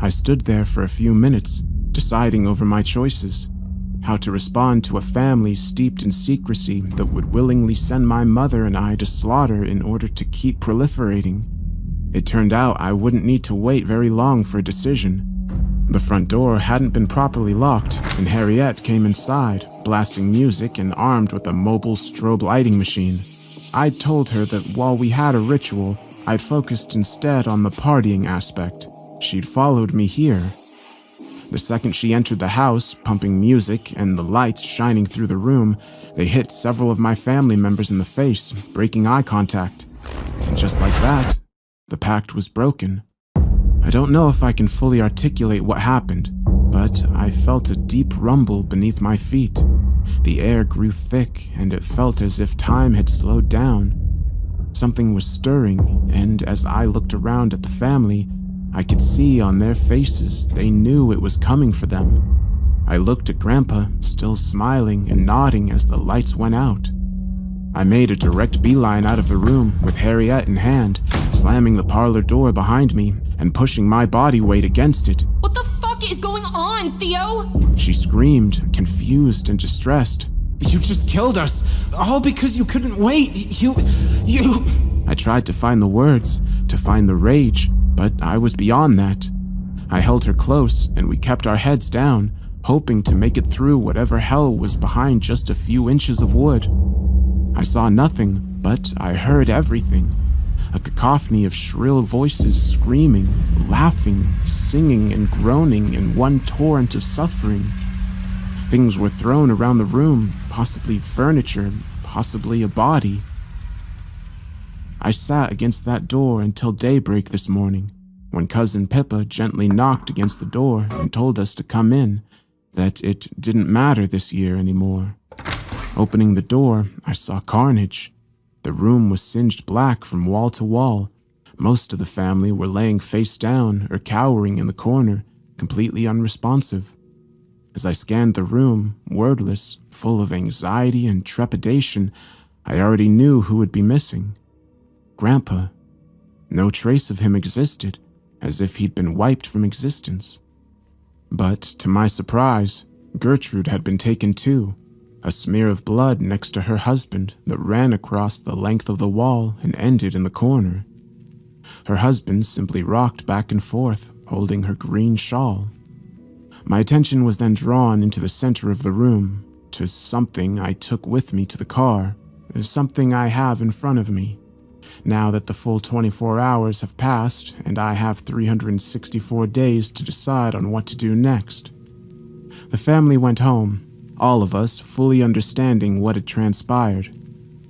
I stood there for a few minutes, deciding over my choices. How to respond to a family steeped in secrecy that would willingly send my mother and I to slaughter in order to keep proliferating. It turned out I wouldn't need to wait very long for a decision. The front door hadn't been properly locked, and Harriet came inside, blasting music and armed with a mobile strobe lighting machine. I'd told her that while we had a ritual, I'd focused instead on the partying aspect. She'd followed me here. The second she entered the house, pumping music and the lights shining through the room, they hit several of my family members in the face, breaking eye contact. And just like that, the pact was broken. I don't know if I can fully articulate what happened, but I felt a deep rumble beneath my feet. The air grew thick, and it felt as if time had slowed down. Something was stirring, and as I looked around at the family, I could see on their faces they knew it was coming for them. I looked at Grandpa, still smiling and nodding as the lights went out. I made a direct beeline out of the room with Harriet in hand, slamming the parlor door behind me and pushing my body weight against it. What the fuck is going on, Theo? She screamed, confused and distressed. You just killed us, all because you couldn't wait. You... I tried to find the words, to find the rage, but I was beyond that. I held her close, and we kept our heads down, hoping to make it through whatever hell was behind just a few inches of wood. I saw nothing, but I heard everything. A cacophony of shrill voices screaming, laughing, singing, and groaning in one torrent of suffering. Things were thrown around the room, possibly furniture, possibly a body. I sat against that door until daybreak this morning, when Cousin Pippa gently knocked against the door and told us to come in, that it didn't matter this year anymore. Opening the door, I saw carnage. The room was singed black from wall to wall. Most of the family were laying face down or cowering in the corner, completely unresponsive. As I scanned the room, wordless, full of anxiety and trepidation, I already knew who would be missing. Grandpa. No trace of him existed, as if he'd been wiped from existence. But, to my surprise, Gertrude had been taken too, a smear of blood next to her husband that ran across the length of the wall and ended in the corner. Her husband simply rocked back and forth, holding her green shawl. My attention was then drawn into the center of the room, to something I took with me to the car, something I have in front of me. Now that the full 24 hours have passed, and I have 364 days to decide on what to do next. The family went home, all of us fully understanding what had transpired.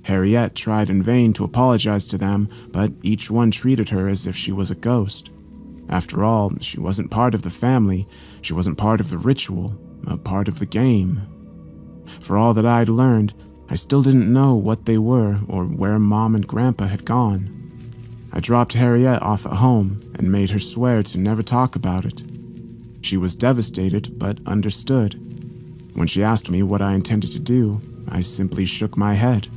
Harriet tried in vain to apologize to them, but each one treated her as if she was a ghost. After all, she wasn't part of the family, she wasn't part of the ritual, a part of the game. For all that I'd learned, I still didn't know what they were or where Mom and Grandpa had gone. I dropped Harriet off at home and made her swear to never talk about it. She was devastated, but understood. When she asked me what I intended to do, I simply shook my head.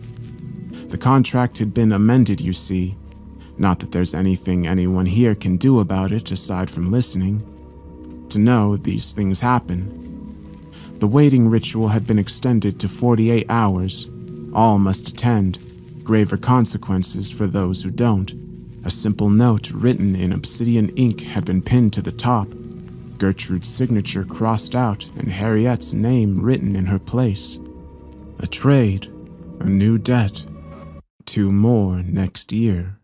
The contract had been amended, you see. Not that there's anything anyone here can do about it aside from listening. To know these things happen. The waiting ritual had been extended to 48 hours. All must attend. Graver consequences for those who don't. A simple note written in obsidian ink had been pinned to the top. Gertrude's signature crossed out and Harriet's name written in her place. A trade, a new debt, 2 more next year.